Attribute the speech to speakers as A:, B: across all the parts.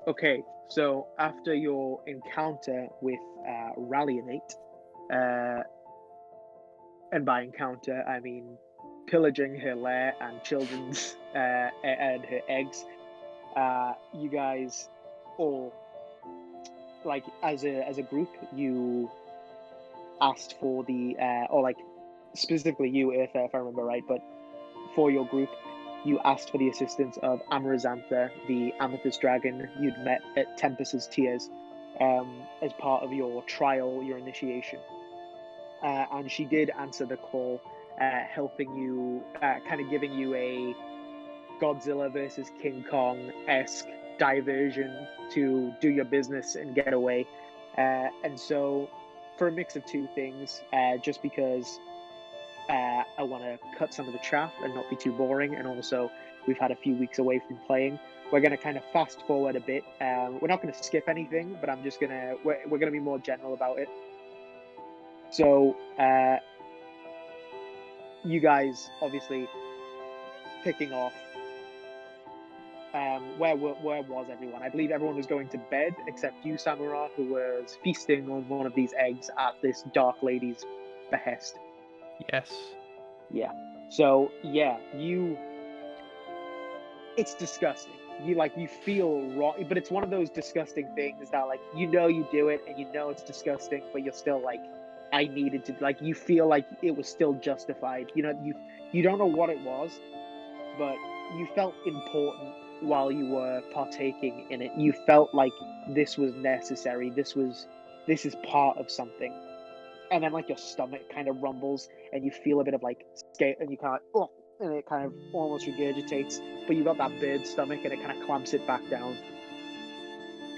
A: Okay, so after your encounter with Rallyinate, uh, and by encounter I mean pillaging her lair and children's and her eggs, you guys all, like, as a group, you asked for the or like specifically you, if I remember right, but for your group, you asked for the assistance of Amarazantha, the amethyst dragon you'd met at Tempest's Tears, as part of your trial, your initiation. And she did answer the call, helping you, kind of giving you a Godzilla versus King Kong esque diversion to do your business and get away. And so, for a mix of two things, just because I want to cut some of the chaff and not be too boring, and also we've had a few weeks away from playing. We're going to kind of fast forward a bit. We're not going to skip anything, but we're going to be more general about it. So, you guys obviously picking off. Where was everyone? I believe everyone was going to bed except you, Samura, who was feasting on one of these eggs at this dark lady's behest.
B: Yes.
A: Yeah. So yeah, it's disgusting. You feel raw, but it's one of those disgusting things that, like, you do it and it's disgusting, but you're still like, I needed to, like, you feel like it was still justified. You don't know what it was, but you felt important while you were partaking in it. You felt like this was necessary. This is part of something. And then, like, your stomach kind of rumbles and you feel a bit of like scale, and you kind of, and it kind of almost regurgitates, but you got that bird stomach and it kind of clamps it back down.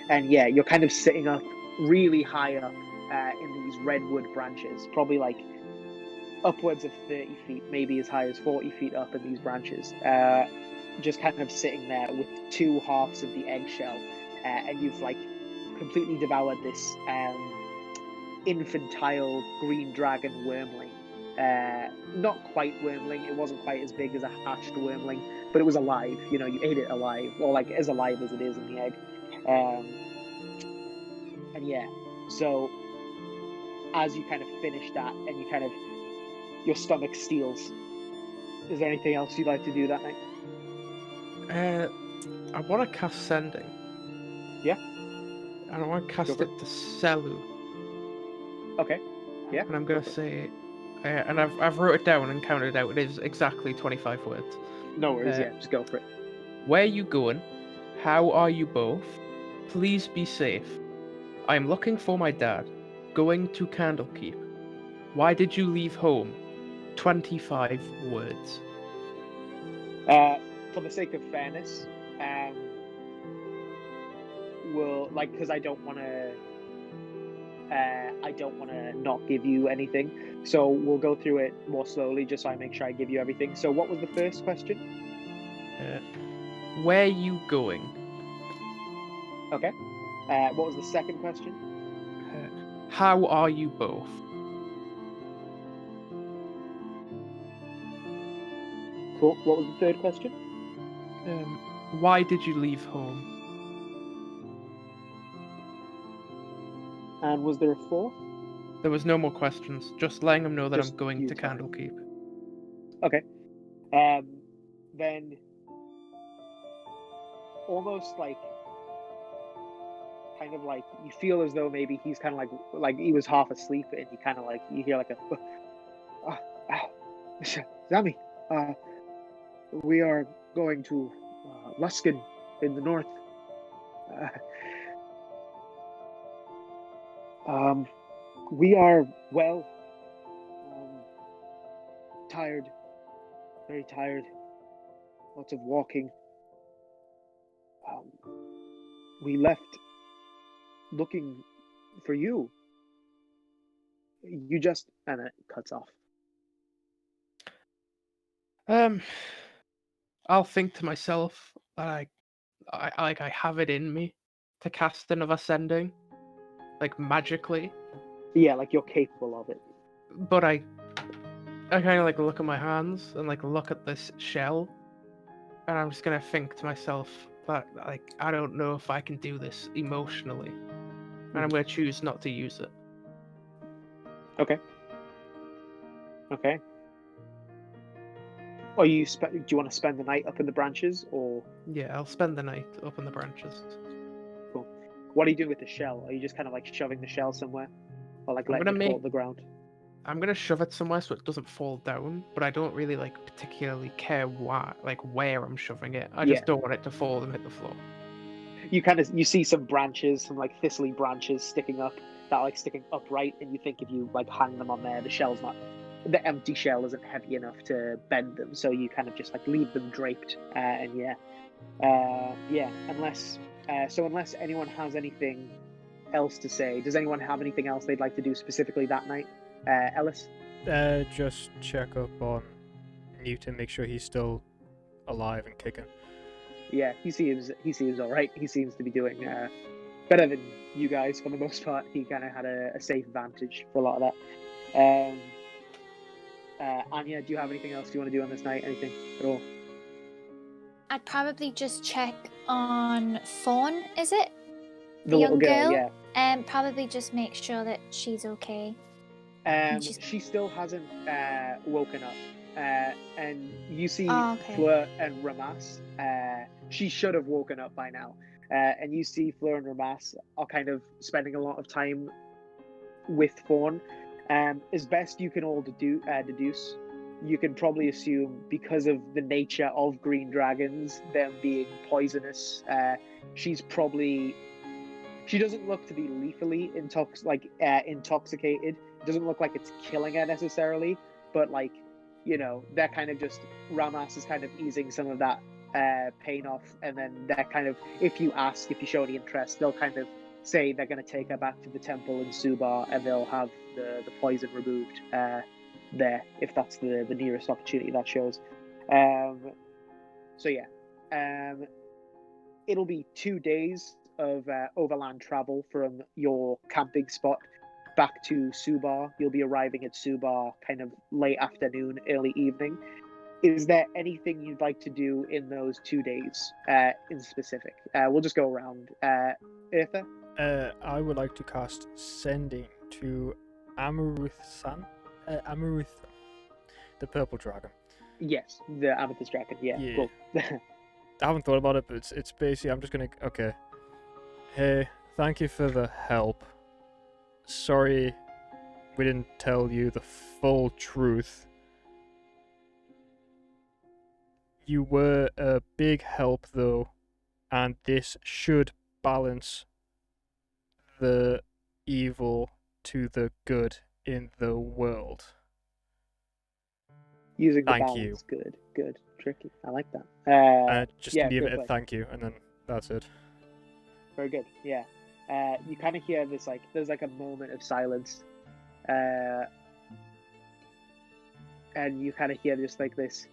A: And yeah, you're kind of sitting up really high up in these redwood branches, probably like upwards of 30 feet, maybe as high as 40 feet up in these branches, just kind of sitting there with two halves of the eggshell, and you've like completely devoured this infantile green dragon wormling. Not quite wormling, it wasn't quite as big as a hatched wormling, but it was alive. You ate it alive, or like as alive as it is in the egg. And yeah, so as you kind of finish that and you kind of, your stomach steals, is there anything else you'd like to do that night?
B: I want to cast Sending.
A: Yeah.
B: And I want to cast it to Selu.
A: Okay. Yeah.
B: And I'm going to say, and I've wrote it down and counted it out. It is exactly 25 words.
A: No worries. Yeah, just go for it.
B: Where you going? How are you both? Please be safe. I am looking for my dad. Going to Candlekeep. Why did you leave home? 25 words.
A: For the sake of fairness, because I don't want to not give you anything, so we'll go through it more slowly just so I make sure I give you everything. So what was the first question?
B: Where you going?
A: Okay. What was the second question?
B: How are you both?
A: Cool. What was the third question?
B: Why did you leave home?
A: And was there a fourth?
B: There was no more questions, just letting them know that
A: Just
B: I'm going to
A: fine.
B: Candlekeep.
A: Okay. Then almost like, kind of like, you feel as though maybe he's kind of like he was half asleep, and you kind of like, you hear like Zami, we are going to Luskin in the north. We are, well, tired, very tired, lots of walking. We left looking for you. You just, and it cuts off.
B: I'll think to myself that I have it in me to cast another Sending, like magically.
A: Yeah, like you're capable of it.
B: But I kind of like look at my hands and like look at this shell, and I'm just gonna think to myself, but like I don't know if I can do this emotionally, and I'm going to choose not to use it.
A: Okay. Okay. Or do you want to spend the night up in the branches, or?
B: Yeah, I'll spend the night up in the branches.
A: Cool. What are you doing with the shell? Are you just kind of like shoving the shell somewhere, or like letting it fall to the ground?
B: I'm gonna shove it somewhere so it doesn't fall down, but I don't really like particularly care where I'm shoving it. I just don't want it to fall and hit the floor.
A: You see some branches, some like thistly branches sticking up that are like sticking upright, and you think if you like hang them on there, the empty shell isn't heavy enough to bend them, so you kind of just like leave them draped, unless anyone has anything else to say, does anyone have anything else they'd like to do specifically that night? Ellis?
C: Just check up on Newton, make sure he's still alive and kicking.
A: Yeah, he seems all right. He seems to be doing better than you guys for the most part. He kind of had a safe vantage for a lot of that. Anya, do you have anything else you want to do on this night? Anything at all?
D: I'd probably just check on Fawn, is it?
A: The
D: young
A: little girl, yeah.
D: And probably just make sure that she's okay.
A: She still hasn't woken up. And you see
D: okay.
A: Fleur and Ramas. She should have woken up by now. And you see Fleur and Ramas are kind of spending a lot of time with Fawn. As best you can all deduce, you can probably assume because of the nature of green dragons, them being poisonous, she doesn't look to be lethally intoxicated. It doesn't look like it's killing her necessarily, but like, you know, they're kind of just, Ramas is kind of easing some of that pain off, and then they're kind of, if you show any interest, they'll kind of say they're going to take her back to the temple in Subar, and they'll have the poison removed there, if that's the nearest opportunity that shows. It'll be 2 days of overland travel from your camping spot back to Subar. You'll be arriving at Subar kind of late afternoon, early evening. Is there anything you'd like to do in those 2 days in specific? We'll just go around. Eartha?
C: I would like to cast Sending to Amaruth-san. Amaruth, the purple dragon.
A: Yes, the Amethyst dragon. Yeah. Cool.
C: I haven't thought about it, but it's basically, I'm just gonna, okay. Hey, thank you for the help. Sorry we didn't tell you the full truth. You were a big help though, and this should balance the evil to the good in the world.
A: Using the
C: thank
A: balance.
C: You.
A: Good. Tricky. I like that.
C: Just give it a thank you, and then that's it.
A: Very good. Yeah. You kind of hear this, like, there's like a moment of silence. And you kind of hear just like this.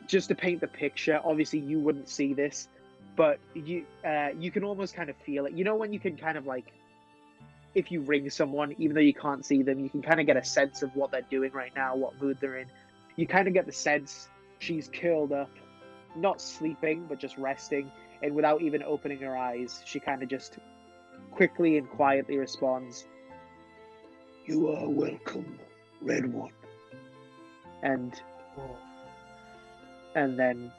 A: Just to paint the picture, obviously you wouldn't see this, but you can almost kind of feel it. You know when you can kind of like, if you ring someone, even though you can't see them, you can kind of get a sense of what they're doing right now, what mood they're in. You kind of get the sense she's curled up, not sleeping, but just resting. And without even opening her eyes, she kind of just quickly and quietly responds, "You are welcome, Red One." And then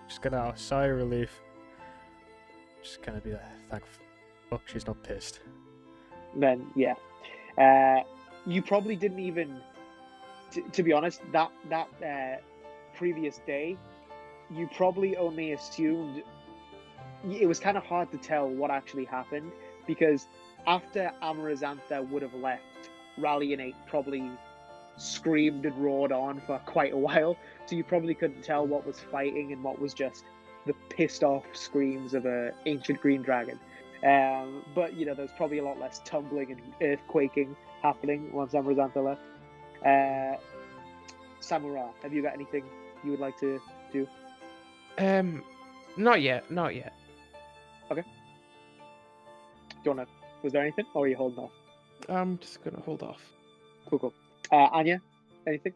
C: just gonna sigh of relief. Just gonna be like, thank fuck she's not pissed.
A: Then you probably didn't even, to be honest, that previous day, you probably only assumed. It was kind of hard to tell what actually happened, because after Amarazantha would have left, Rallianate probably screamed and roared on for quite a while, so you probably couldn't tell what was fighting and what was just the pissed off screams of an ancient green dragon. But you know, there's probably a lot less tumbling and earthquaking happening once Amarazantha left. Samura, have you got anything you would like to do?
B: Not yet.
A: Okay. Was there anything, or are you holding off?
B: I'm just gonna hold off.
A: Cool. Anya, anything?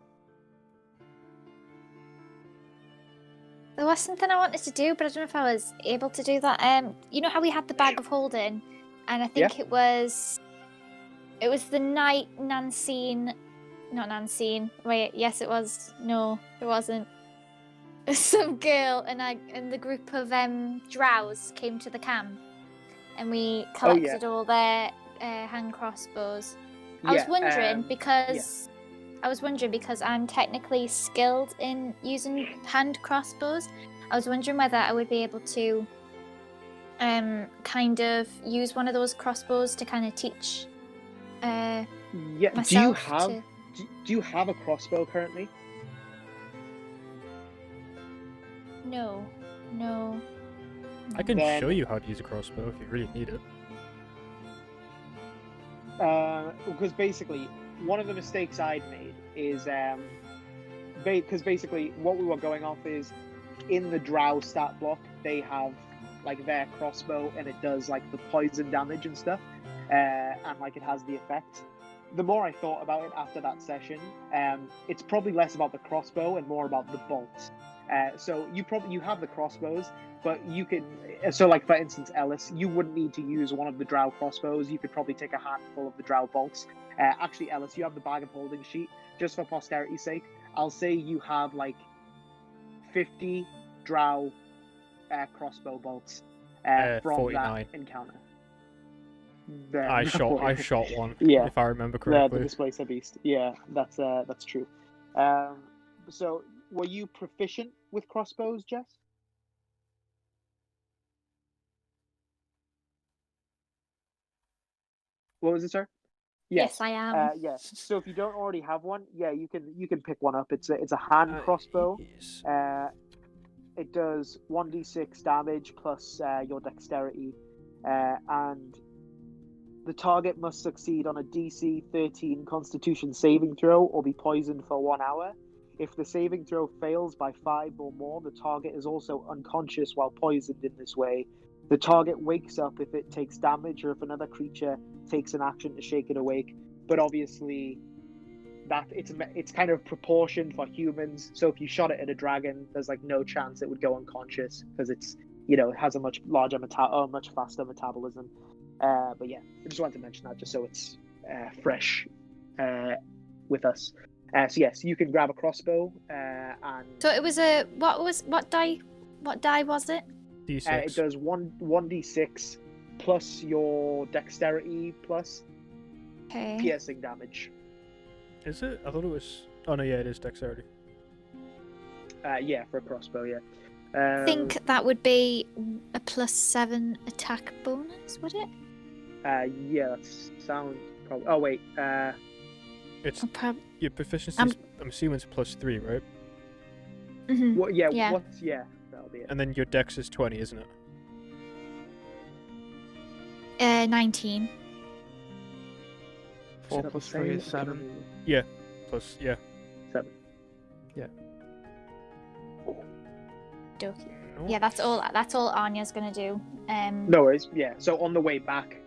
D: there was something I wanted to do, but I don't know if I was able to do that. You know how we had the bag of holding, and I think it was the night not Nancine. Wait, yes, it was. No, it wasn't. Some girl and the group of drows came to the camp, and we collected all their hand crossbows. I was wondering because I'm technically skilled in using hand crossbows. I was wondering whether I would be able to kind of use one of those crossbows to kind of teach myself.
A: Do you have a crossbow currently?
D: No.
C: I can show you how to use a crossbow if you really need it.
A: Because basically, one of the mistakes I'd made is because basically what we were going off is in the drow stat block they have like their crossbow and it does like the poison damage and stuff, and like it has the effect. The more I thought about it after that session, it's probably less about the crossbow and more about the bolts. So you have the crossbows, but you could, so like for instance, Ellis, you wouldn't need to use one of the drow crossbows. You could probably take a handful of the drow bolts. Actually, Ellis, you have the bag of holding sheet. Just for posterity's sake, I'll say you have like 50 drow crossbow bolts from
C: 49.
A: that encounter.
C: I shot one.
A: Yeah,
C: if I remember correctly.
A: The Displacer Beast. Yeah, that's true. So, were you proficient with crossbows, Jess? What was it, sir?
D: Yes, I am.
A: Yeah. So if you don't already have one, you can pick one up. It's a hand crossbow.
C: Yes.
A: It does 1d6 damage plus your dexterity, and the target must succeed on a DC 13 Constitution saving throw or be poisoned for 1 hour. If the saving throw fails by 5 or more, the target is also unconscious while poisoned in this way. The target wakes up if it takes damage or if another creature takes an action to shake it awake. But obviously, that it's kind of proportioned for humans. So if you shot it at a dragon, there's like no chance it would go unconscious because it's it has a much larger much faster metabolism. But yeah, I just wanted to mention that just so it's fresh with us. So yes, you can grab a crossbow and.
D: So it was what die was it?
C: D6.
A: It does 1d6 plus your dexterity plus piercing damage.
C: Is it? I thought it was. Oh no, yeah, it is dexterity.
A: Yeah, for a crossbow, yeah.
D: I think that would be a +7 attack bonus, would it?
A: Yeah, that sounds probably. Oh wait,
C: it's your proficiency. I'm assuming it's +3, right?
D: Mm-hmm.
A: What? Yeah. That'll be it.
C: And then your dex is 20, isn't it?
D: 19.
B: 4 plus 3 is 7.
C: Yeah.
A: 7.
B: Yeah.
D: Dokie. Yeah, that's all Anya's gonna do.
A: No worries. Yeah. So on the way back,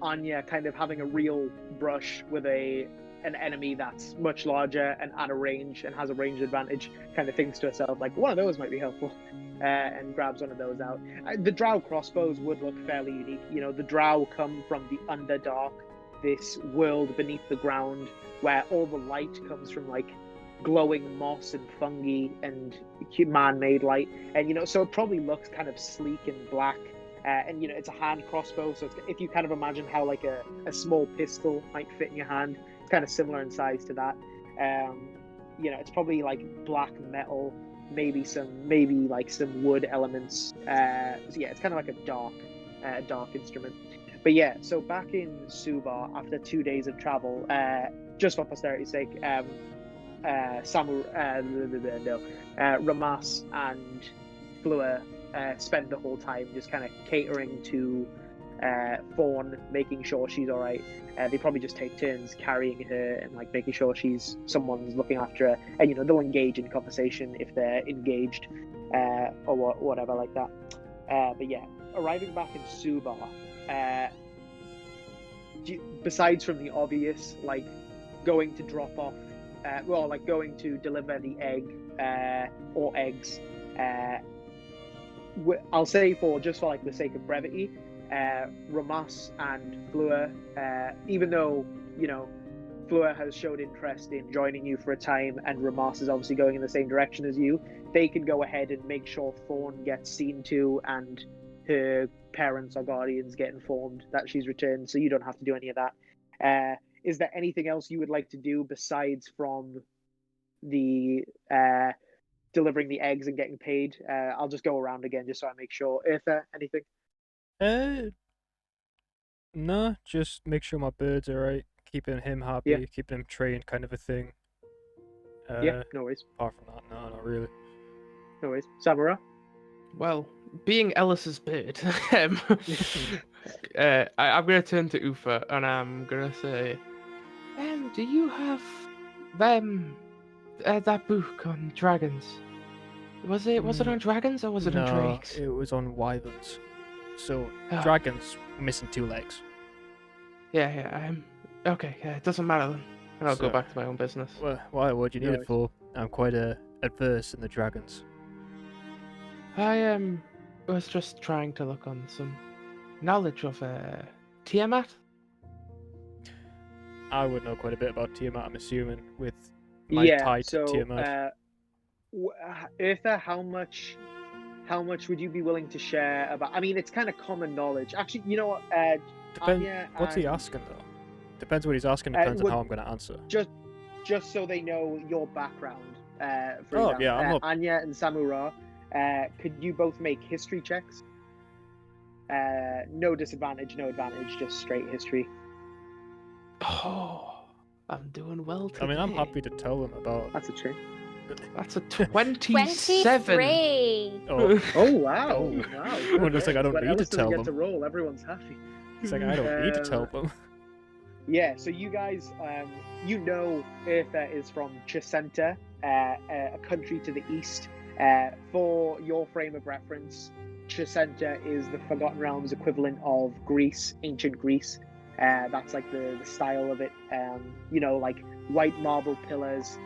A: Anya kind of having a real brush with an enemy that's much larger and at a range and has a range advantage, kind of thinks to herself like one of those might be helpful, and grabs one of those out. The drow crossbows would look fairly unique. The drow come from the Underdark, this world beneath the ground where all the light comes from like glowing moss and fungi and man-made light, and so it probably looks kind of sleek and black, and it's a hand crossbow, so if you kind of imagine how like a small pistol might fit in your hand, it's kind of similar in size to that. It's probably like black metal, maybe some wood elements. So yeah, it's kind of like a dark instrument. But yeah, so back in Subar after 2 days of travel, just for posterity's sake, Ramas and Fleur spend the whole time just kind of catering to Fawn, making sure she's all right. They probably just take turns carrying her and like making sure someone's looking after her, and they'll engage in conversation if they're engaged, or whatever like that. But yeah, arriving back in Subar, besides from the obvious, like going to drop off, going to deliver the egg or eggs I'll say for like the sake of brevity, Ramas and Fleur, even though, you know, Fleur has showed interest in joining you for a time, and Ramas is obviously going in the same direction as you, they can go ahead and make sure Thorn gets seen to, and her parents or guardians get informed that she's returned, so you don't have to do any of that. Is there anything else you would like to do besides from the delivering the eggs and getting paid? I'll just go around again just so I make sure. Eartha, anything?
C: No, just make sure my birds are right, keeping him happy,
A: Yeah.
C: keeping him trained, kind of a thing.
A: Yeah, no worries.
C: Apart from that, no, not really.
A: No worries. Samura?
B: Well, being Ellis's bird, I'm going to turn to Ufa and I'm going to say, do you have that book on dragons? Was it on dragons or was it on drakes?
C: It was on wyverns. So
B: Ah.
C: dragons missing 2 legs.
B: Yeah. Okay. Yeah, it doesn't matter then. And I'll go
C: So-
B: back to my own business.
C: Well, why? What do you need
A: Right.
C: it for? I'm quite adverse in the dragons.
B: I was just trying to look on some knowledge of Tiamat.
C: I would know quite a bit about Tiamat, I'm assuming, with my tie to Tiamat.
A: Eartha, how much would you be willing to share about? I mean, it's kind of common knowledge. Actually, you know what?
C: What's he asking though? Depends what he's asking. Depends on how I'm going to answer.
A: Just so they know your background. For
C: Oh,
A: example,
C: yeah, I'm not-
A: Anya and Samura, could you both make history checks? No disadvantage, no advantage, just straight history.
B: Oh, I'm doing well today.
C: I mean, I'm happy to tell them about.
A: That's a shame.
B: That's a 27.
D: 23.
C: Oh,
A: Oh wow!
C: Oh.
A: Wow.
C: Well, it's like I don't
A: When
C: need to
A: Ellis doesn't
C: tell
A: get
C: them.
A: to roll, everyone's happy.
C: it's like I don't need to tell them.
A: Yeah, so you guys, you know Eartha is from Chicenta, a country to the east. For your frame of reference, Chicenta is the Forgotten Realms equivalent of Greece, ancient Greece. That's like the style of it. You know, like white marble pillars.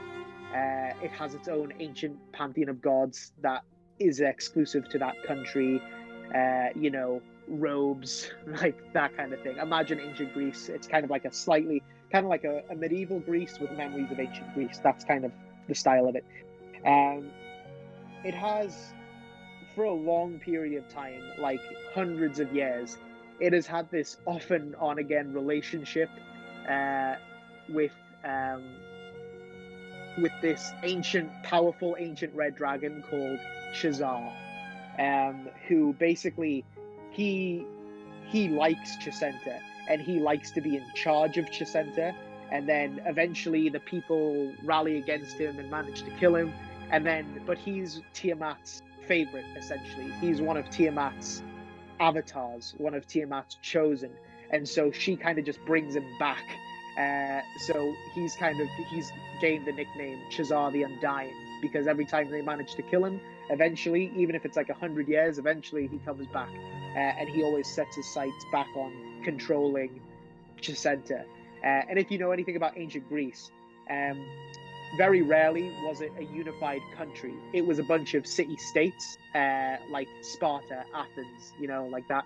A: It has its own ancient pantheon of gods that is exclusive to that country. You know, robes, like that kind of thing. Imagine ancient Greece. It's kind of like a medieval Greece with memories of ancient Greece. That's kind of the style of it. It has, for a long period of time, like hundreds of years, it has had this off and on again relationship with this powerful ancient red dragon called Shazar, who basically he likes Chicenta and he likes to be in charge of Chicenta, and then eventually the people rally against him and manage to kill him, but he's Tiamat's favorite, essentially. He's one of Tiamat's avatars, one of Tiamat's chosen, and so she kind of just brings him back. So he's gained the nickname Chazar the Undying, because every time they manage to kill him, eventually, even if it's like 100 years, eventually he comes back, and he always sets his sights back on controlling Chicenta. And if you know anything about ancient Greece, very rarely was it a unified country. It was a bunch of city-states, like Sparta, Athens, you know, like that.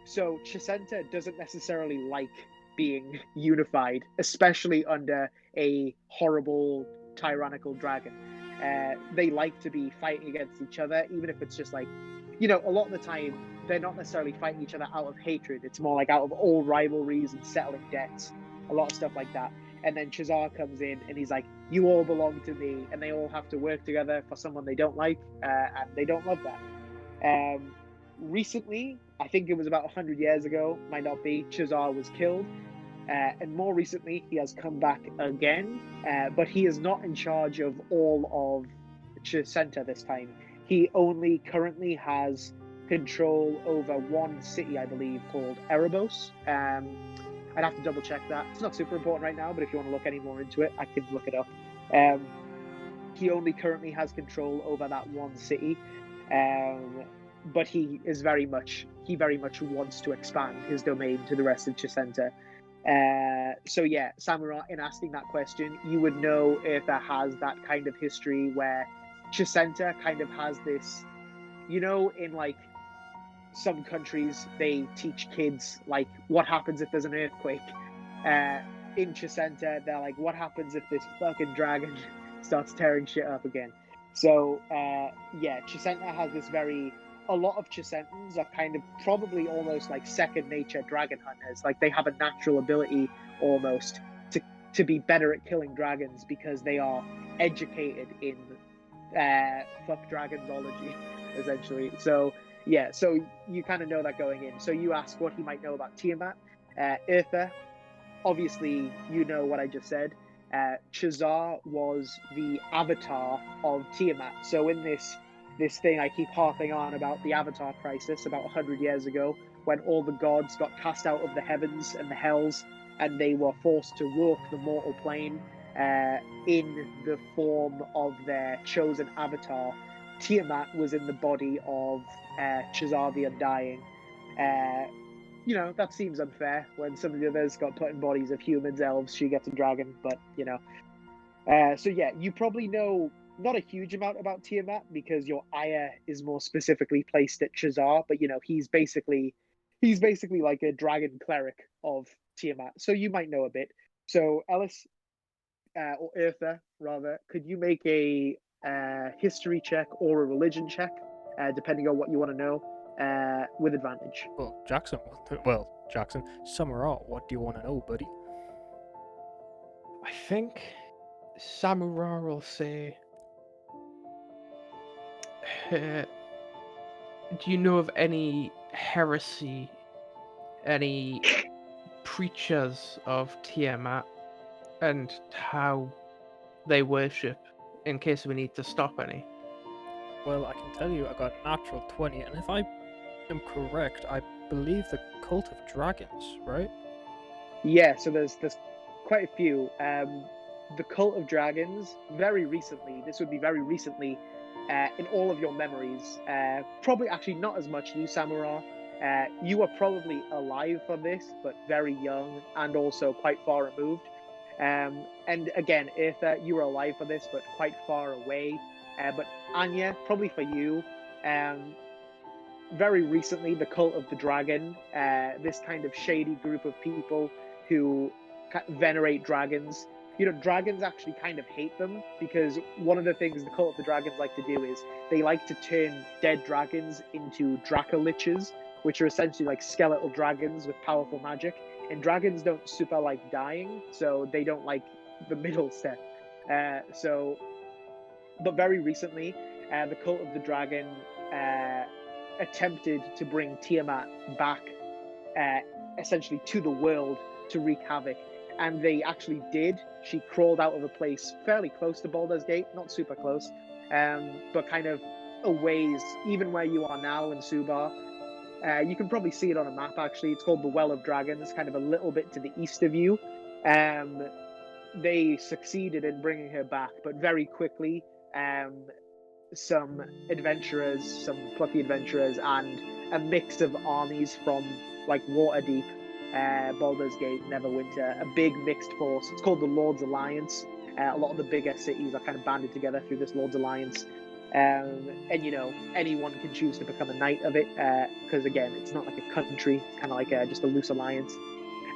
A: So Chicenta doesn't necessarily like being unified, especially under a horrible, tyrannical dragon. They like to be fighting against each other, even if it's just like, you know, a lot of the time, they're not necessarily fighting each other out of hatred. It's more like out of old rivalries and settling debts, a lot of stuff like that. And then Chazar comes in and he's like, you all belong to me, and they all have to work together for someone they don't like, and they don't love that. Recently, I think it was about 100 years ago, might not be, Chazar was killed. And more recently, he has come back again, but he is not in charge of all of Chicenta this time. He only currently has control over one city, I believe, called Erebos. I'd have to double check that. It's not super important right now, but if you want to look any more into it, I could look it up. He only currently has control over that one city, but he very much wants to expand his domain to the rest of Chicenta. So yeah, Samurai, in asking that question, you would know if that has that kind of history where Chisenta kind of has this, in like some countries they teach kids like what happens if there's an earthquake. In Chisenta, they're like, what happens if this fucking dragon starts tearing shit up again? So Chisenta has this a lot of Chisentans are kind of probably almost like second nature dragon hunters. Like they have a natural ability almost to be better at killing dragons because they are educated in fuck dragonsology, essentially. So you kind of know that going in. So you ask what he might know about Tiamat. Eartha, obviously you know what I just said. Chazar was the avatar of Tiamat. So in this thing I keep harping on about the Avatar crisis about 100 years ago, when all the gods got cast out of the heavens and the hells, and they were forced to walk the mortal plane in the form of their chosen avatar. Tiamat was in the body of Chazar the Undying. That seems unfair. When some of the others got put in bodies of humans, elves, she gets a dragon, but you probably know not a huge amount about Tiamat because your ire is more specifically placed at Chazar, but he's basically like a dragon cleric of Tiamat, so you might know a bit. So Ellis, or Eartha rather, could you make a history check or a religion check, depending on what you want to know, with advantage?
C: Well, Jackson, Samurai, what do you want to know, buddy?
B: I think Samurai will say, do you know of any heresy, any preachers of Tiamat, and how they worship, in case we need to stop any?
C: Well, I can tell you I got a natural 20, and if I am correct, I believe the Cult of Dragons, right?
A: Yeah, so there's quite a few. The Cult of Dragons, this would be very recently, in all of your memories, probably actually not as much you, Samurai. You were probably alive for this, but very young and also quite far removed. And again, Eartha, you were alive for this, but quite far away. But Anya, probably for you, very recently, the Cult of the Dragon, this kind of shady group of people who venerate dragons. Dragons actually kind of hate them because one of the things the Cult of the Dragons like to do is they like to turn dead dragons into Dracoliches, which are essentially like skeletal dragons with powerful magic. And dragons don't super like dying, so they don't like the middle step. But very recently, the Cult of the Dragon attempted to bring Tiamat back, essentially to the world to wreak havoc. And they actually did. She crawled out of a place fairly close to Baldur's Gate, not super close, but kind of a ways, even where you are now in Subar. You can probably see it on a map, actually. It's called the Well of Dragons, kind of a little bit to the east of you. They succeeded in bringing her back, but very quickly, some plucky adventurers, and a mix of armies from like Waterdeep, Baldur's Gate, Neverwinter, a big mixed force. It's called the Lord's Alliance. A lot of the bigger cities are kind of banded together through this Lord's Alliance. And anyone can choose to become a knight of it, because again, it's not like a country, it's kind of like just a loose alliance.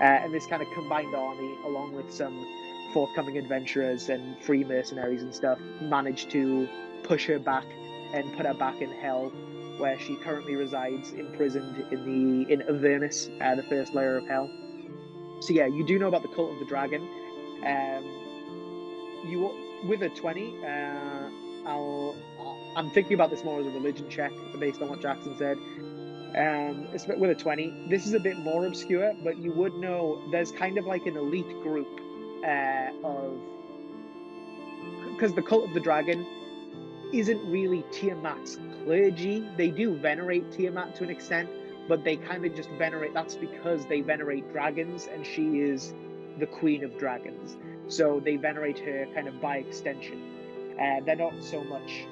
A: And this kind of combined army, along with some forthcoming adventurers and free mercenaries and stuff, managed to push her back and put her back in hell, where she currently resides, imprisoned in Avernus, the first layer of hell. So yeah, you do know about the Cult of the Dragon. You with a 20, I'm thinking about this more as a religion check based on what Jackson said. With a 20, this is a bit more obscure, but you would know there's kind of like an elite group because the Cult of the Dragon isn't really Tiamat's clergy. They do venerate Tiamat to an extent, but they kind of just venerate. That's because they venerate dragons, and she is the queen of dragons. So they venerate her kind of by extension. They're not so much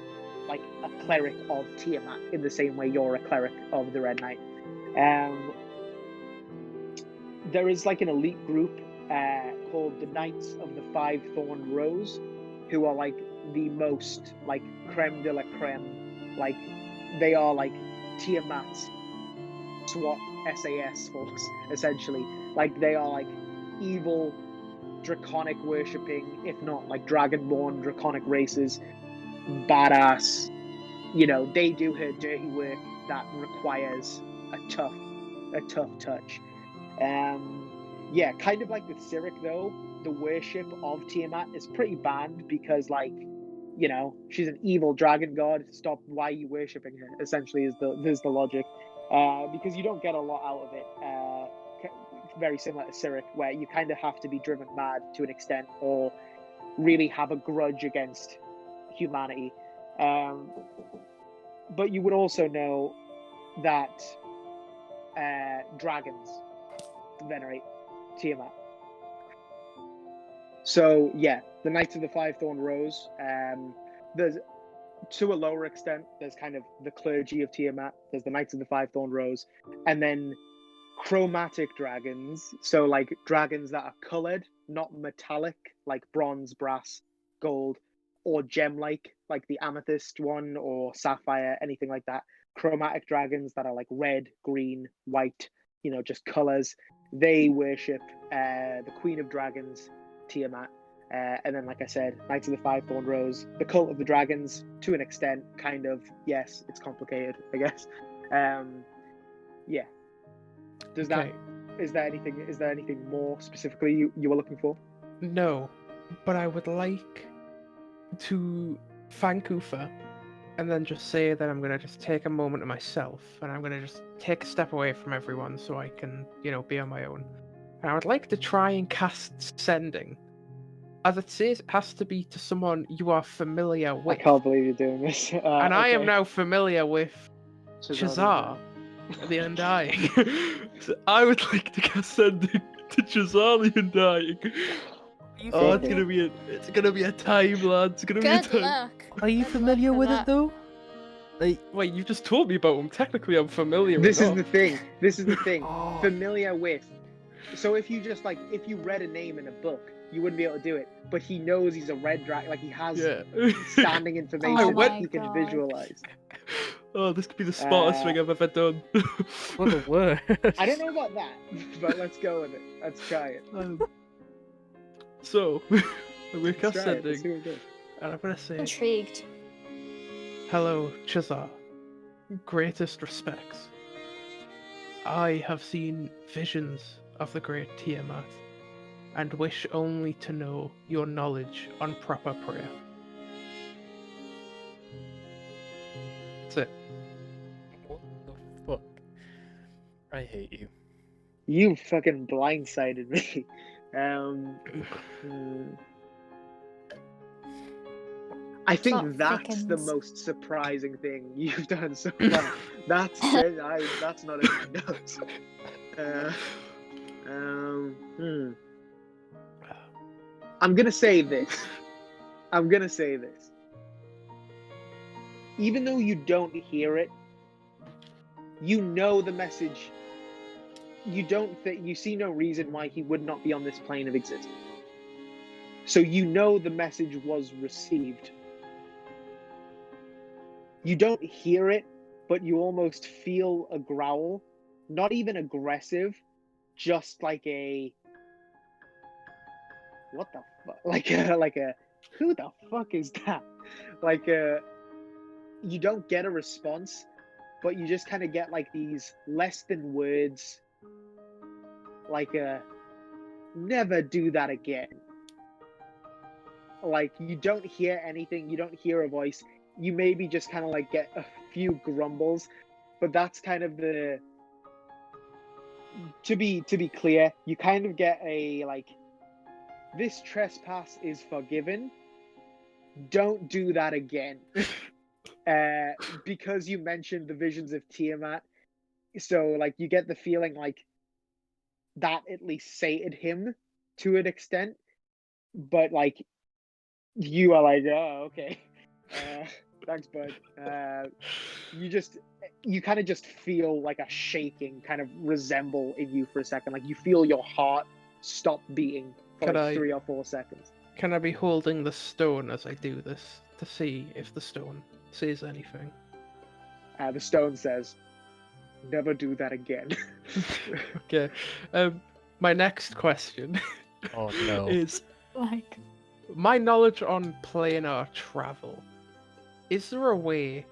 A: like a cleric of Tiamat in the same way you're a cleric of the Red Knight. There is like an elite group called the Knights of the Five Thorned Rose, who are like the most like creme de la creme. Like they are like Tiamat's SWAT SAS force, essentially. Like they are like evil, draconic worshipping, if not like dragonborn draconic races, badass. You know, they do her dirty work that requires a tough touch. Yeah, kind of like with Cyric though, the worship of Tiamat is pretty banned because, like, you know, she's an evil dragon god. Stop! Why are you worshipping her? Essentially, is the logic. Because you don't get a lot out of it. Very similar to Cyric, where you kind of have to be driven mad to an extent, or really have a grudge against humanity. But you would also know that dragons venerate Tiamat. So yeah, the Knights of the Five-Thorn Rose. There's, to a lower extent, there's kind of the clergy of Tiamat. There's the Knights of the Five-Thorn Rose, and then chromatic dragons. So like dragons that are colored, not metallic, like bronze, brass, gold, or gem-like the amethyst one or sapphire, anything like that. Chromatic dragons that are like red, green, white, you know, just colors. They worship the Queen of Dragons, Tiamat. And then, like I said, Knights of the Five-Thorn Rose, the Cult of the Dragons, to an extent, kind of. Yes, it's complicated, I guess. Yeah. Does that? Is there anything more specifically you were looking for?
B: No, but I would like to thank Ufa, and then just say that I'm gonna just take a moment to myself, and I'm gonna just take a step away from everyone so I can, you know, be on my own. And I would like to try and cast Sending. As it says, it has to be to someone you are familiar with.
A: I can't believe you're doing this.
B: And I am
A: okay.
B: now familiar with Chazar, the Undying. So I would like to cast Sending to Chazar the Undying. Oh, it's gonna be a time, lads. It's gonna be a
D: Good
B: time.
D: luck.
C: Are you familiar with it though? Like,
B: wait, you just told me about him. Technically, I'm familiar with
A: This is the thing.
C: Oh.
A: Familiar with. So if you just if you read a name in a book, you wouldn't be able to do it. But he knows he's a red dragon. Like he has standing information that he can visualize.
B: Oh, this could be the smartest thing I've ever done.
C: what the word?
A: I don't know about that, but let's go with it. Let's try it.
B: So, we're
A: Let's try it. Let's
B: Sending,
A: see what it does.
B: and I'm gonna say,
D: Intrigued.
B: hello, Chazar. Greatest respects. I have seen visions of the great Tiamat, and wish only to know your knowledge on proper prayer. That's it.
C: What the fuck? I hate you.
A: You fucking blindsided me. I think
D: Plot
A: that's the
D: thickens.
A: most surprising thing you've done so far. That's not in my notes. I'm gonna say this. Even though you don't hear it, you know the message. You see no reason why he would not be on this plane of existence. So you know the message was received. You don't hear it, but you almost feel a growl. Not even aggressive, just like a what the fuck? Like a who the fuck is that? You don't get a response, but you just kind of get like these less than words, like never do that again. Like you don't hear anything, you don't hear a voice. You maybe just kind of like get a few grumbles, but that's kind of the. To be clear, you kind of get a like, this trespass is forgiven. Don't do that again. Because you mentioned the visions of Tiamat, so like you get the feeling like that at least sated him to an extent, but like you are like, oh, okay, thanks, bud. You kind of just feel like a shaking kind of resemble in you for a second, like you feel your heart stop beating for 3 or 4 seconds.
B: Can I be holding the stone as I do this to see if the stone says anything?
A: The stone says, "Never do that again."
B: Okay. My next question
C: Oh no.
B: is
D: Like,
B: my knowledge on planar travel. Is there a way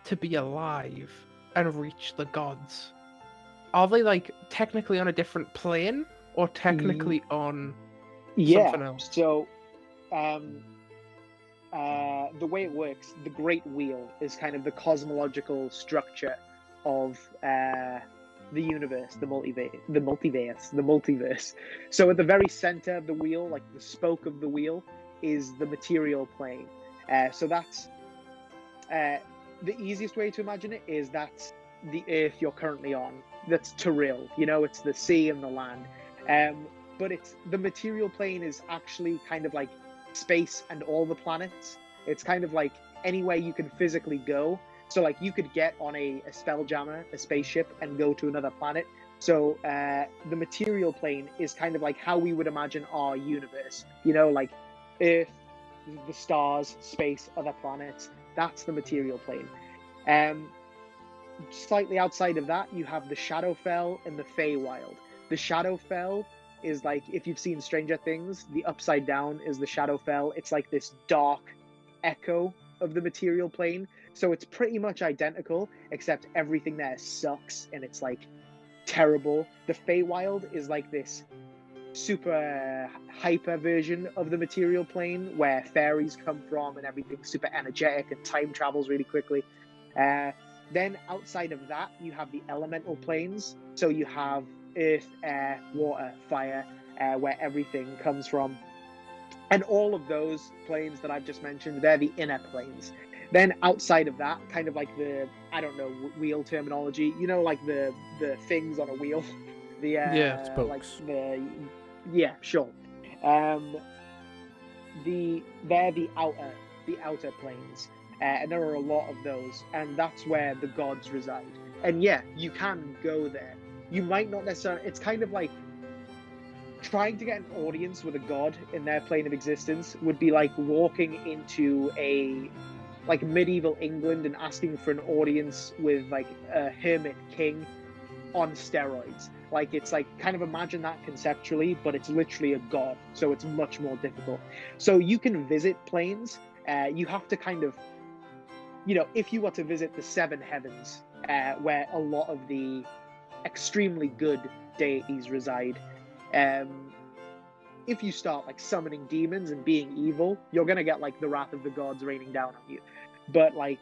B: to be alive and reach the gods? Are they like technically on a different plane or technically on something else?
A: So, the way it works, the Great Wheel is kind of the cosmological structure of the universe, the multiverse. So at the very center of the wheel, like the spoke of the wheel, is the material plane. So that's the easiest way to imagine it is that's the Earth you're currently on. That's Terrell. It's the sea and the land. But it's the material plane is actually kind of like space and all the planets. It's kind of like anywhere you can physically go. So like you could get on a spelljammer, a spaceship, and go to another planet. So the material plane is kind of like how we would imagine our universe. Like Earth, the stars, space, other planets. That's the material plane. Slightly outside of that, you have the Shadowfell and the Feywild. The Shadowfell is like, if you've seen Stranger Things, the upside down is the Shadowfell. It's like this dark echo of the material plane. So it's pretty much identical, except everything there sucks and it's like terrible. The Feywild is like this super hyper version of the material plane where fairies come from and everything's super energetic and time travels really quickly. Then outside of that, you have the elemental planes. So you have earth, air, water, fire, where everything comes from. And all of those planes that I've just mentioned, they're the inner planes. Then outside of that, kind of like the, I don't know, wheel terminology, like the things on a wheel.
C: Spokes.
A: Like yeah, sure. They're the outer planes. And there are a lot of those, and that's where the gods reside. And yeah, you can go there. You might not necessarily, it's kind of like trying to get an audience with a god in their plane of existence would be like walking into like medieval England and asking for an audience with like a hermit king on steroids. Like it's like kind of imagine that conceptually, but it's literally a god, so it's much more difficult. So you can visit planes. You have to kind of, if you were to visit the seven heavens, where a lot of the extremely good deities reside, if you start like summoning demons and being evil, you're gonna get like the wrath of the gods raining down on you. But like,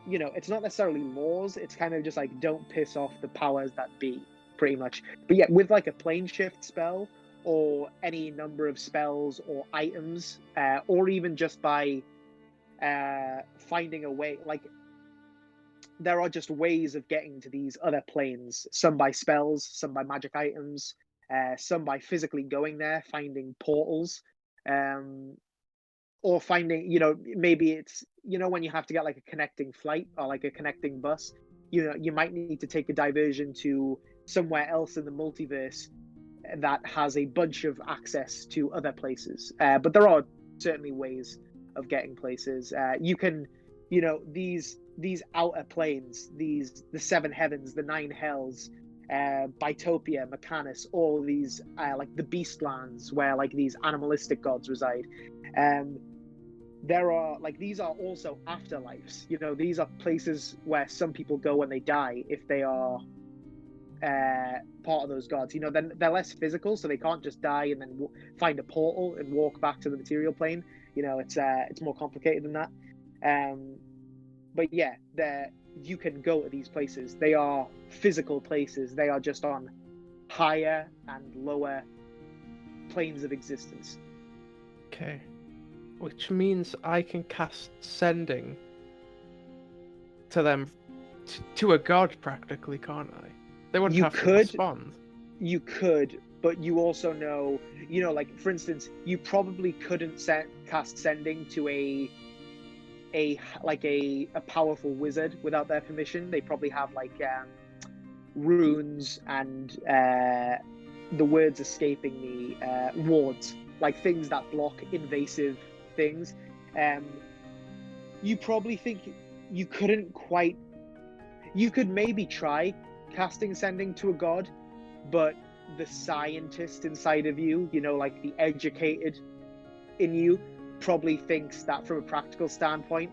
A: it's not necessarily laws. It's kind of just like don't piss off the powers that be, pretty much. But yeah, with like a plane shift spell or any number of spells or items, or even just by finding a way, like there are just ways of getting to these other planes, some by spells, some by magic items, some by physically going there, finding portals, or finding, maybe it's, when you have to get like a connecting flight or like a connecting bus, you might need to take a diversion to somewhere else in the multiverse that has a bunch of access to other places. But there are certainly ways of getting places. You can, these outer planes, the seven heavens, the nine hells, Bitopia, Mechanus, all these like the Beastlands where like these animalistic gods reside. There are like, these are also afterlives. These are places where some people go when they die if they are part of those gods. Then they're less physical, so they can't just die and then find a portal and walk back to the material plane. It's more complicated than that. But yeah, you can go to these places. They are physical places. They are just on higher and lower planes of existence.
B: Okay. Which means I can cast sending to them, to a god practically, can't I? They wouldn't have to respond.
A: You could, but you also know, like for instance, you probably couldn't cast sending to a powerful wizard without their permission. They probably have like runes and the word's escaping me, wards. like things that block invasive things. You probably think you couldn't quite. You could maybe try casting sending to a god, but the scientist inside of you, like the educated in you, probably thinks that from a practical standpoint,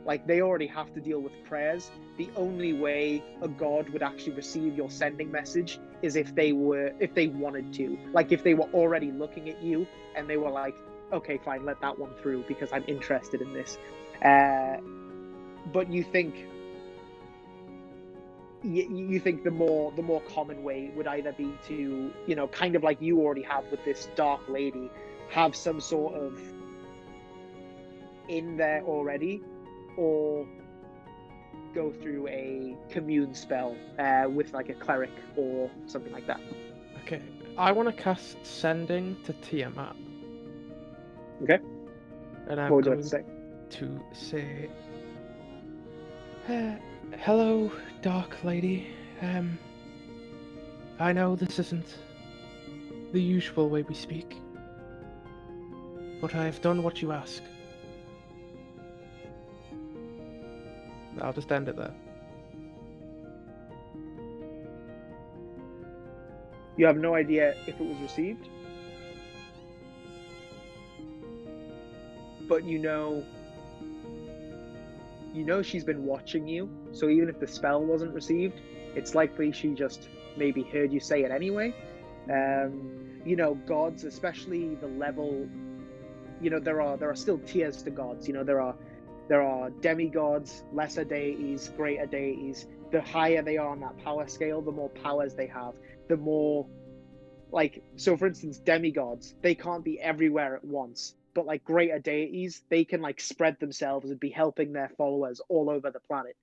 A: like they already have to deal with prayers. The only way a god would actually receive your sending message is if they wanted to. Like if they were already looking at you and they were like, okay, fine, let that one through because I'm interested in this. But you think the more common way would either be to, kind of like you already have with this dark lady, have some sort of in there already, or go through a commune spell with like a cleric or something like that.
B: Okay, I want to cast Sending to Tiamat.
A: Okay.
B: And I'm
A: What would you
B: going
A: like to say?
B: to say, hello, Dark Lady. I know this isn't the usual way we speak, but I have done what you ask. I'll just end it there.
A: You have no idea if it was received, but you know she's been watching you, so even if the spell wasn't received, it's likely she just maybe heard you say it anyway. Gods, especially the level, there are still tiers to gods. There are demigods, lesser deities, greater deities. The higher they are on that power scale, the more powers they have. The more, so for instance, demigods, they can't be everywhere at once. But like greater deities, they can like spread themselves and be helping their followers all over the planet.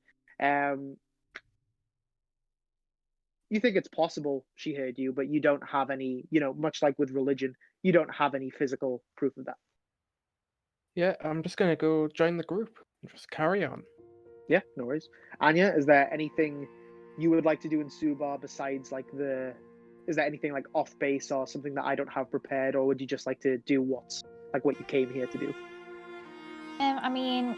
A: You think it's possible she heard you, but you don't have any, much like with religion, you don't have any physical proof of that.
B: Yeah, I'm just gonna go join the group and just carry on.
A: Yeah, no worries. Anya, is there anything you would like to do in Subar besides is there anything like off base or something that I don't have prepared, or would you just like to do what you came here to do?
D: I mean,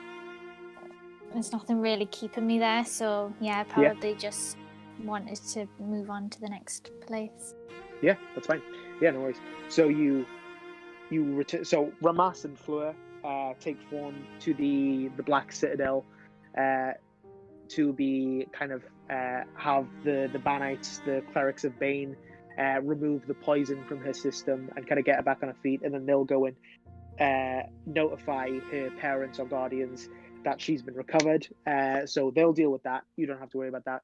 D: there's nothing really keeping me there, so yeah, probably just wanted to move on to the next place.
A: Yeah, that's fine. Yeah, no worries. So you return. So Ramas and Fleur take form to the Black Citadel to be kind of have the Banites, the clerics of Bane, remove the poison from her system and kind of get her back on her feet, and then they'll go and notify her parents or guardians that she's been recovered. So they'll deal with that. You don't have to worry about that.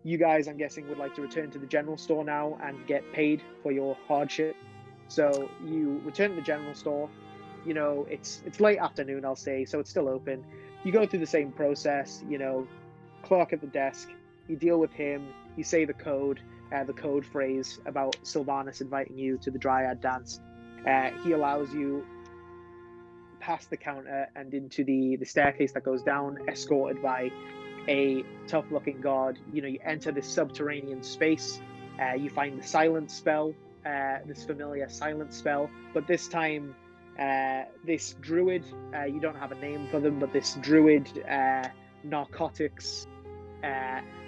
A: You guys, I'm guessing, would like to return to the general store now and get paid for your hardship. So you return to the general store. It's late afternoon, I'll say, so it's still open. You go through the same process, clerk at the desk. You deal with him. You say the code phrase about Sylvanas inviting you to the Dryad dance. He allows you past the counter and into the staircase that goes down, escorted by a tough-looking guard. You enter this subterranean space. You find the silence spell, this familiar silence spell, but this time this druid, you don't have a name for them, but this druid narcotics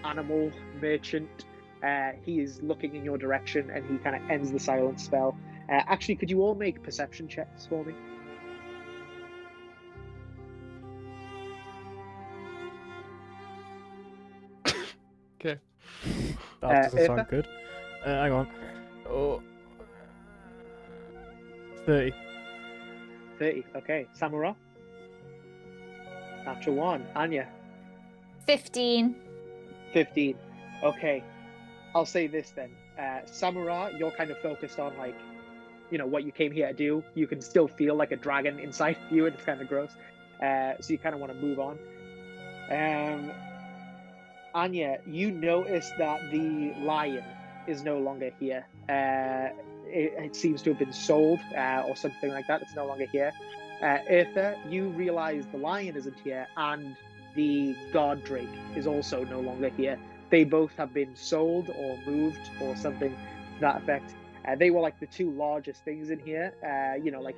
A: animal merchant, he is looking in your direction and he kind of ends the silence spell. Actually, could you all make perception checks for me?
B: Okay.
C: That doesn't sound
A: Eartha?
C: good. Hang on. Oh. 30.
A: 30. Okay. Samura? Natural 1. Anya?
D: 15.
A: 15. Okay. I'll say this then. Samura, you're kind of focused on what you came here to do. You can still feel like a dragon inside of you, and it's kind of gross. So you kind of want to move on. Anya, you notice that the lion is no longer here. It seems to have been sold or something like that. It's no longer here. Eartha, you realize the lion isn't here, and the guard drake is also no longer here. They both have been sold or moved or something to that effect. They were like the two largest things in here. Like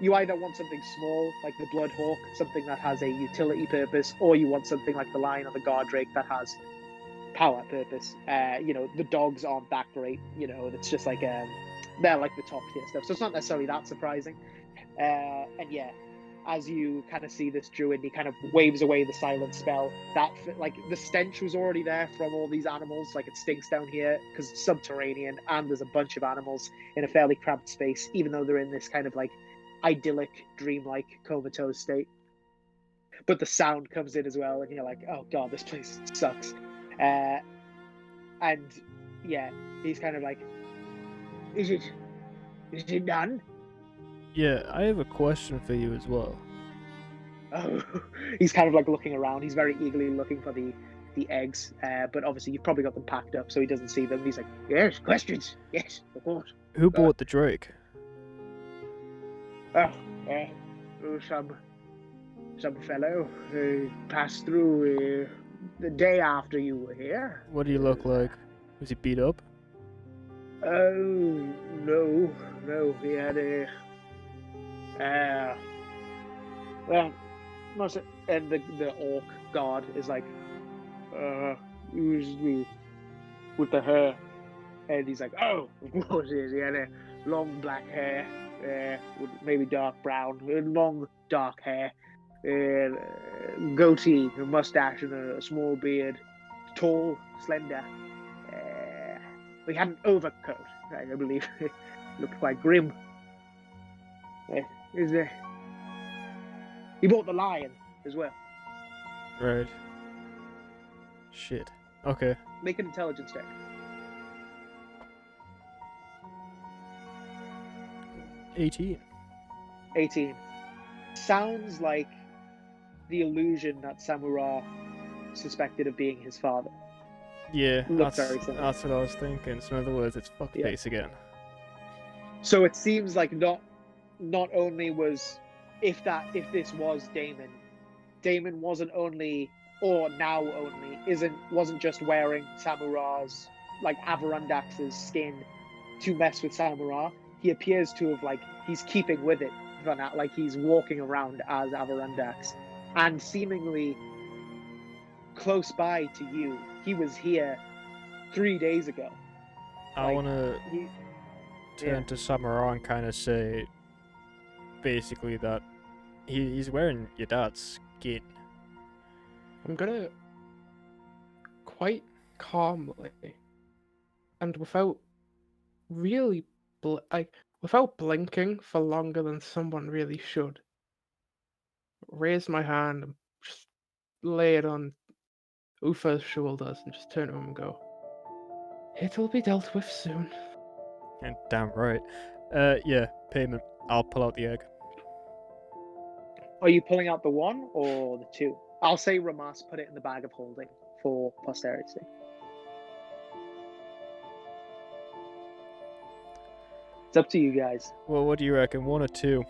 A: you either want something small, like the Bloodhawk, something that has a utility purpose, or you want something like the Lion or the Guardrake that has power purpose. The dogs aren't that great. It's just like they're like the top tier stuff, so it's not necessarily that surprising. And yeah, as you kind of see this druid, he kind of waves away the silent spell. That like the stench was already there from all these animals. Like it stinks down here because it's subterranean, and there's a bunch of animals in a fairly cramped space, even though they're in this kind of like idyllic, dreamlike, comatose state. But the sound comes in as well, and you're like, oh god, this place sucks. And yeah, he's kind of like, is it done?
C: Yeah, I have a question for you as well.
A: Oh, he's kind of like looking around. He's very eagerly looking for the eggs, but obviously you've probably got them packed up, so he doesn't see them. He's like, yes, questions, yes, of course.
C: Who bought the Drake?
A: Some fellow who passed through the day after you were here.
C: What do you look like? Was he beat up?
A: Oh, no, he had and the orc guard is like, he was with the hair, and he's like, oh, of course he had a long black hair, with maybe dark brown, long dark hair, goatee, a mustache, and a small beard, tall, slender. We had an overcoat, I believe. Looked quite grim. He bought the lion as well.
C: Right. Shit. Okay.
A: Make an intelligence check.
C: 18.
A: 18. Sounds like the illusion that Samura suspected of being his father.
C: Yeah,
A: Looks
C: that's
A: very similar.
C: what I was thinking. So in other words, it's fuckface again.
A: So it seems like not only was if this was Damon wasn't only, or now only, wasn't just wearing Samura's, like Avarundax's skin to mess with Samura. He appears to have, like, he's keeping with it for now, like he's walking around as Avarundax, and seemingly close by to you. He was here 3 days ago.
C: I want to turn to Samura and kind of say, basically, that he's wearing your dad's skin.
B: I'm gonna quite calmly and without really without blinking for longer than someone really should, raise my hand and just lay it on Ufa's shoulders and just turn to him and go, "It'll be dealt with soon."
C: And damn right. Yeah, payment. I'll pull out the egg.
A: Are you pulling out the one or the two? I'll say Ramas put it in the bag of holding for posterity's sake. It's up to you guys.
C: Well, what do you reckon? 1 or 2?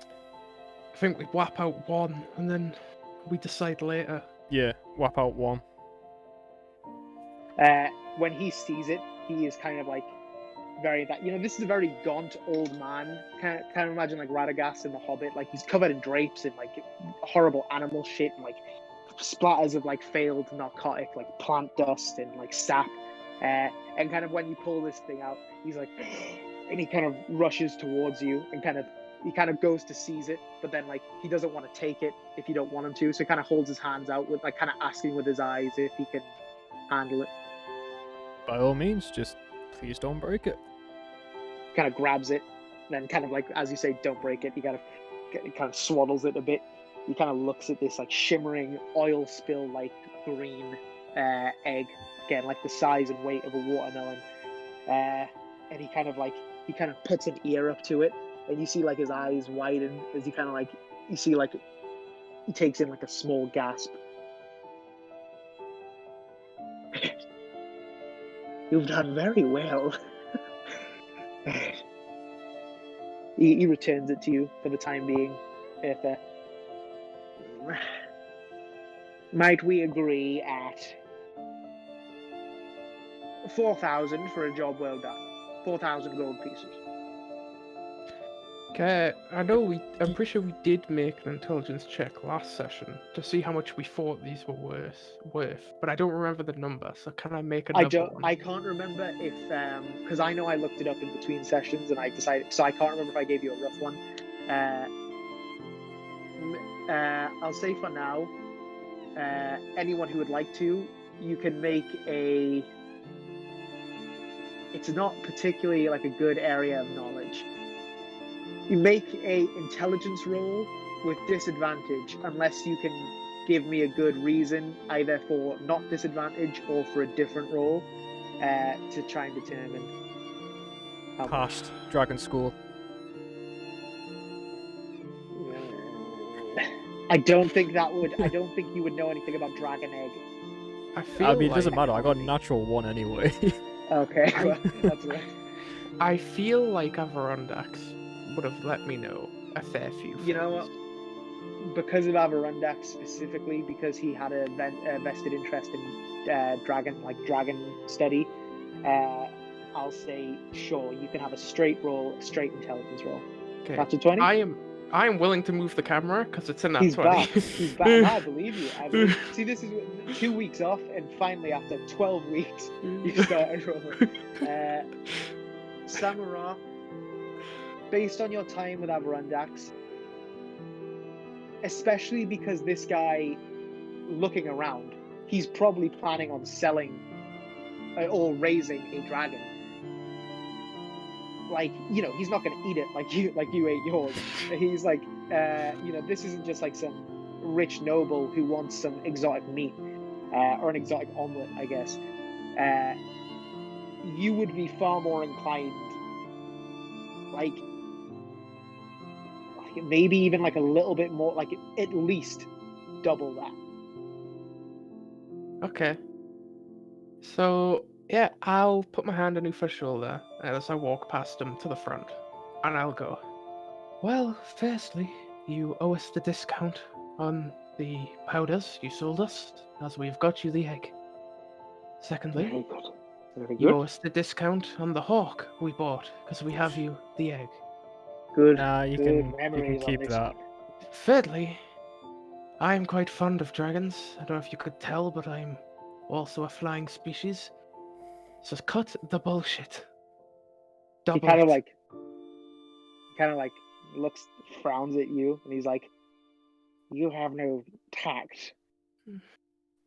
B: I think we whap out one and then we decide later.
C: Yeah, whap out 1.
A: When he sees it, he is kind of like this is a very gaunt old man. Kind of imagine like Radagast in The Hobbit. Like he's covered in drapes and like horrible animal shit and like splatters of like failed narcotic, like plant dust and like sap. And kind of when you pull this thing out, he's like, and he kind of rushes towards you and he kind of goes to seize it, but then like he doesn't want to take it if you don't want him to, so he kind of holds his hands out with like kind of asking with his eyes if he can handle it.
C: By all means, just please don't break it.
A: Kind of grabs it, and then kind of like, as you say, don't break it. He kind of swaddles it a bit. He kind of looks at this like shimmering oil spill like green egg, again like the size and weight of a watermelon, and he kind of puts an ear up to it, and you see like his eyes widen as he kind of like, you see like he takes in like a small gasp. You've done very well. He returns it to you for the time being. Might we agree at 4,000 for a job well done? 4,000 gold pieces.
B: Okay, I'm pretty sure we did make an intelligence check last session to see how much we thought these were worth, but I don't remember the number, so can I make another one?
A: I can't remember if, because I know I looked it up in between sessions and I decided, so I can't remember if I gave you a rough one. I'll say for now, anyone who would like to, you can make a, it's not particularly like a good area of knowledge. You make a intelligence roll with disadvantage unless you can give me a good reason either for not disadvantage or for a different roll to try and determine how
C: Past Dragon School.
A: I don't think you would know anything about Dragon Egg.
C: I mean, it doesn't matter. I got a natural 1 anyway.
A: Okay, well, that's right.
B: I feel like Avirondax would have let me know a fair few things.
A: You know what? Because of Avirondax specifically, because he had a vested interest in dragon study, I'll say sure, you can have a straight intelligence roll.
B: Okay.
A: That's a 20?
B: I am willing to move the camera because it's in that
A: He's
B: 20.
A: back. He's back. No, I believe you. See, this is 2 weeks off, and finally, after 12 weeks, you started rolling. Samara, based on your time with Avirondax, especially because this guy, looking around, he's probably planning on selling or raising a dragon. Like, you know, he's not going to eat it like you ate yours. He's like, you know, this isn't just like some rich noble who wants some exotic meat or an exotic omelet, I guess. You would be far more inclined, like maybe even like a little bit more, like at least double that.
B: Okay. So, yeah, I'll put my hand on Ufa's shoulder as I walk past him to the front, and I'll go, well, firstly, you owe us the discount on the powders you sold us, as we've got you the egg. Secondly, you owe us the discount on the hawk we bought, because we have you the egg.
A: Good.
C: Nah, you can keep that.
B: Thirdly, I am quite fond of dragons. I don't know if you could tell, but I'm also a flying species. So cut the bullshit.
A: He kind of like looks, frowns at you, and he's like, "You have no tact.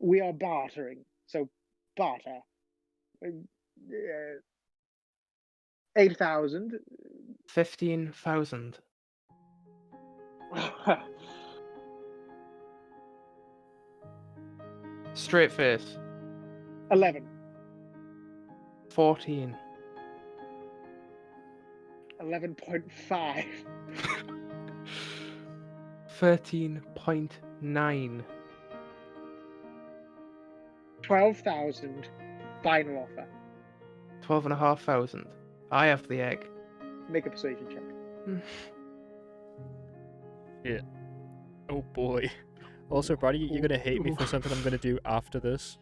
A: We are bartering, so barter. 8,000.
B: 15,000. Straight face.
A: 11.
B: 14.
A: 11.5.
B: 13.9.
A: 12,000. Final offer.
B: 12,500. I have the egg.
A: Make a persuasion check.
C: Shit. Oh boy. Also, Brady, you're gonna hate me for something I'm gonna do after this.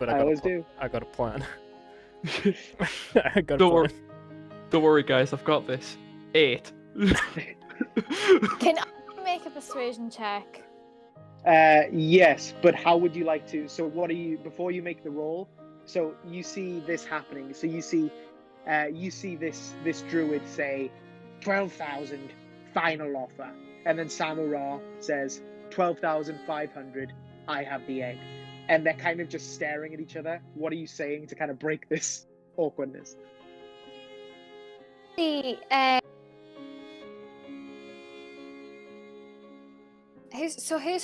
C: But I
A: always do.
C: I got a plan.
B: Don't worry, guys. I've got this. 8.
D: Can I make a persuasion check?
A: Yes, but how would you like to? So what are you, before you make the roll, so you see this happening. So you see this druid say 12,000 final offer, and then Samara says 12,500. I have the egg, and they're kind of just staring at each other. What are you saying to kind of break this awkwardness?
D: Who's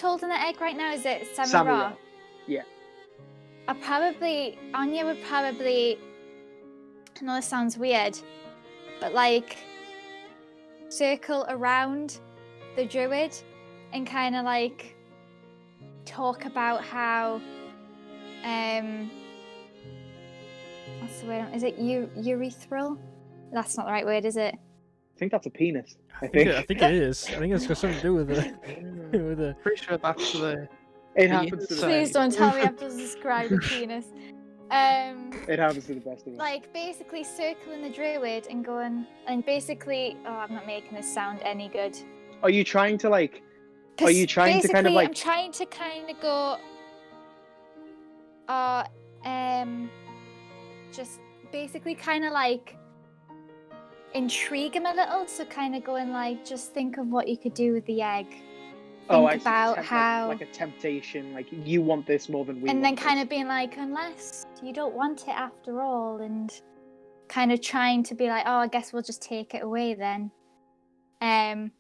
D: holding the egg right now? Is it Samara?
A: Samara. Yeah.
D: Anya would probably, I know this sounds weird, but like circle around the druid and kind of like talk about how what's the word? Is it urethral? That's not the right word, is it?
A: I think that's a penis.
C: I think it is. I think it's got something to do with it. With it.
B: Pretty sure that's the.
A: It happens to the
D: Please don't tell me I have to describe a penis.
A: It happens to the best of us.
D: Like basically circling the druid and going and basically. Oh, I'm not making this sound any good.
A: Are you trying to like? Are you trying to kind of like?
D: I'm trying to kind of go. Just basically kind of like intrigue him a little. So kind of going like, just think of what you could do with the egg.
A: I see.
D: About how
A: like a temptation, like you want this more than we want.
D: And then kind of being like, unless you don't want it after all, and kind of trying to be like, oh, I guess we'll just take it away then.
A: Okay.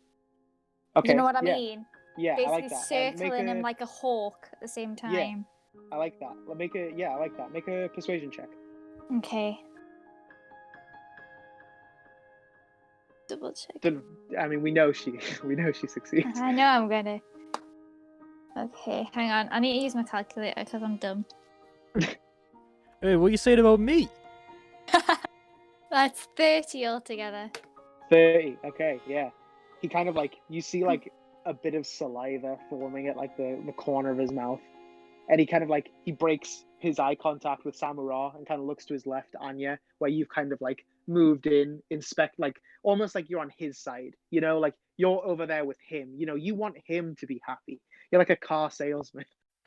D: You know what I mean?
A: Yeah,
D: Basically
A: I like that.
D: circling him like a hawk at the same time.
A: Yeah, I like that. I like that. Make a persuasion check.
D: Okay. Double check.
A: I mean, we know she succeeds.
D: I know I'm gonna. Okay, hang on. I need to use my calculator because I'm dumb.
C: Hey, what are you saying about me?
D: That's 30 altogether.
A: 30. Okay, yeah. He kind of like, you see like a bit of saliva forming at like the corner of his mouth, and he kind of like, he breaks his eye contact with Samura and kind of looks to his left, Anya, where you've kind of like moved in, inspect, like almost like you're on his side, you know, like you're over there with him, you know, you want him to be happy. You're like a car salesman.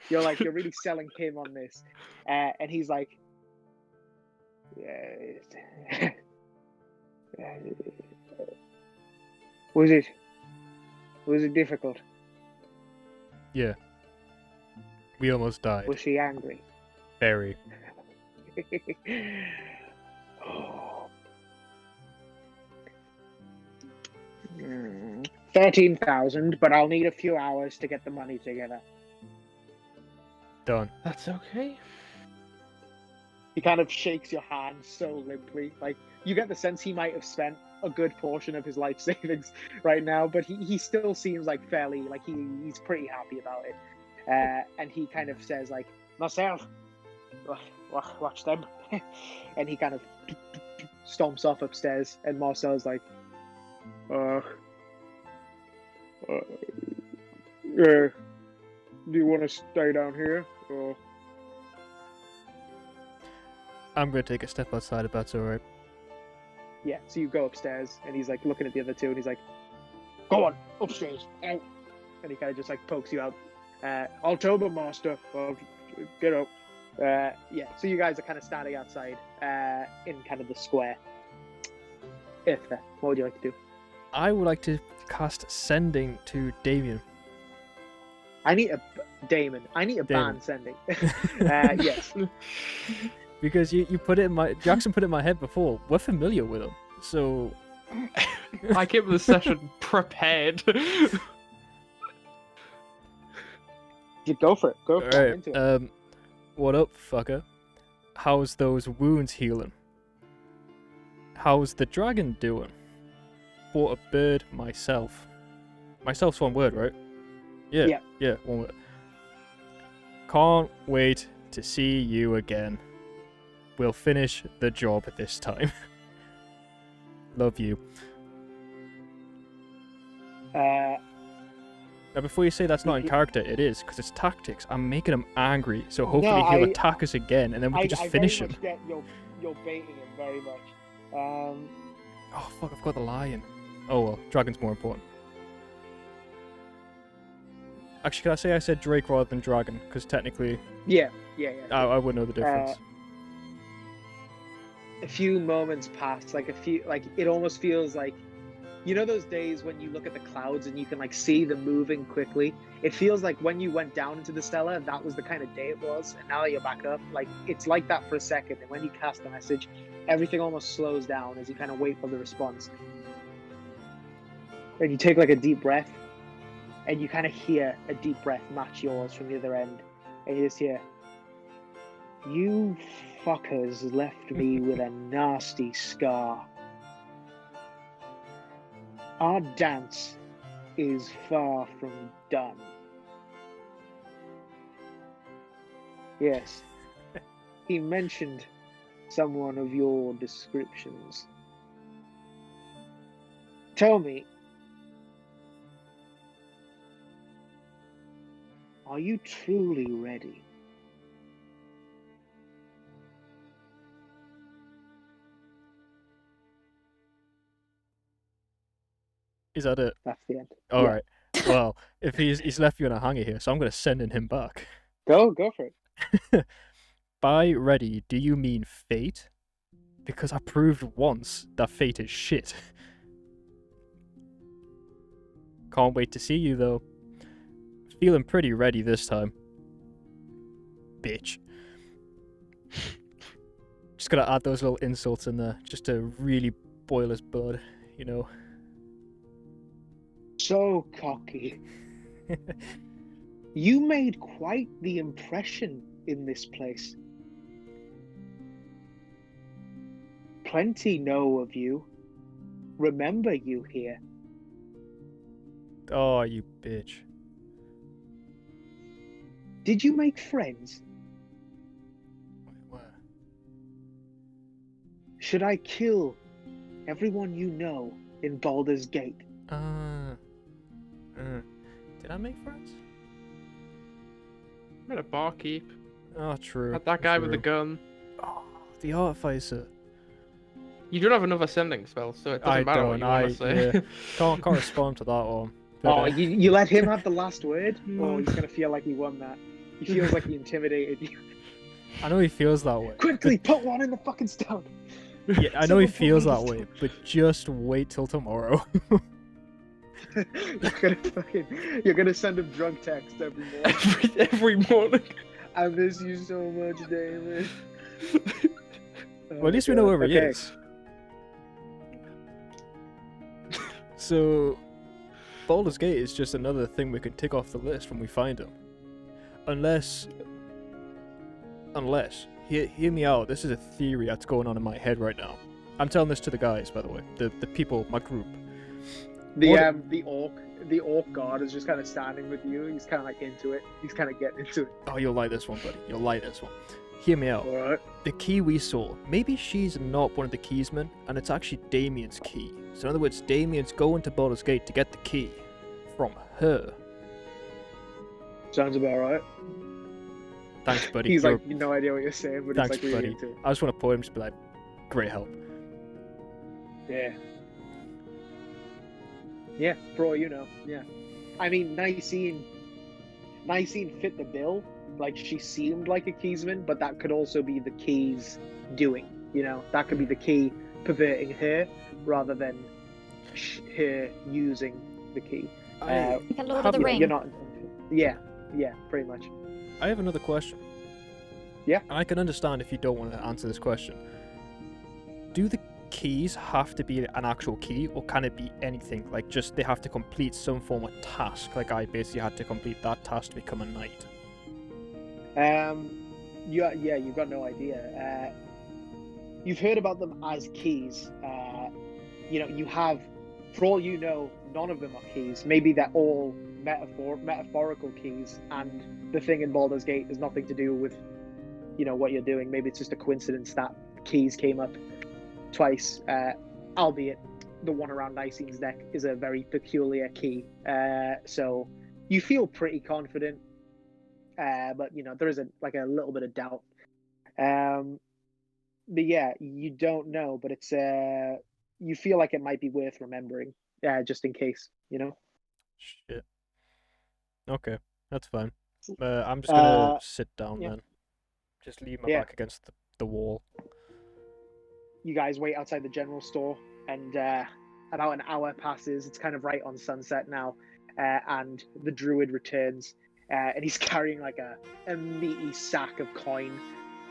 A: You're really selling him on this. And he's like, was it difficult?
C: Yeah. We almost died.
A: Was she angry?
C: Very.
A: 13,000, but I'll need a few hours to get the money together.
C: Done.
B: That's okay.
A: He kind of shakes your hand so limply. Like, you get the sense he might have spent a good portion of his life savings right now, but he still seems like fairly, like he's pretty happy about it. And he kind of says like, Marcel, watch them. And he kind of stomps off upstairs, and Marcel's like, do you want to stay down here? Or...
C: I'm going to take a step outside if that's alright.
A: Yeah, so you go upstairs, and he's like looking at the other two, and he's like, go on, upstairs, out. And he kind of just like pokes you out. I'll tell the master, get up. Yeah, so you guys are kind of standing outside in kind of the square. What would you like to do?
C: I would like to cast Sending to Damien.
A: I need a ban Sending. Yes.
C: Because you put it in my... Jackson put it in my head before. We're familiar with him, so...
B: I came to the session prepared.
A: You go for it. Go for it. Into it.
C: What up, fucker? How's those wounds healing? How's the dragon doing? Bought a bird myself. Myself's one word, right? Yeah, one word. Can't wait to see you again. We'll finish the job this time. Love you. Now, before you say that's not in character, it is, because it's tactics. I'm making him angry, so hopefully he'll attack us again, and then we can just finish him.
A: I very much get you're baiting him very much.
C: Oh, fuck, I've got the lion. Oh, well, dragon's more important. Actually, can I say I said Drake rather than dragon? Because technically...
A: Yeah.
C: I would know the difference.
A: A few moments pass, it almost feels like, you know those days when you look at the clouds and you can like see them moving quickly? It feels like when you went down into the Stella, that was the kind of day it was, and now that you're back up, like it's like that for a second, and when you cast the message, everything almost slows down as you kind of wait for the response. And you take like a deep breath, and you kind of hear a deep breath match yours from the other end, and you just hear, "You fuckers left me with a nasty scar. Our dance is far from done." Yes, he mentioned someone of your descriptions. Tell me, are you truly ready?
C: Is that it?
A: That's the end.
C: All
A: Yeah.
C: right. Well, if he's left you on a hanger here, so I'm gonna send in him back.
A: Go for it.
C: By ready, do you mean fate? Because I proved once that fate is shit. Can't wait to see you though. Feeling pretty ready this time. Bitch. Just gotta add those little insults in there, just to really boil his blood, you know.
A: So cocky. You made quite the impression in this place. Plenty know of you. Remember you here.
C: Oh, you bitch.
A: Did you make friends?
C: Where?
A: Should I kill everyone you know in Baldur's Gate?
C: Did I make friends?
B: I'm at a barkeep.
C: Oh, true.
B: Had that guy with the
C: true.
B: gun.
C: Oh, the artificer.
B: You don't have another sending spell, so it doesn't
C: I
B: matter
C: don't.
B: what you want to say.
C: Yeah, can't respond to that one. But,
A: Oh, you let him have the last word?
B: No.
A: Oh, he's gonna feel like he won that. He feels like he intimidated you.
C: I know he feels that way.
A: Quickly, put one in the fucking stone.
C: Yeah, I know he
A: Someone put
C: feels
A: one
C: that
A: in the
C: way,
A: stone.
C: but just wait till tomorrow.
A: You're gonna send him drunk text every morning.
B: every morning.
A: I miss you so much, Damon.
C: Well, at least we know where he is. So, Baldur's Gate is just another thing we can tick off the list when we find him. Unless, hear me out, this is a theory that's going on in my head right now. I'm telling this to the guys, by the way, the people, my group.
A: The orc god is just kind of standing with you. He's kind of like into it. He's kind of getting into it.
C: Oh, you'll like this one, buddy. You'll like this one. Hear me out.
A: All right.
C: The key we saw, maybe she's not one of the keysmen, and it's actually Damien's key. So in other words, Damien's going to Baldur's Gate to get the key from her.
A: Sounds about right.
C: Thanks, buddy.
A: He's
C: You're-
A: like, no idea what you're saying, but
C: Thanks,
A: he's like really
C: buddy.
A: into it.
C: I just want to point him, just be like, great help.
A: Yeah. Yeah, for all you know. Yeah. I mean, Nicene fit the bill. Like, she seemed like a keysman, but that could also be the key's doing. You know, that could be the key perverting her rather than her using the key.
C: I
D: Like a Lord of the
C: have-
D: Ring.
A: You're not. Yeah, pretty much.
C: I have another question.
A: Yeah.
C: And I can understand if you don't want to answer this question. Do the keys have to be an actual key, or can it be anything? Like, just they have to complete some form of task. Like, I basically had to complete that task to become a knight.
A: You've got no idea. You've heard about them as keys. You have, for all you know, none of them are keys. Maybe they're all metaphorical keys, and the thing in Baldur's Gate has nothing to do with, what you're doing. Maybe it's just a coincidence that keys came up twice, albeit the one around Nicene's neck is a very peculiar key. So you feel pretty confident, but there is a little bit of doubt. But yeah, you don't know, but it's you feel like it might be worth remembering, just in case,
C: Shit. Okay, that's fine. I'm just gonna sit down
A: yeah.
C: then. Just leave my
A: Yeah.
C: back against the wall.
A: You guys wait outside the general store, and about an hour passes. It's kind of right on sunset now, and the druid returns, and he's carrying like a meaty sack of coin,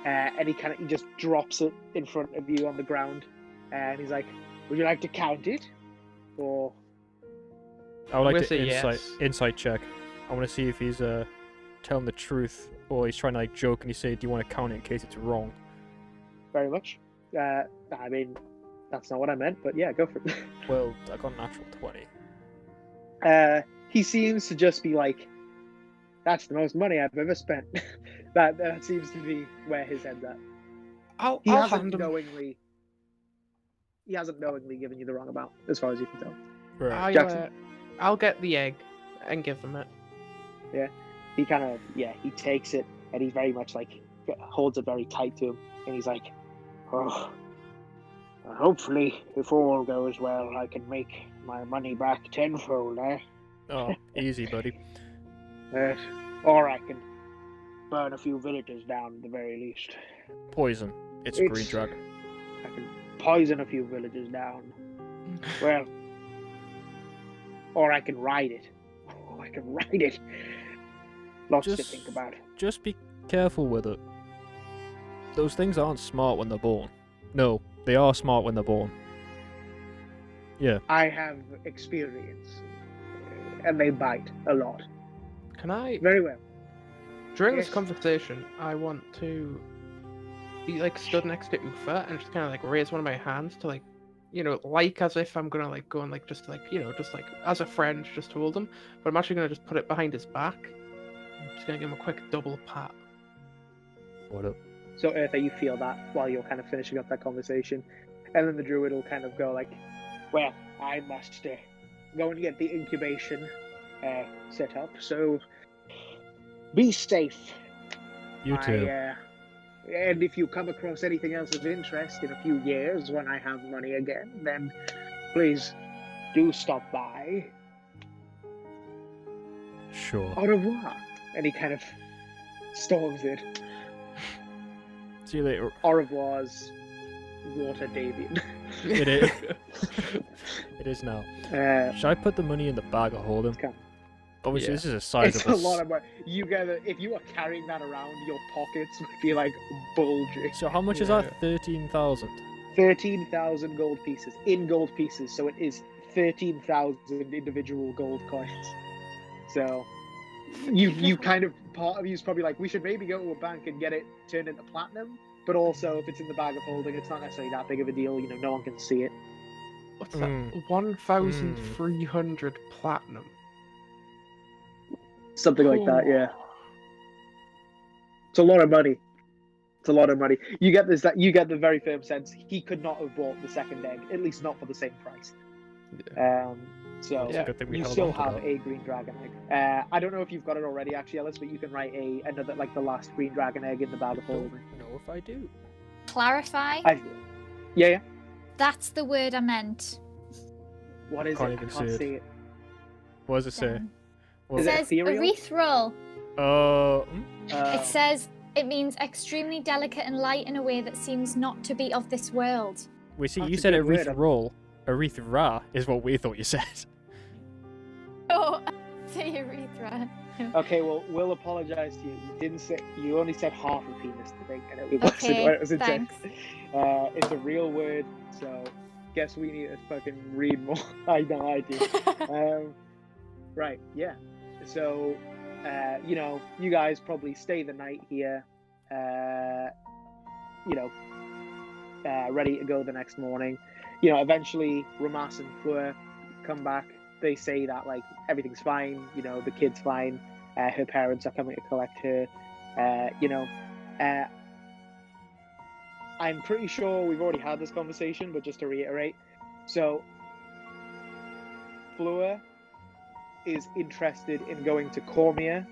A: and he just drops it in front of you on the ground, and he's like, "Would you like to count it, or?"
C: I would like
B: We'll
C: to
B: say yes.
C: insight check. I want to see if he's telling the truth, or he's trying to joke and he say, "Do you want to count it in case it's wrong?"
A: Very much. I mean, that's not what I meant, but yeah, go for it.
C: Well, I got a natural 20.
A: He seems to just be like, "That's the most money I've ever spent." that seems to be where his head's at.
B: I'll
A: He hasn't
B: hand him.
A: knowingly given you the wrong amount, as far as you can tell.
C: Right.
A: Jackson.
B: I'll get the egg and give them it.
A: He kind of, he takes it, and he very much holds it very tight to him, and he's like, "Oh, hopefully, if all goes well, I can make my money back tenfold, eh?
C: Oh, easy, buddy.
A: Or I can burn a few villagers down at the very least.
C: Poison. It's a green dragon.
A: I can poison a few villagers down. Well, or I can ride it. Oh, I can ride it. Lots to think about.
C: Just be careful with it. Those things aren't smart when they're born. No, they are smart when they're born. Yeah.
A: I have experience, and they bite a lot.
B: Can I?
A: Very well.
B: During
A: Yes.
B: this conversation, I want to be like stood next to Ufa and just kind of like raise one of my hands to like, you know, like as if I'm gonna like go and like just like, you know, just like as a friend, just hold him. But I'm actually gonna just put it behind his back. I'm just gonna give him a quick double pat.
C: What up?
A: So, Eartha, you feel that while you're kind of finishing up that conversation, and then the druid will kind of go like, "Well, I must go and get the incubation set up. So, be safe.
C: You too.
A: And if you come across anything else of interest in a few years when I have money again, then please do stop by.
C: Sure.
A: Au revoir." And he kind of storms it.
C: See you later.
A: Au revoir's water Davian.
C: It is. It is now. Should I put the money in the bag or hold him? Obviously,
B: Yeah.
C: this is a size
A: It's
C: of
A: a lot of money. If you were carrying that around, your pockets would be like bulging.
C: So how much is
B: Yeah.
C: that? 13,000.
A: 13,000 gold pieces in gold pieces, so it is 13,000 individual gold coins. So you kind of, part of you is probably like, we should maybe go to a bank and get it turned into platinum. But also, if it's in the bag of holding, it's not necessarily that big of a deal. You know, no one can see it.
B: What's that? 1,300 platinum.
A: Something like that, yeah. It's a lot of money. It's a lot of money. You get this. You get the very firm sense he could not have bought the second egg, at least not for the same price.
B: Yeah.
A: So
C: It's a good thing we
A: you
C: held
A: still
C: on to
A: have
C: that.
A: a green dragon egg. I don't know if you've got it already, actually, Ellis, but you can write another, like the last green dragon egg in the bag of
C: I don't
A: holding.
C: know if I do.
D: Clarify.
A: Yeah.
D: That's the word I meant.
A: What is
C: Can't
A: it?
C: even
A: I can't
C: see
A: see it.
C: What does it say? What
A: Is
D: It
A: it
D: says
A: ethereal?
D: erythral.
A: Uh,
D: It says it means extremely delicate and light in a way that seems not to be of this world.
C: we see
A: That's
C: you
A: a
C: said
A: good word.
C: erythral. Erythra is what we thought you said.
D: Oh, say urethra.
A: Okay, well, we'll apologize to you. You didn't say. You only said half a penis today, and it wasn't
D: Okay,
A: what it was intended.
D: thanks.
A: It's a real word, so guess we need to fucking read more. I know I do. Right, yeah. So, you know, you guys probably stay the night here. Ready to go the next morning. You know, eventually, Ramas and Fleur come back. They say that like everything's fine. You know, the kid's fine. Her parents are coming to collect her. I'm pretty sure we've already had this conversation, but just to reiterate, so Fleur is interested in going to Cormier.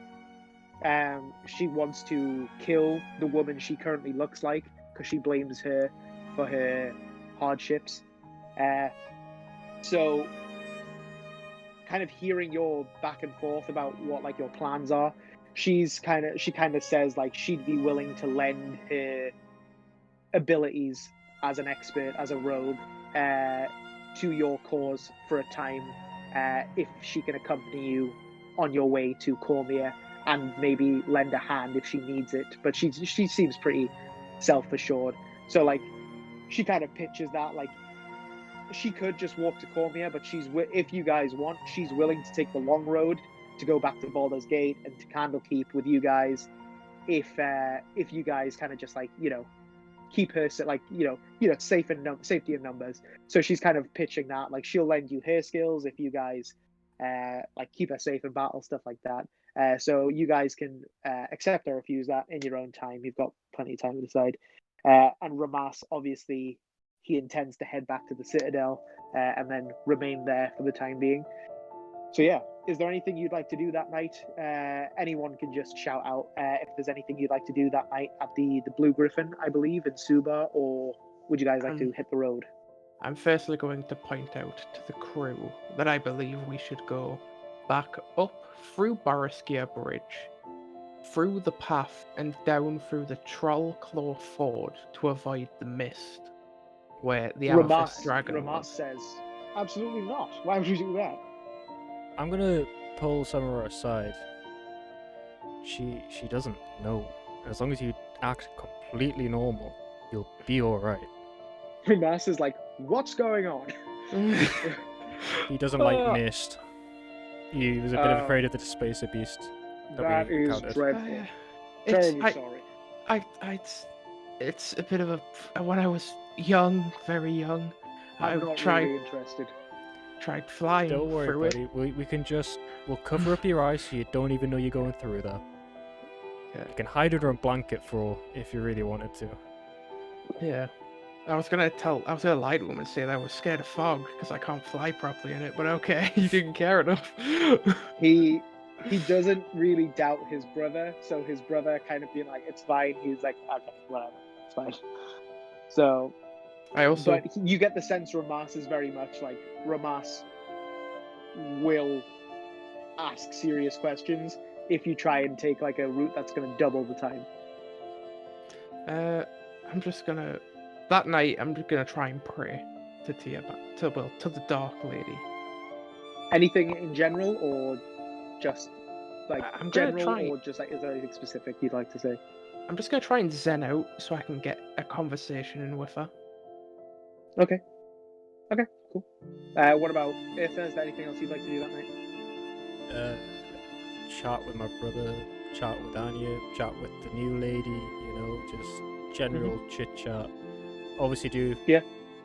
A: She wants to kill the woman she currently looks like because she blames her for her hardships. So kind of hearing your back and forth about what like your plans are, she kind of says like she'd be willing to lend her abilities as an expert, as a rogue, to your cause for a time, if she can accompany you on your way to Cormier and maybe lend a hand if she needs it. But she seems pretty self-assured, so like she kind of pitches that like she could just walk to Cormier, but if you guys want, she's willing to take the long road to go back to Baldur's Gate and to Candlekeep with you guys, if you guys kind of just like, you know, keep her like, you know, safety in numbers. So she's kind of pitching that like she'll lend you her skills if you guys like keep her safe in battle, stuff like that. So you guys can accept or refuse that in your own time. You've got plenty of time to decide. And Ramas, obviously, he intends to head back to the Citadel and then remain there for the time being. So yeah, is there anything you'd like to do that night? Anyone can just shout out if there's anything you'd like to do that night at the Blue Griffin, I believe, in Suba, or would you guys like to hit the road?
B: I'm firstly going to point out to the crew that I believe we should go back up through Borriskia Bridge, through the path, and down through the Trollclaw Ford to avoid the mist, where the Amethyst Dragon
A: Ramas
B: was.
A: says, absolutely not. Why would you do that?
C: I'm gonna pull Samara aside. She doesn't know. As long as you act completely normal, you'll be alright.
A: Ramas is like, what's going on?
C: He doesn't like mist. He was a bit afraid of the Displacer Beast.
A: That
C: we
A: is
C: encountered.
A: dreadful.
B: It's,
A: Terribly sorry.
B: it's a bit of a. When I was young, very young,
A: I'm
B: I
A: not
B: tried
A: really interested.
B: flying
C: Don't worry,
B: through
C: buddy. We'll cover up your eyes so you don't even know you're going through there.
B: Yeah.
C: You can hide under a blanket if you really wanted to.
B: Yeah. I was gonna lie to him and say that I was scared of fog because I can't fly properly in it, but okay, you didn't care enough.
A: He doesn't really doubt his brother, so his brother kind of being like, it's fine. He's like, okay, whatever, it's fine. So, but you get the sense Ramas is very much like, Ramas will ask serious questions if you try and take like a route that's going to double the time.
B: That night I'm just gonna try and pray to the Dark Lady.
A: Anything in general, or just like
B: I'm
A: general,
B: gonna try.
A: or just like, is there anything specific you'd like to say?
B: I'm just gonna try and zen out so I can get a conversation in with her.
A: Okay, cool. What about if there's anything else you'd like to do that night?
C: Chat with my brother, chat with Anya, chat with the new lady, just general chit chat. Obviously do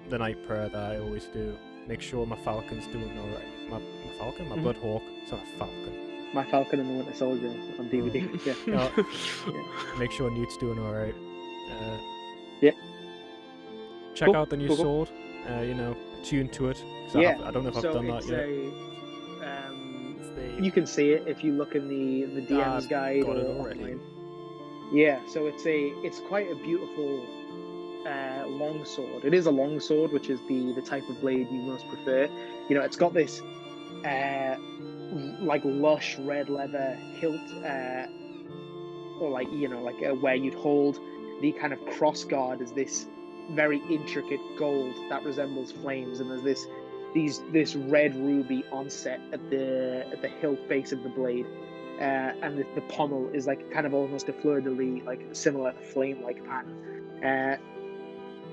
C: the night prayer that I always do. Make sure my falcon's doing alright. My falcon? My bloodhawk. It's not a falcon.
A: My Falcon and the Winter Soldier on DVD. Yeah.
C: Make sure Newt's doing alright. Check
A: Cool.
C: out the new sword. Attune to it. I don't know if I've done that yet.
A: You can see it if you look in the DM's guide
C: got
A: or
C: it already.
A: online. Yeah, so it's quite a beautiful long sword. It is a long sword, which is the type of blade you most prefer. It's got this like lush red leather hilt, or where you'd hold the kind of cross guard as this very intricate gold that resembles flames, and there's this red ruby onset at the hilt base of the blade, and the pommel is like kind of almost a fleur-de-lis, like a similar flame-like pattern.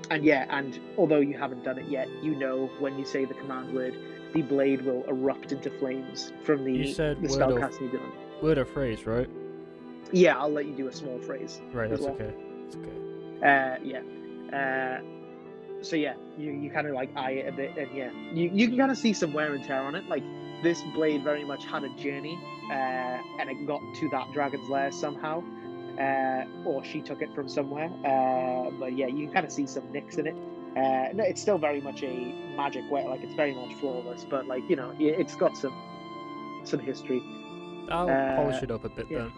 A: And although you haven't done it yet, when you say the command word, the blade will erupt into flames from the spellcasting you've done.
C: Word or phrase, right?
A: Yeah, I'll let you do a small phrase.
C: Right, that's okay. That's okay.
A: So yeah, you kind of like eye it a bit, and you can kind of see some wear and tear on it. Like, this blade very much had a journey, and it got to that dragon's lair somehow, or she took it from somewhere. But yeah, you can kind of see some nicks in it. No, it's still very much a magic way. Like, it's very much flawless, but it's got some history.
C: I'll polish it up a bit then.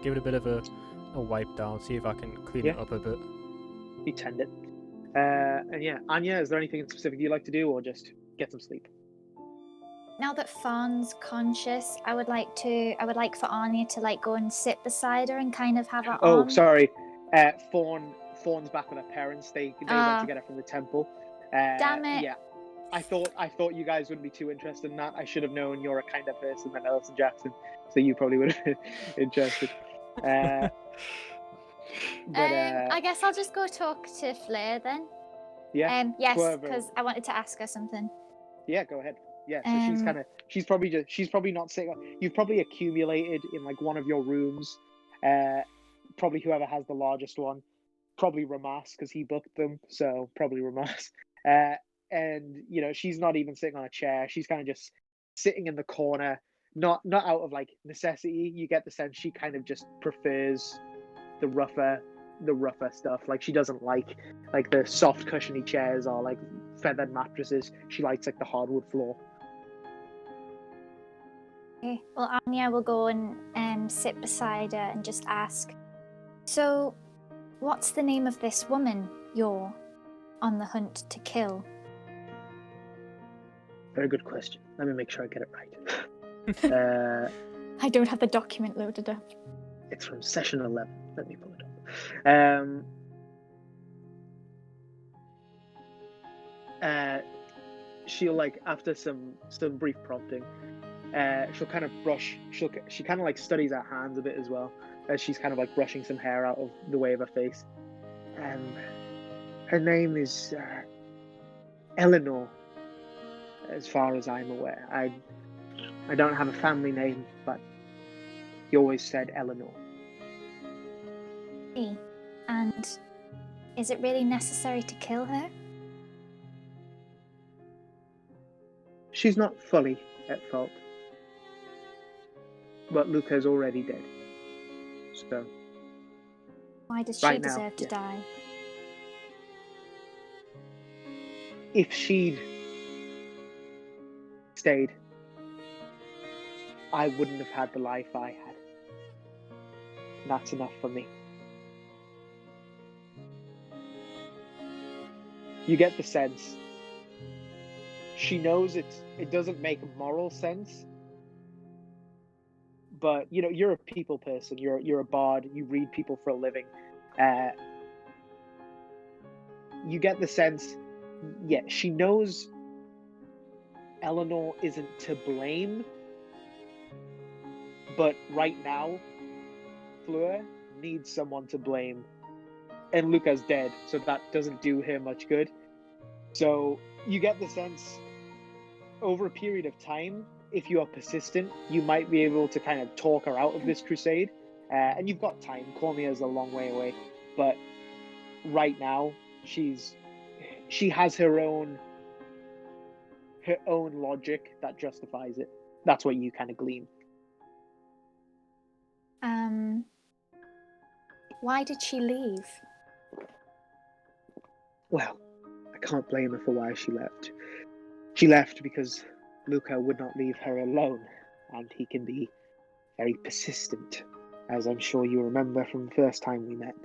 C: Give it a bit of a wipe down. See if I can clean it up a bit.
A: You tend it. And yeah, Anya, is there anything specific you'd like to do, or just get some sleep?
D: Now that Fawn's conscious, I would like for Anya to go and sit beside her and kind of have her arm.
A: Oh, sorry. Fawn's back with her parents. They went to get her from the temple.
D: Damn it.
A: Yeah. I thought you guys wouldn't be too interested in that. I should have known you're a kind of person than Elson Jackson, so you probably would have been interested.
D: I guess I'll just go talk to Fleur then.
A: Yeah.
D: Yes, because I wanted to ask her something.
A: Yeah, go ahead. Yeah, so she's probably not sitting. You've probably accumulated in one of your rooms. Probably whoever has the largest one. Probably Ramas, because he booked them. So probably Ramas. And she's not even sitting on a chair. She's kind of just sitting in the corner. Not out of necessity. You get the sense she kind of just prefers the rougher stuff. She doesn't like the soft cushiony chairs or feathered mattresses. She likes the hardwood floor.
D: Okay. Well, Anya will go and sit beside her and just ask, so what's the name of this woman you're on the hunt to kill?
A: Very good question. Let me make sure I get it right.
D: I don't have the document loaded up.
A: It's from session 11. Let me pull it up. She'll like, after some brief prompting, she'll kind of brush. She kind of like studies her hands a bit as well, as she's kind of like brushing some hair out of the way of her face. Her name is Eleanor, as far as I'm aware. I don't have a family name, but he always said Eleanor.
D: Hey, and is it really necessary to kill her?
A: She's not fully at fault, but Luca's already dead. So
D: Why does she
A: right now,
D: deserve to
A: yeah.
D: die?
A: If she'd stayed, I wouldn't have had the life I had. That's enough for me. You get the sense she knows it doesn't make moral sense, but you know, you're a people person, you're a bard, you read people for a living. You get the sense, yeah, she knows Eleanor isn't to blame, but right now Fleur needs someone to blame, and Luca's dead, so that doesn't do her much good. So you get the sense, over a period of time, if you are persistent, you might be able to kind of talk her out of this crusade. And you've got time. Cormia's a long way away, but right now she has her own logic that justifies it. That's what you kind of glean.
D: Why did she leave?
A: Well, I can't blame her for why she left. She left because Luca would not leave her alone, and he can be very persistent, as I'm sure you remember from the first time we met.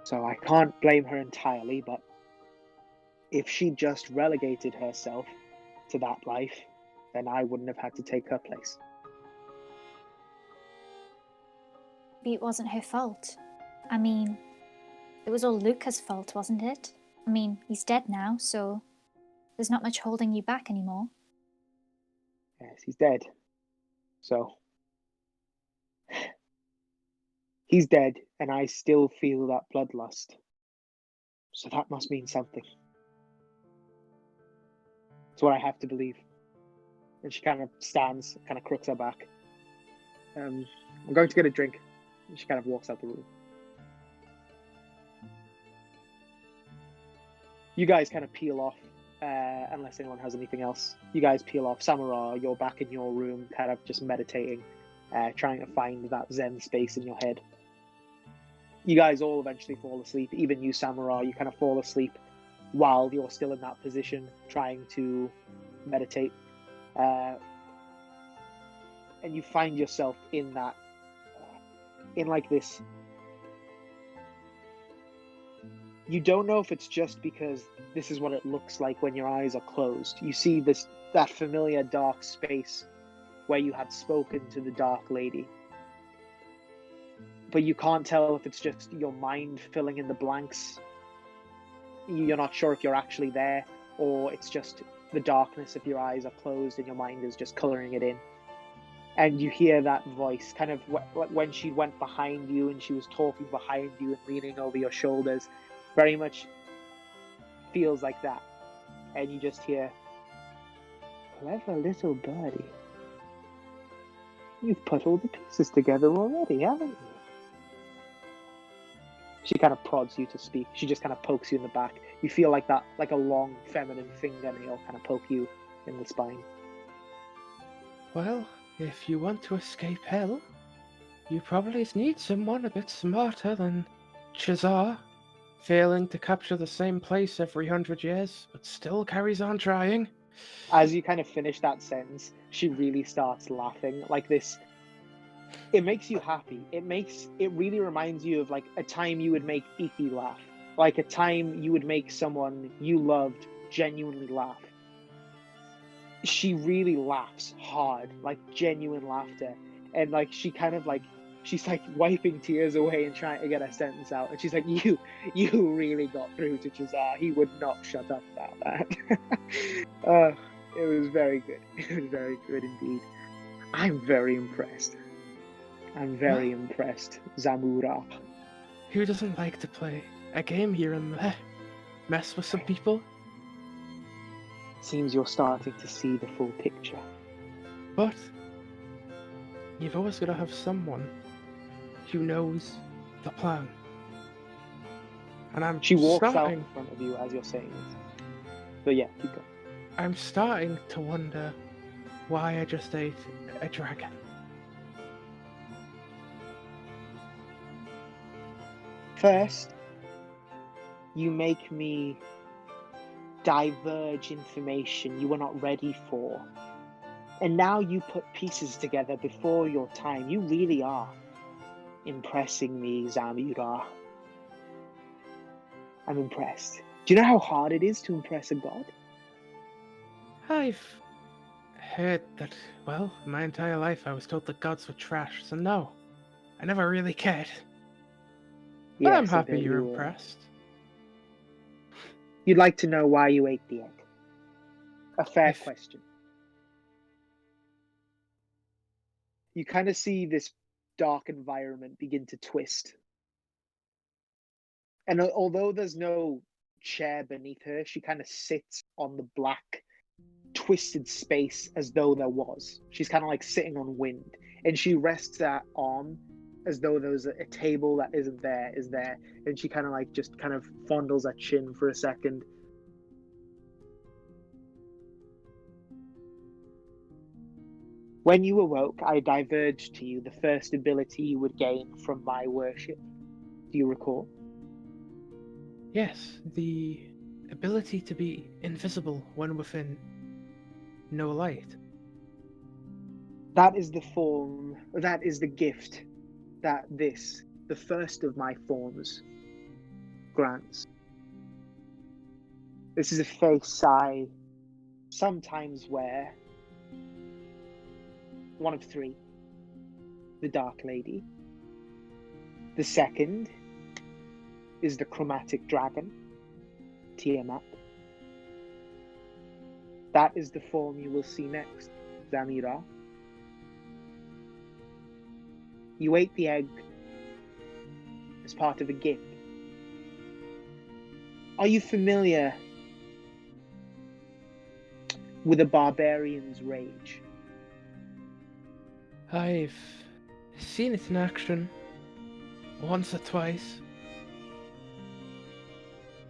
A: So I can't blame her entirely, but if she just relegated herself to that life, then I wouldn't have had to take her place.
D: Maybe it wasn't her fault. I mean, it was all Luca's fault, wasn't it? I mean, he's dead now, so there's not much holding you back anymore.
A: Yes, he's dead. So he's dead, and I still feel that bloodlust. So that must mean something. It's what I have to believe. And she kind of stands, kind of crooks her back. I'm going to get a drink. And she kind of walks out the room. You guys kind of peel off, unless anyone has anything else. You guys peel off. Samara, you're back in your room, kind of just meditating, trying to find that Zen space in your head. You guys all eventually fall asleep. Even you, Samara, you kind of fall asleep while you're still in that position, trying to meditate. And you find yourself in like this. You don't know if it's just because this is what it looks like when your eyes are closed. You see that familiar dark space where you had spoken to the Dark Lady. But you can't tell if it's just your mind filling in the blanks. You're not sure if you're actually there, or it's just the darkness if your eyes are closed and your mind is just coloring it in. And you hear that voice, kind of when she went behind you and she was talking behind you and leaning over your shoulders, very much feels like that. And you just hear, "Clever little birdie. You've put all the pieces together already, haven't you?" She kind of prods you to speak. She just kind of pokes you in the back. You feel like that, like a long feminine fingernail kind of poke you in the spine.
B: Well, if you want to escape hell, you probably need someone a bit smarter than Chazar, failing to capture the same place every 100 years, but still carries on trying.
A: As you kind of finish that sentence, she really starts laughing like this. It makes you happy. It really reminds you of like a time you would make Iki laugh, like a time you would make someone you loved genuinely laugh. she really laughs hard, like genuine laughter, and like she kind of like she's like wiping tears away and trying to get a sentence out, and she's like, you really got through to Chazar. He would not shut up about that. It was very good. It was very good indeed. I'm very impressed. I'm very impressed, Zamura.
B: Who doesn't like to play a game here and there? Mess with some people?
A: Seems you're starting to see the full picture.
B: But you've always got to have someone who knows the plan. And I'm
A: She walks out
B: starting,
A: in front of you as you're saying this. But yeah, keep going.
B: I'm starting to wonder why I just ate a dragon.
A: First, you make me diverge information you were not ready for. And now you put pieces together before your time. You really are impressing me, Zamura. I'm impressed. Do you know how hard it is to impress a god?
B: I've heard that, well, my entire life I was told that gods were trash, so no, I never really cared. But I'm
A: Yes, I
B: happy
A: bet
B: you're
A: you were.
B: impressed.
A: You'd like to know why you ate the egg. A fair
B: If-
A: question. You kind of see this dark environment begin to twist. And although there's no chair beneath her, she kind of sits on the black, twisted space as though there was. She's kind of like sitting on wind. And she rests that arm as though there was a table that isn't there, is there. And she kind of like just kind of fondles her chin for a second. When you awoke, I diverged to you the first ability you would gain from my worship. Do you recall?
B: Yes, the ability to be invisible when within no light.
A: That is the form, that is the gift that this, the first of my forms, grants. This is a face I sometimes wear. One of three. The Dark Lady. The second is the Chromatic Dragon, Tiamat. That is the form you will see next, Zamira. You ate the egg as part of a gift. Are you familiar with a barbarian's rage?
B: I've seen it in action once or twice.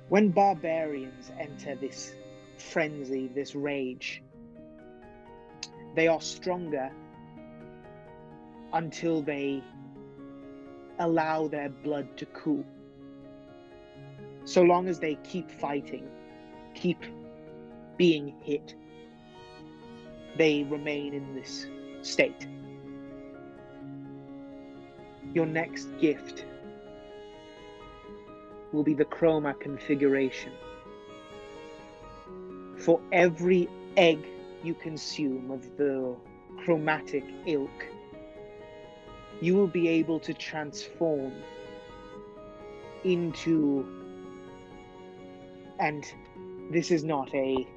A: When barbarians enter this frenzy, this rage, they are stronger until they allow their blood to cool. So long as they keep fighting, keep being hit, they remain in this state. Your next gift will be the chroma configuration. For every egg you consume of the chromatic ilk, you will be able to transform into, and this is not a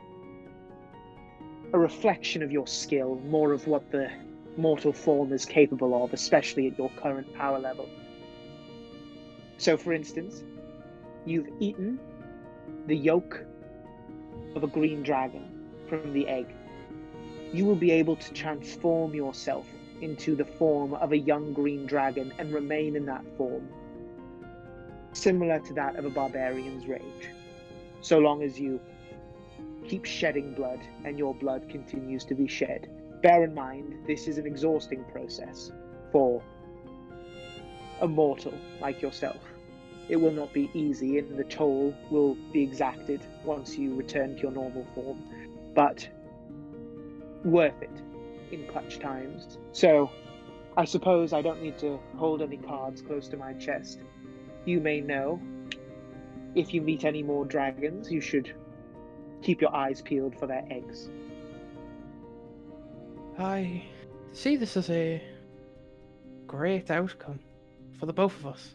A: reflection of your skill, more of what the mortal form is capable of, especially at your current power level. So for instance, you've eaten the yolk of a green dragon from the egg. You will be able to transform yourself into the form of a young green dragon and remain in that form, similar to that of a barbarian's rage, so long as you keep shedding blood and your blood continues to be shed. Bear in mind, this is an exhausting process for a mortal like yourself. It will not be easy, and the toll will be exacted once you return to your normal form, but worth it in clutch times. So I suppose I don't need to hold any cards close to my chest. You may know, if you meet any more dragons, you should keep your eyes peeled for their eggs.
B: I see this as a great outcome for the both of us.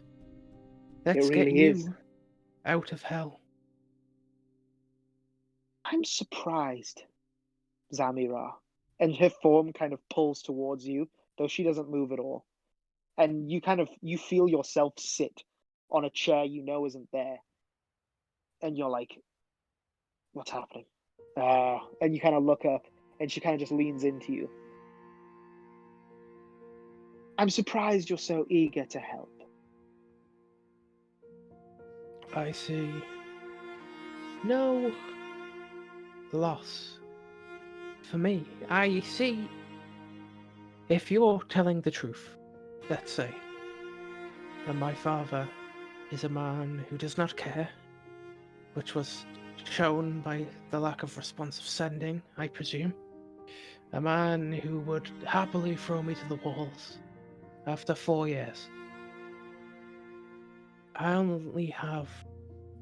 B: Let's get
A: really is.
B: you out of hell.
A: I'm surprised, Zamira. And her form kind of pulls towards you, though she doesn't move at all. And you feel yourself sit on a chair you know isn't there. And you're like, what's happening? And you kind of look up, and she kind of just leans into you. I'm surprised you're so eager to help.
B: I see no loss for me. I see if you're telling the truth, let's say, and my father is a man who does not care, which was shown by the lack of responsive sending, I presume. A man who would happily throw me to the walls after 4 years. I only have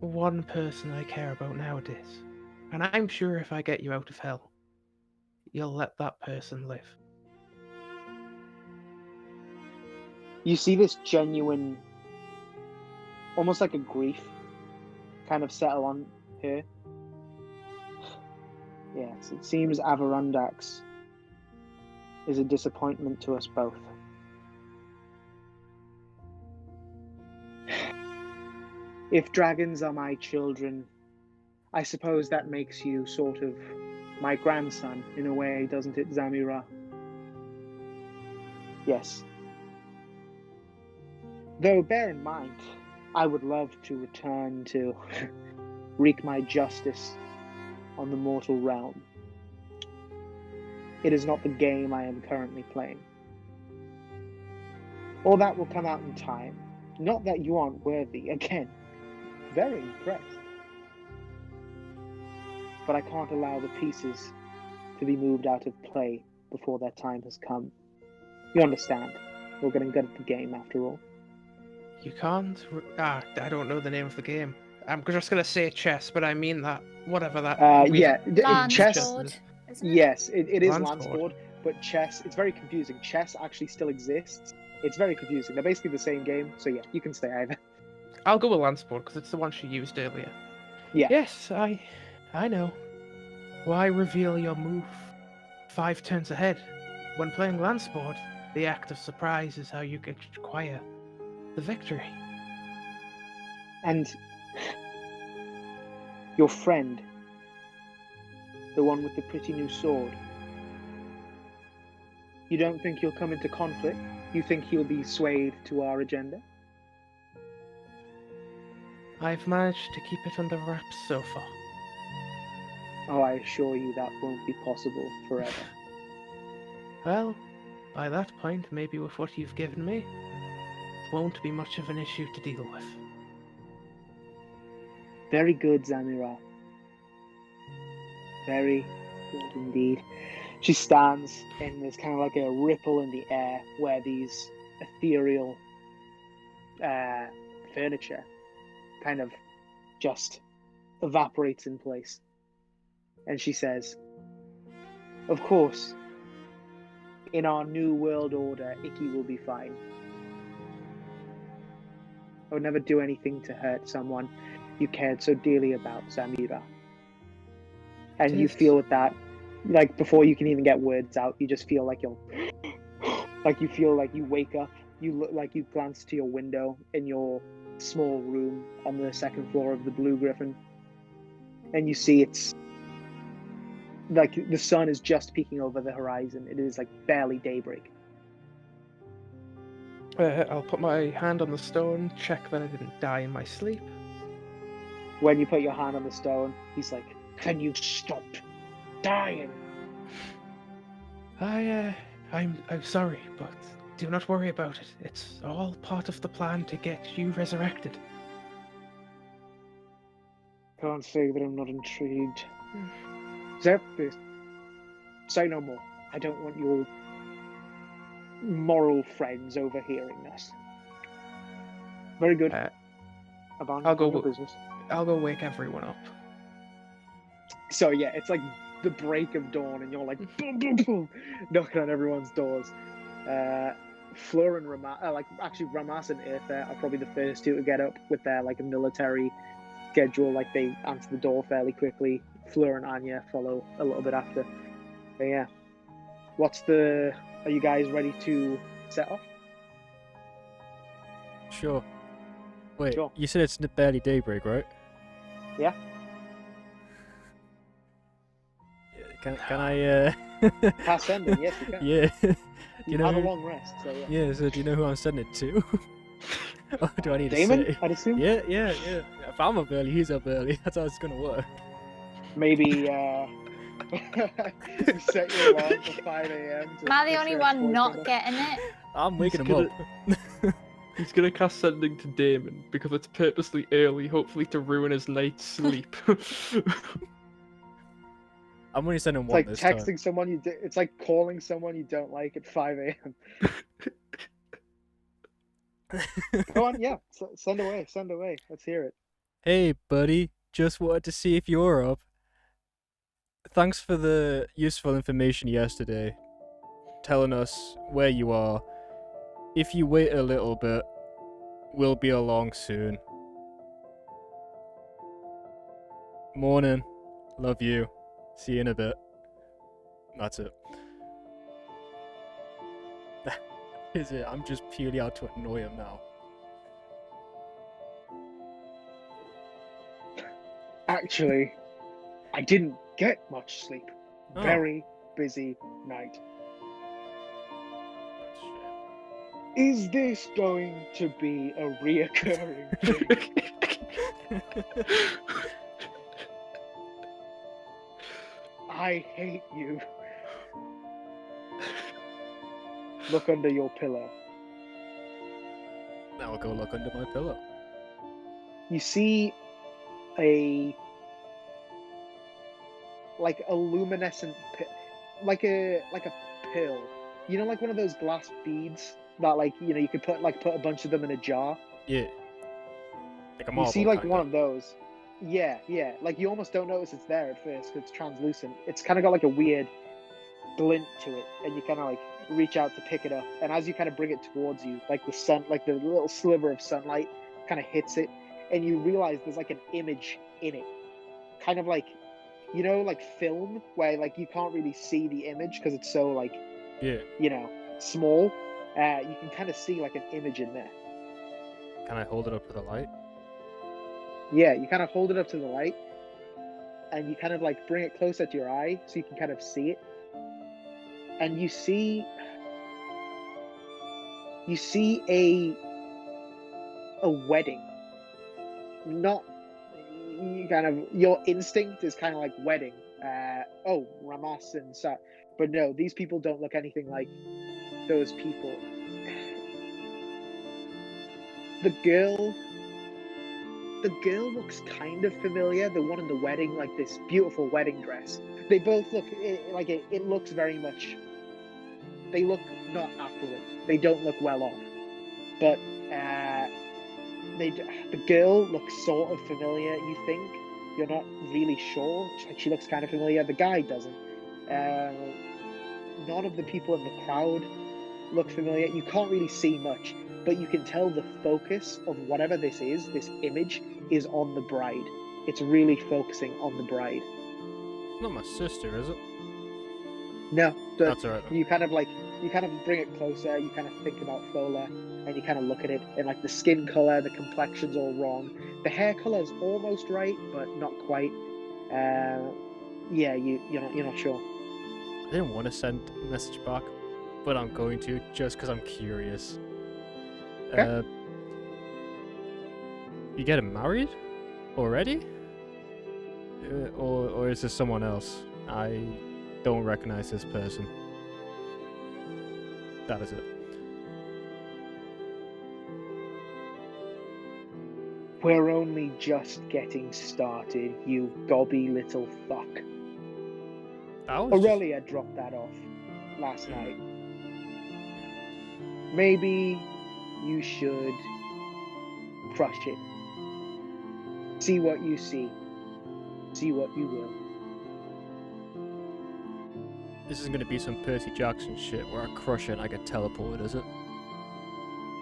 B: one person I care about nowadays, and I'm sure if I get you out of hell, you'll let that person live.
A: You see this genuine, almost like a grief, kind of settle on her. Yes, it seems Avarandax is a disappointment to us both. If dragons are my children, I suppose that makes you sort of my grandson in a way, doesn't it, Zamira? Yes. Though bear in mind, I would love to return to wreak my justice on the mortal realm. It is not the game I am currently playing. All that will come out in time. Not that you aren't worthy. Again, very impressed. But I can't allow the pieces to be moved out of play before their time has come. You understand? We're getting good at the game after all.
B: You can't. I don't know the name of the game. I'm just gonna say chess, but I mean that whatever that.
A: Yeah, chess.
D: Lanceboard, isn't it?
A: Yes, it is
B: Lanceboard.
A: Lanceboard, but chess. It's very confusing. Chess actually still exists. It's very confusing. They're basically the same game. So yeah, you can stay either.
B: I'll go with Lanceboard because it's the one she used earlier.
A: Yeah.
B: Yes, I know. Why reveal your move 5 turns ahead? When playing Lanceboard, the act of surprise is how you acquire the victory.
A: And your friend, the one with the pretty new sword, you don't think he'll come into conflict? You think he'll be swayed to our agenda?
B: I've managed to keep it under wraps so far.
A: Oh, I assure you that won't be possible forever.
B: Well, by that point, maybe with what you've given me, it won't be much of an issue to deal with.
A: Very good, Zamira. Very good indeed. She stands, and there's kind of like a ripple in the air where these ethereal furniture kind of just evaporates in place. And she says, of course, in our new world order, Icky will be fine. I would never do anything to hurt someone you cared so dearly about, Zamira. And you feel with that, like before you can even get words out, you just feel like you're, like you feel like you wake up, you look like you glance to your window in your small room on the second floor of the Blue Griffin, and you see it's like the sun is just peeking over the horizon. It is like barely daybreak.
B: I'll put my hand on the stone, check that I didn't die in my sleep.
A: When you put your hand on the stone, he's like, can you stop dying?
B: I'm sorry, but do not worry about it. It's all part of the plan to get you resurrected.
A: Can't say that I'm not intrigued. Zephyr, say no more. I don't want your moral friends overhearing us. Very good.
B: I'll go
A: business.
B: I'll go wake everyone up.
A: So yeah, it's like the break of dawn, and you're like boom, boom, boom, knocking on everyone's doors. Fleur and Ramas and Aether are probably the first two to get up with their like a military schedule. Like they answer the door fairly quickly. Fleur and Anya follow a little bit after. But yeah, are you guys ready to set off?
C: Sure. Wait,
A: Sure.
C: you said it's barely daybreak, right?
A: Yeah.
C: Can I
A: Pass sending, yes you can.
C: Yeah.
A: You have a long rest, so yeah.
C: Yeah, so do you know who I'm sending it to? Or do I need
A: Damon,
C: to say?
A: I'd assume?
C: Yeah. If I'm up early, he's up early. That's how it's gonna work.
A: Maybe set your alarm for 5 a.m.
D: Am I the only one not getting it?
C: I'm waking
B: He's
C: him up.
B: He's gonna cast sending to Damon because it's purposely early, hopefully to ruin his night's sleep.
C: I'm only sending
A: It's
C: one
A: like
C: this
A: texting
C: time.
A: someone it's like calling someone you don't like at 5 a.m. Go on, yeah. Send away. Let's hear it.
C: Hey, buddy. Just wanted to see if you're up. Thanks for the useful information yesterday, telling us where you are. If you wait a little bit, we'll be along soon. Morning. Love you. See you in a bit. That's it. Is it? I'm just purely out to annoy him now.
A: Actually, I didn't get much sleep.
C: Oh.
A: Very busy night.
C: That's shit.
A: Is this going to be a reoccurring thing? I hate you. Look under your pillow.
C: Now I'll go look under my pillow.
A: You see a luminescent like a pill. You know, like one of those glass beads that you could put a bunch of them in a jar.
C: Yeah. Like a
A: You
C: marble.
A: see like
C: kinda.
A: one of those. Yeah. Like you almost don't notice it's there at first because it's translucent. It's kind of got like a weird glint to it, and you kind of like reach out to pick it up. And as you kind of bring it towards you, like the little sliver of sunlight kind of hits it, and you realize there's like an image in it, kind of like, like film where like you can't really see the image because it's so like, small. You can kind of see like an image in there.
C: Can I hold it up to the light?
A: Yeah, you kind of hold it up to the light, and you kind of like bring it closer to your eye so you can kind of see it. And you see a wedding. Not your instinct is kind of like wedding. Ramas and Sat, but no, these people don't look anything like those people. The girl looks kind of familiar. The one in the wedding, like this beautiful wedding dress. They both look like it looks very much. They look not affluent. They don't look well off. But the girl looks sort of familiar. You think you're not really sure. She looks kind of familiar. The guy doesn't. None of the people in the crowd look familiar. You can't really see much, but you can tell the focus of whatever this is, this image, is on the bride. It's really focusing on the bride.
C: It's not my sister, is it?
A: No,
C: That's alright.
A: you kind of bring it closer. You kind of think about Fola, and you kind of look at it, and like the skin color, the complexion's all wrong. The hair color's almost right, but not quite. You're not sure.
C: I didn't want to send a message back, but I'm going to just because I'm curious.
A: Okay.
C: You getting married already? Or is this someone else? I don't recognize this person. That is it.
A: We're only just getting started, you gobby little fuck. Aurelia dropped that off last night. Maybe you should crush it. See what you see. See what you will.
C: This is gonna be some Percy Jackson shit where I crush it and I get teleported, is it?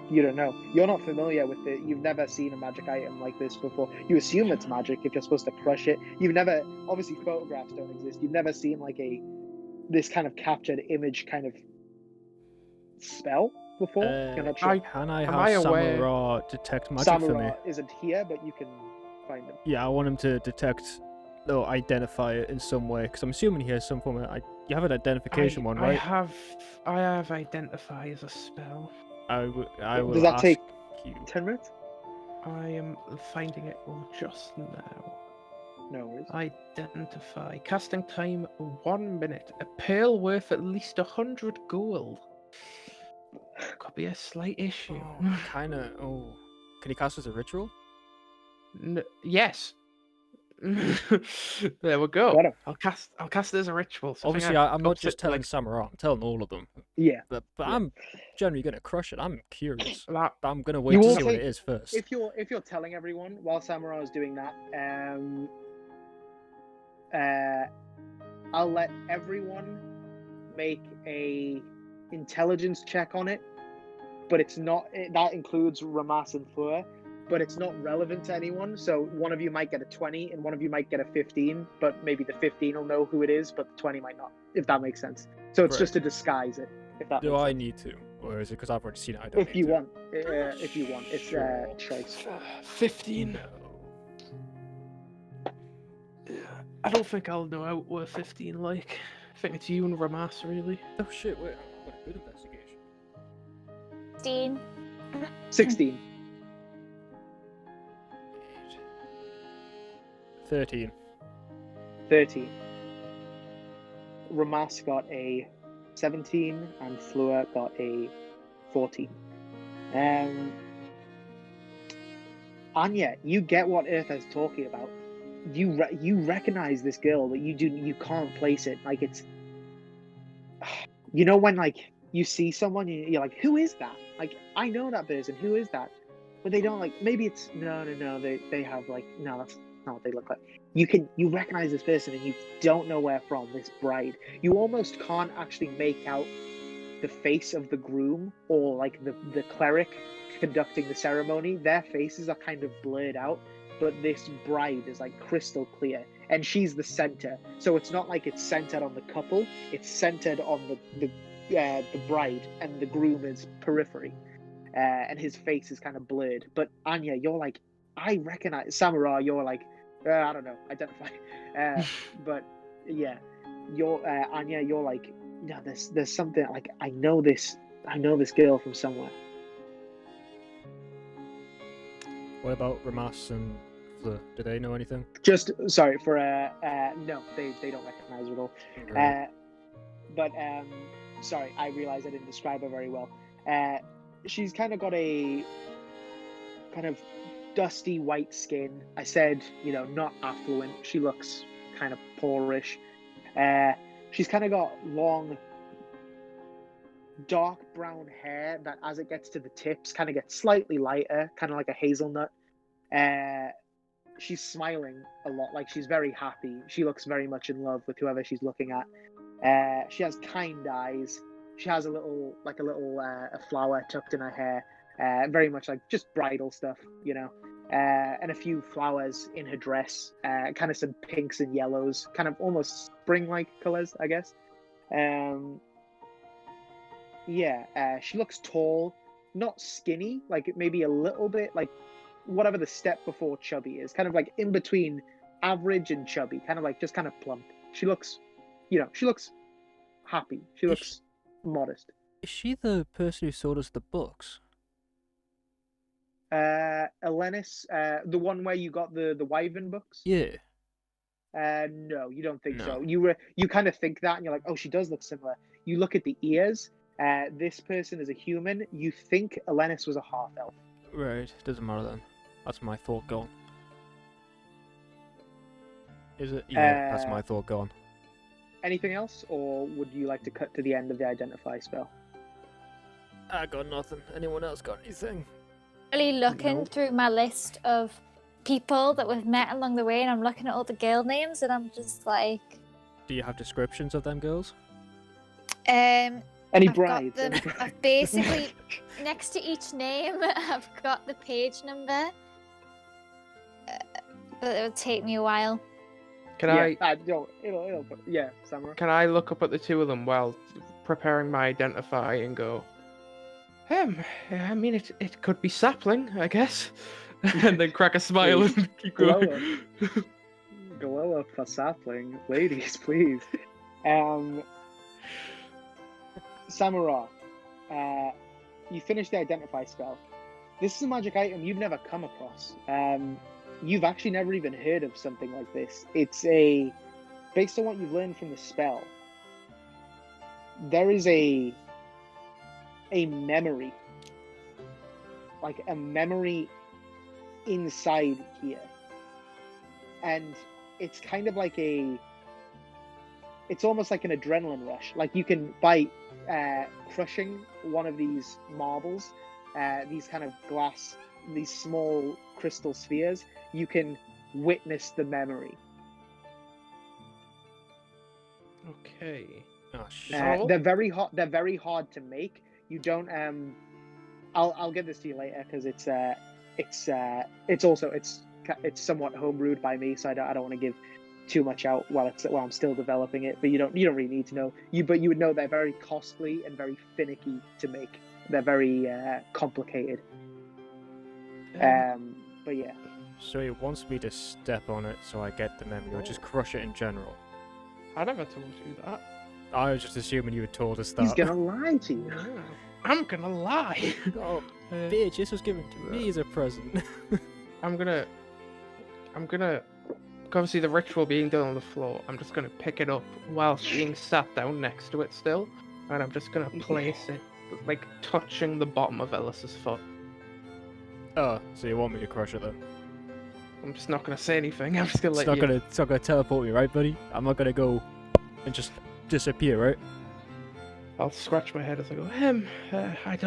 A: You don't know. You're not familiar with it. You've never seen a magic item like this before. You assume it's magic if you're supposed to crush it. You've never, obviously, photographs don't exist. You've never seen like this kind of captured image kind of spell before. You're not sure.
C: Can I
B: am
C: have
B: I aware-
C: Samara detect magic for me?
A: Samura isn't here, but you can find him.
C: Yeah, I want him to detect, no, identify it in some way, because I'm assuming he has some form of. You have an identification one, right?
B: I have identify as a spell.
C: I will
A: Does that
C: ask
A: take
C: you.
A: 10 minutes?
B: I am finding it just now.
A: No worries.
B: Identify. Casting time 1 minute. A pearl worth at least 100 gold. Could be a slight issue.
C: Kind of. Oh, can he cast as a ritual?
B: Yes. There we go.
A: Got him.
B: I'll cast it as a ritual.
C: Obviously, I'm not just telling Samara. I'm telling all of them.
A: Yeah.
C: But I'm generally gonna crush it. I'm curious.
B: That,
C: But I'm gonna wait
A: You
C: to
A: will
C: see what
A: take-
C: it is first.
A: If you're telling everyone while Samura is doing that, I'll let everyone make a intelligence check on it, but it's not. That includes Ramas and Fleur, but it's not relevant to anyone. So one of you might get a 20, and one of you might get a 15. But maybe the 15 will know who it is, but the 20 might not. If that makes sense. So it's
C: Right.
A: just to disguise it. If that
C: Do
A: makes
C: I
A: sense.
C: need to, or is it because I've already seen it? I don't.
A: If you want, it's
C: Sure.
A: choice.
B: 15. I don't think I'll know out what 15 like. I think it's you and Ramas really.
C: Oh shit! Wait, I've got a good investigation.
D: 16.
A: 16.
C: 13.
A: 13. Ramas got a 17 and Fleur got a 14. Anya, you get what Eartha's talking about. You recognize this girl, but you can't place it. Like it's, you know, when like you see someone, you're like, who is that? Like I know that person. Who is that? But they don't like. Maybe it's no. They have like no. That's not what they look like. You recognize this person and you don't know where from. This bride. You almost can't actually make out the face of the groom or like the cleric conducting the ceremony. Their faces are kind of blurred out, but this bride is like crystal clear, and she's the center. So it's not like it's centered on the couple; it's centered on the bride, and the groom is periphery, and his face is kind of blurred. But Anya, you're like, I recognize Samara. You're like, I don't know, identify. But yeah, you're Anya. You're like, yeah, there's something like I know this girl from somewhere.
C: What about Ramas and Fleur? Do they know anything?
A: Just sorry for no, they don't recognize her at all.
C: Right.
A: But sorry, I realized I didn't describe her very well. She's kind of got a kind of dusty white skin. I said, not affluent. She looks kind of poorish. She's kind of got long, dark brown hair that, as it gets to the tips, kind of gets slightly lighter, kind of like a hazelnut. She's smiling a lot, like she's very happy. She looks very much in love with whoever she's looking at. She has kind eyes. She has a flower tucked in her hair, very much like just bridal stuff, and a few flowers in her dress, kind of some pinks and yellows, kind of almost spring-like colors, I guess. She looks tall, not skinny, like maybe a little bit like whatever the step before chubby is, kind of like in between average and chubby, kind of like just kind of plump. She looks, she looks happy. She looks modest.
C: Is she the person who sold us the books?
A: Elenis, the one where you got the Wyvern books?
C: Yeah.
A: No, you don't think
C: No.
A: so. You kind of think that, and you're like, oh, she does look similar. You look at the ears. This person is a human. You think Elenis was a half elf.
C: Right, doesn't matter then. That's my thought gone. Is it? Yeah, that's my thought gone.
A: Anything else, or would you like to cut to the end of the identify spell?
C: I got nothing. Anyone else got anything?
D: Really looking
A: No.
D: through my list of people that we've met along the way, and I'm looking at all the girl names, and I'm just like,
C: Do you have descriptions of them girls?
A: Any
D: I've
A: brides?
D: got them.
A: Any brides?
D: I've basically next to each name, I've got the page number. But it would take me a while.
B: Can
A: Samurai.
B: Can I look up at the two of them while preparing my identify and go? I mean, it could be sapling, I guess, and then crack a smile and keep going.
A: Glow up for sapling, ladies, please. Samurai, you finished the identify spell. This is a magic item you've never come across. You've actually never even heard of something like this. It's based on what you've learned from the spell, there is a memory, like a memory inside here. And it's kind of like it's almost like an adrenaline rush. Like you can, by crushing one of these marbles, these kind of glass, these small crystal spheres, you can witness the memory.
B: Okay.
C: Oh shit.
A: They're very hard to make. You don't. I'll give this to you later because it's somewhat homebrewed by me, so I don't want to give too much out while I'm still developing it. But you don't really need to know. But you would know they're very costly and very finicky to make. They're very complicated. But yeah.
C: So he wants me to step on it so I get the memory, or just crush it in general.
B: I never told you that.
C: I was just assuming you had told us that.
A: He's gonna lie to you.
B: I'm gonna lie.
C: Oh, bitch! This was given to me as a present.
B: I'm gonna. Obviously, the ritual being done on the floor. I'm just gonna pick it up whilst being sat down next to it still, and I'm just gonna place it, like touching the bottom of Ellis's foot.
C: Oh, so you want me to crush it then?
B: I'm just not gonna say anything. I'm just gonna
C: It's not gonna teleport me, right, buddy? I'm not gonna go and just disappear, right?
B: I'll scratch my head as I go. I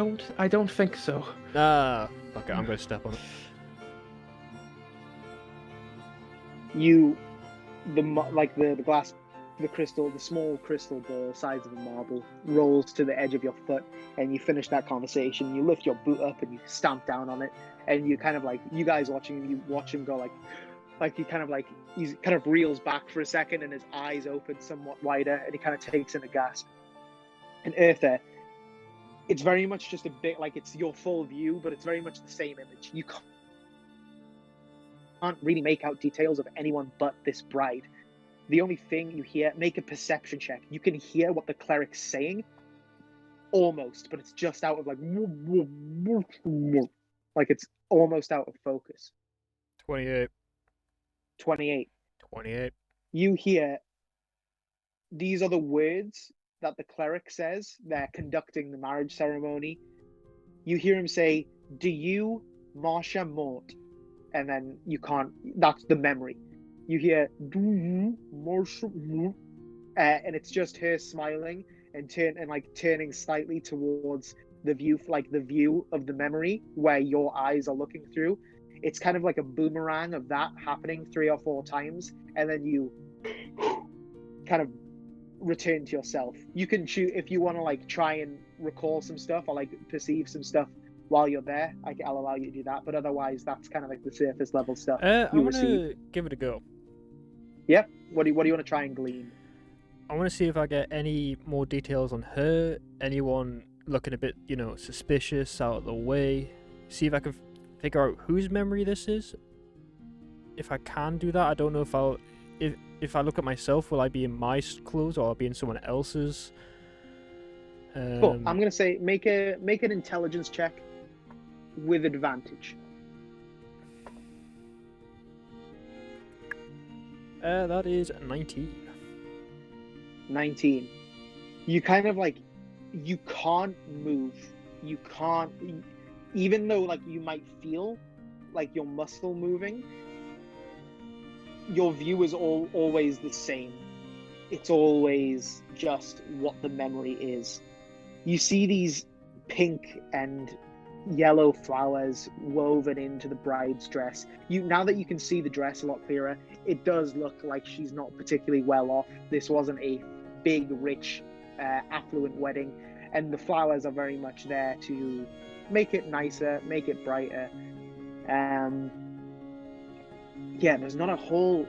B: don't think so.
C: Ah, fuck it. I'm gonna step on it.
A: The glass, the crystal, the small crystal ball size of a marble rolls to the edge of your foot, and you finish that conversation. You lift your boot up and you stamp down on it, and you kind of like, you guys watching him, you watch him go like he kind of reels back for a second, and his eyes open somewhat wider, and he kind of takes in a gasp. And Eartha, it's very much just a bit like it's your full view, but it's very much the same image. You can't really make out details of anyone but this bride. The only thing you hear, make a perception check. You can hear what the cleric's saying, almost, but it's just out of like it's almost out of focus.
C: 28.
A: 28.
C: 28.
A: You hear, these are the words that the cleric says. They're conducting the marriage ceremony. You hear him say, "Do you, Marsha Mort?" And then you can't, that's the memory. You hear, "Do you, Marsha Mort?" And it's just her smiling and turning slightly towards the view of the memory where your eyes are looking through. It's kind of like a boomerang of that happening 3 or 4 times, and then you kind of return to yourself. You can choose if you want to like try and recall some stuff or like perceive some stuff while you're there. I'll allow you to do that, but otherwise that's kind of like the surface level stuff.
C: I want to give it a go.
A: Yep. What do you want to try and glean?
C: I want to see if I get any more details on her. Anyone looking a bit, suspicious, out of the way. See if I can figure out whose memory this is. If I can do that, I don't know if I look at myself, will I be in my clothes or I'll be in someone else's?
A: Cool. I'm gonna say make an intelligence check with advantage.
C: That is 19.
A: 19. You kind of like, you can't move. You can't, even though like you might feel like your muscle moving, your view is always the same. It's always just what the memory is. You see these pink and yellow flowers woven into the bride's dress. Now that you can see the dress a lot clearer, it does look like she's not particularly well off. This wasn't a big, rich affluent wedding, and the flowers are very much there to make it nicer, make it brighter. Yeah, there's not a whole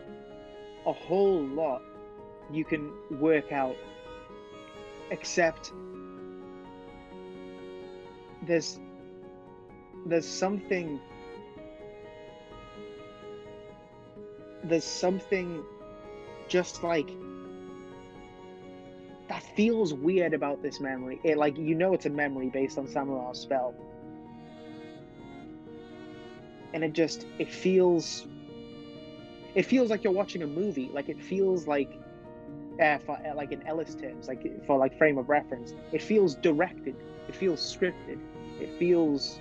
A: lot you can work out, except there's something just like that feels weird about this memory. It, like, you know, it's a memory based on Samura's spell, and it feels like you're watching a movie. Like, it feels like, for like in Ellis terms, like for like frame of reference, it feels directed, it feels scripted, it feels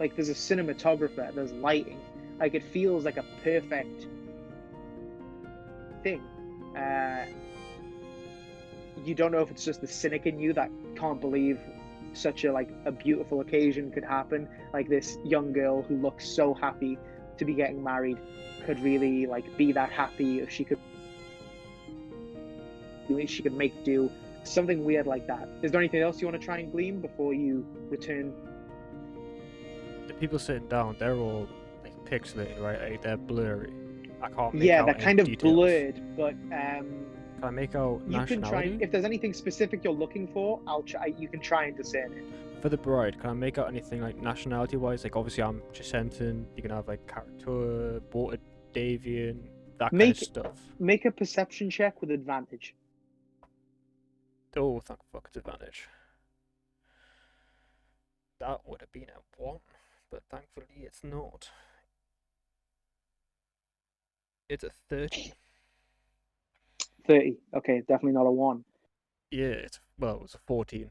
A: like there's a cinematographer, there's lighting, like it feels like a perfect thing. You don't know if it's just the cynic in you that can't believe such a beautiful occasion could happen. Like, this young girl who looks so happy to be getting married could really be that happy if she could make do. Something weird like that. Is there anything else you want to try and glean before you return?
C: The people sitting down, they're all pixelated, right? Like, they're blurry. I can't make
A: Yeah,
C: out
A: they're
C: any
A: kind of
C: details.
A: blurred, but
C: Can I make out
A: you can try.
C: nationality?
A: If there's anything specific you're looking for, you can try and discern it.
C: For the bride, can I make out anything nationality-wise? Obviously I'm Chisentan, you can have Karatua, Borta Davian, that kind of stuff.
A: Make a perception check with advantage.
C: Oh, thank fuck, it's advantage. That would have been a 1, but thankfully it's not. It's a 30.
A: 30. Okay, definitely not a 1.
C: Yeah, it was a 14.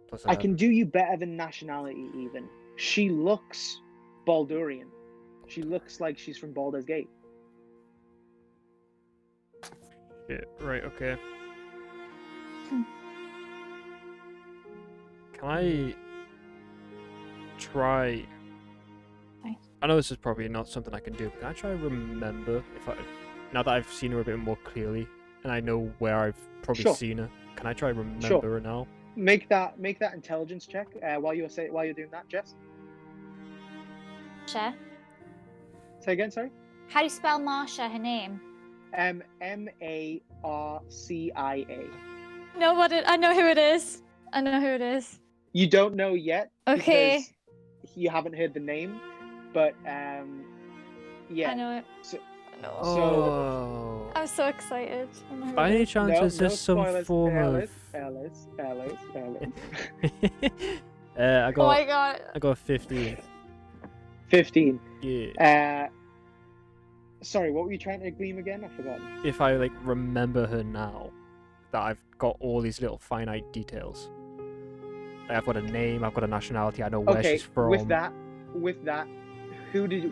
C: Plus
A: I can do you better than nationality even. She looks Baldurian. She looks like she's from Baldur's Gate.
C: Yeah, right, okay. Can I try... I know this is probably not something I can do, but can I try and remember, now that I've seen her a bit more clearly, and I know where I've probably seen her, can I try and remember her now?
A: Make that intelligence check while you're doing that, Jess.
D: Marsha.
A: Say again, sorry.
D: How do you spell Marsha, her name?
A: Marcia.
D: No, I know who it is.
A: You don't know yet.
D: Okay.
A: Because you haven't heard the name, but yeah.
D: I know it.
C: So
D: I'm so excited.
C: by any chance, is this some form of...
A: Alice.
C: I got,
D: oh my god.
C: I got 15.
A: 15.
C: Yeah.
A: Sorry, what were you trying to glean again? I forgot.
C: If I remember her now, that I've got all these little finite details. I've got a name, I've got a nationality, I know where she's from.
A: With that,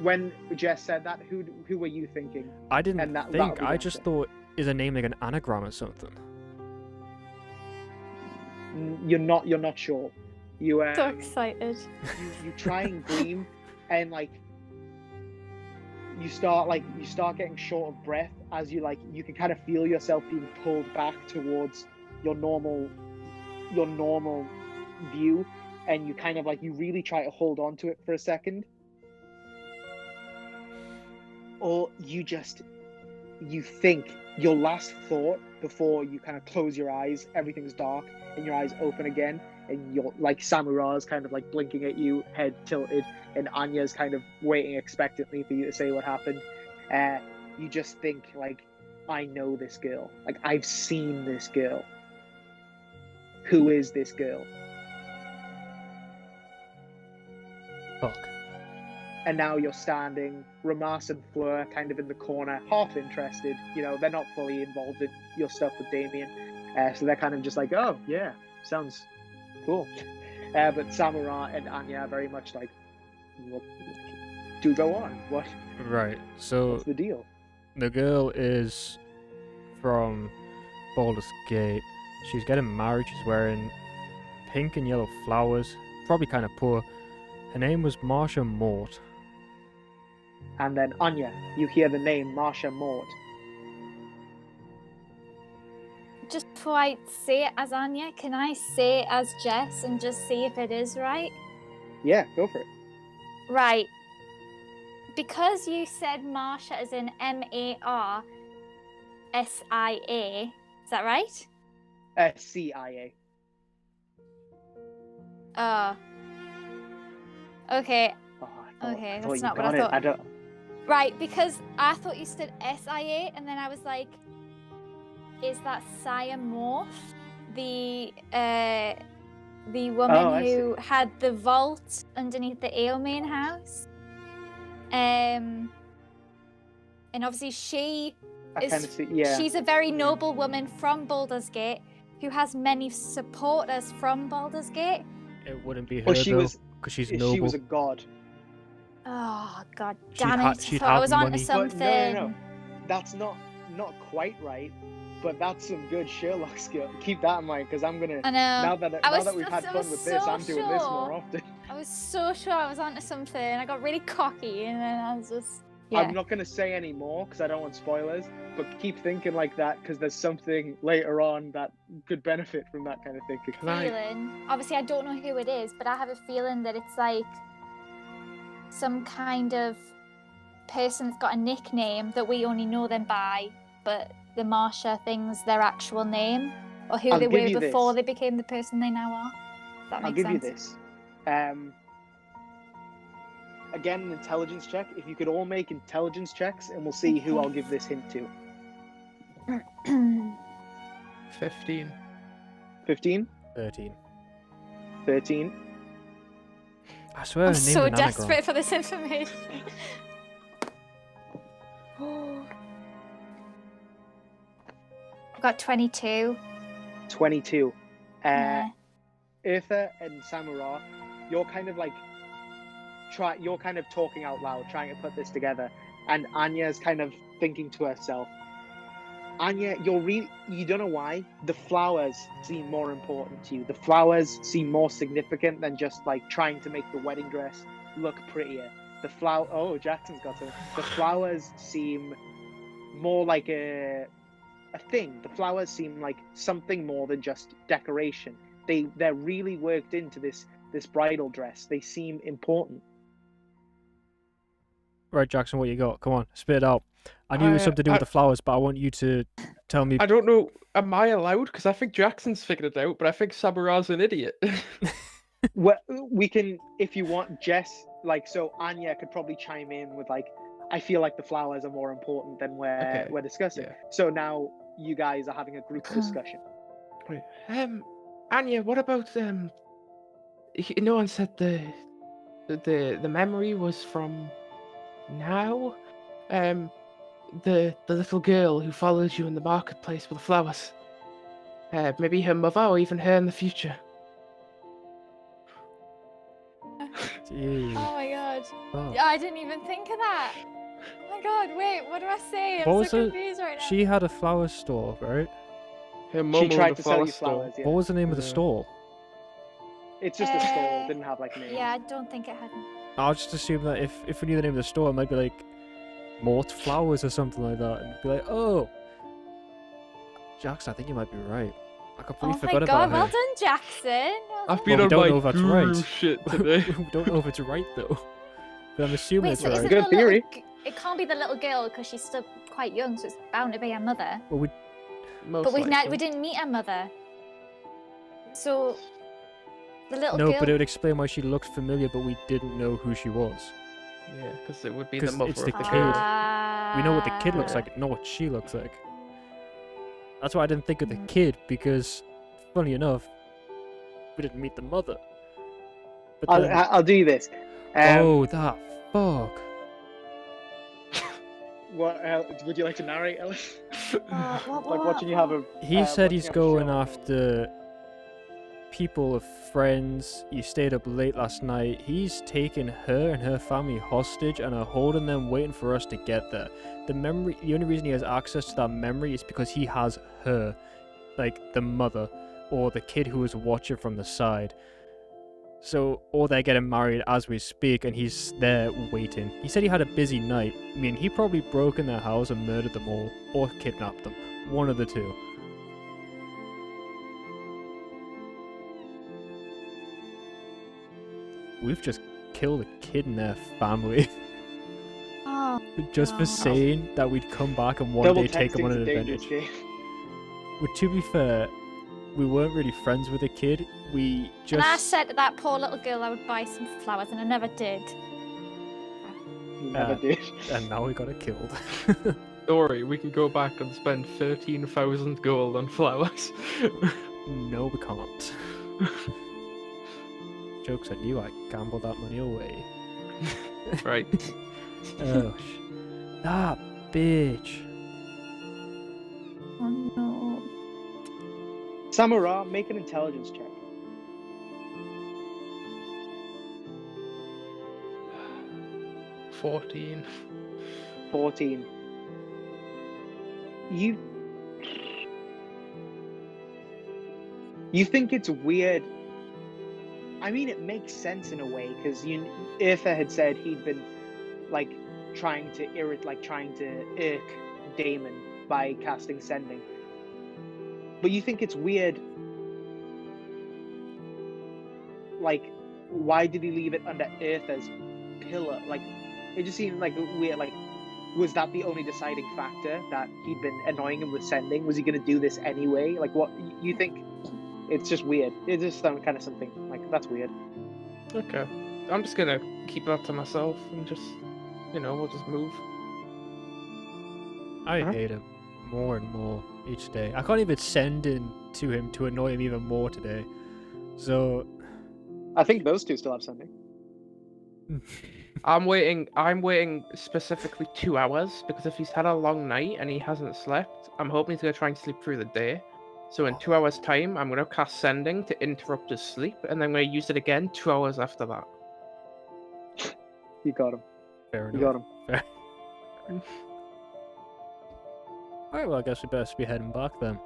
A: when Jess said that, who were you thinking?
C: I didn't think, I just thought, is a name like an anagram or something?
A: You're not sure. You
D: so excited.
A: You try and glean, and you start getting short of breath as you can kind of feel yourself being pulled back towards your normal view, and you kind of you really try to hold on to it for a second, or you think your last thought before you kind of close your eyes, everything's dark and your eyes open again, and you're Samura's kind of blinking at you, head tilted, and Anya's kind of waiting expectantly for you to say what happened. You just think I know this girl, I've seen this girl. Who is this girl?
C: Fuck.
A: And now you're standing, Ramas and Fleur kind of in the corner, half interested. They're not fully involved in your stuff with Damien. So they're kind of just oh, yeah, sounds cool. But Samura and Anya are very much what, do go on. What?
C: Right, so...
A: What's the deal?
C: The girl is from Baldur's Gate. She's getting married, she's wearing pink and yellow flowers. Probably kind of poor. Her name was Marcia Mort.
A: And then Anya, you hear the name Marcia Mort.
D: just before I say it as Anya, can I say it as Jess and just see if it is right?
A: Yeah, go for it.
D: Right. Because you said Marsha as in Marsia, is that right?
A: CIA.
D: Oh. Okay.
A: Oh,
D: Okay,
A: I thought
D: that's
A: you
D: not what I
A: got it.
D: thought.
A: I don't.
D: Right, because I thought you said SIA, and then I was like, is that Saya Morph, the woman
A: I
D: who had the vault underneath the Ailmain house? And obviously
A: I kind of see. Yeah.
D: she's a very noble woman from Baldur's Gate who has many supporters from Baldur's Gate.
C: It wouldn't be her
A: Well, she
C: though,
A: was.
C: because she's noble.
A: She was a god.
D: Oh god
C: She'd
D: damn
C: ha-
D: it! I
C: she'd
D: thought I
C: have
D: was onto
C: money.
D: something.
A: But no. That's not quite right. But that's some good Sherlock skill. Keep that in mind, because I'm gonna.
D: I know.
A: Now that we've had
D: I
A: fun
D: was
A: with this,
D: so
A: I'm doing this
D: sure.
A: more often.
D: I was so sure I was onto something. I got really cocky, and then I was just. Yeah.
A: I'm not gonna say any more because I don't want spoilers. But keep thinking like that, because there's something later on that could benefit from that kind of thinking.
D: Feeling. Obviously, I don't know who it is, but I have a feeling that it's like some kind of person that's got a nickname that we only know them by, but the Marsha thing's their actual name, or who
A: I'll
D: they
A: give
D: were
A: you
D: before
A: this.
D: they became the person they now are. That
A: I'll
D: makes
A: give
D: sense.
A: you this. Again, an intelligence check. If you could all make intelligence checks, and we'll see who I'll give this hint to.
B: 15.
A: 15?
C: 13.
A: 13?
C: I swear
D: I'm
C: her name's
D: so
C: an anagram.
D: desperate for this information. I've got 22.
A: 22.
D: Yeah.
A: Eartha and Samura, you're kind of like you're kind of talking out loud, trying to put this together, and Anya's kind of thinking to herself. Anya, you don't know why the flowers seem more important to you. The flowers seem more significant than just like trying to make the wedding dress look prettier. Oh, Jackson's got it. The flowers seem more like a thing. The flowers seem like something more than just decoration. They're really worked into this bridal dress. They seem important.
C: Right, Jackson, what you got? Come on, spit it out. I knew it was something to do with the flowers, but I want you to tell me.
B: I don't know. Am I allowed? Because I think Jackson's figured it out, but I think Sabura's an idiot.
A: Well, we can, if you want, Jess. Like, so Anya could probably chime in with like, I feel like the flowers are more important than we're discussing.
B: Yeah.
A: So now you guys are having a group discussion.
B: Right. Anya, what about no one said the memory was from now? The little girl who follows you in the marketplace with the flowers. Maybe her mother or even her in the future.
C: Jeez.
D: Oh my god.
C: Oh.
D: I didn't even think of that. Oh my god, wait, what do I say?
C: What
D: I'm
C: was
D: so
C: it?
D: confused right now.
C: She had a flower store, right?
B: Her mum
A: She
B: owned
A: tried
B: a
A: to sell
B: flower
A: you
B: store.
A: flowers. Yeah.
C: What was the name of the
B: Yeah.
C: stall?
A: It's just a stall. Didn't have like names.
D: Yeah, I don't think it had.
C: I'll just assume that if we knew the name of the store, it might be like Mort Flowers or something like that, and be like, oh, Jackson, I think you might be right. I completely
D: Oh my
C: forgot
D: god,
C: about
D: well
C: her.
D: done, Jackson. Well
B: I've
D: done.
B: been
C: Well, we
B: on
C: don't
B: my
C: know if that's
B: guru
C: right.
B: shit today.
C: We don't know if it's right though, but I'm assuming
D: Wait,
C: it's
D: so is
C: right.
D: it
A: Good
D: the little
A: theory.
D: It can't be the little girl because she's still quite young, so it's bound to be her mother.
C: Well, we
B: Most
D: But we
B: likely.
D: didn't meet her mother. So the little
C: no,
D: girl.
C: but it would explain why she looked familiar, but we didn't know who she was.
B: Yeah, because it would be the
C: 'Cause
B: mother
C: it's
B: of
C: the
B: the
C: kid.
B: child.
C: We know what the kid looks
B: Yeah.
C: like, not what she looks like. That's why I didn't think of the kid, because, funny enough, we didn't meet the mother. But then,
A: I'll do this.
C: oh, that fuck.
A: What would you like to narrate, Ellis?
D: What,
A: Like watching you have a.
C: He said
A: watching
C: he's
A: you have a
C: going
A: show.
C: after people of friends. You stayed up late last night. He's taken her and her family hostage and are holding them, waiting for us to get there. The only reason he has access to that memory is because he has her, like the mother or the kid who was watching from the side. So, or they're getting married as we speak, and he's there waiting. He said he had a busy night. I mean, he probably broke in their house and murdered them all, or kidnapped them. One of the two. we've just killed a kid in their family
D: Oh,
C: just for
D: no.
C: saying that we'd come back and one
A: Double
C: day take them on
A: texting's
C: an
A: a dangerous
C: adventure.
A: game.
C: But to be fair, we weren't really friends with the kid. We
D: And I
C: just
D: said to that poor little girl I would buy some flowers, and I never did.
A: You never did.
C: and now we got it killed.
B: Don't worry, we can go back and spend 13,000 gold on flowers.
C: No, we can't. Joke's on you, I gambled that money away.
B: Right.
C: Oh, that bitch.
D: Oh no.
A: Samura, make an intelligence check.
B: 14.
A: 14. You think it's weird. I mean, it makes sense in a way, because Irtha had said he'd been like trying to irk Damon by casting Sending. But you think it's weird. Like, why did he leave it under Irtha's pillar? Like, it just seemed like weird. Like, was that the only deciding factor, that he'd been annoying him with Sending? Was he going to do this anyway? Like, what you think? It's just weird. It's just kind of something like that's weird.
B: Okay. I'm just gonna keep that to myself and just, we'll just move.
C: I hate him more and more each day. I can't even send in to him to annoy him even more today. So
A: I think those two still have Sending.
B: I'm waiting specifically 2 hours, because if he's had a long night and he hasn't slept, I'm hoping he's gonna try and sleep through the day. So in 2 hours' time, I'm gonna cast Sending to interrupt his sleep, and then I'm gonna use it again 2 hours after that.
A: You got him.
C: fair
A: You
C: enough.
A: got him.
C: Fair. Alright, well, I guess we best be heading back then.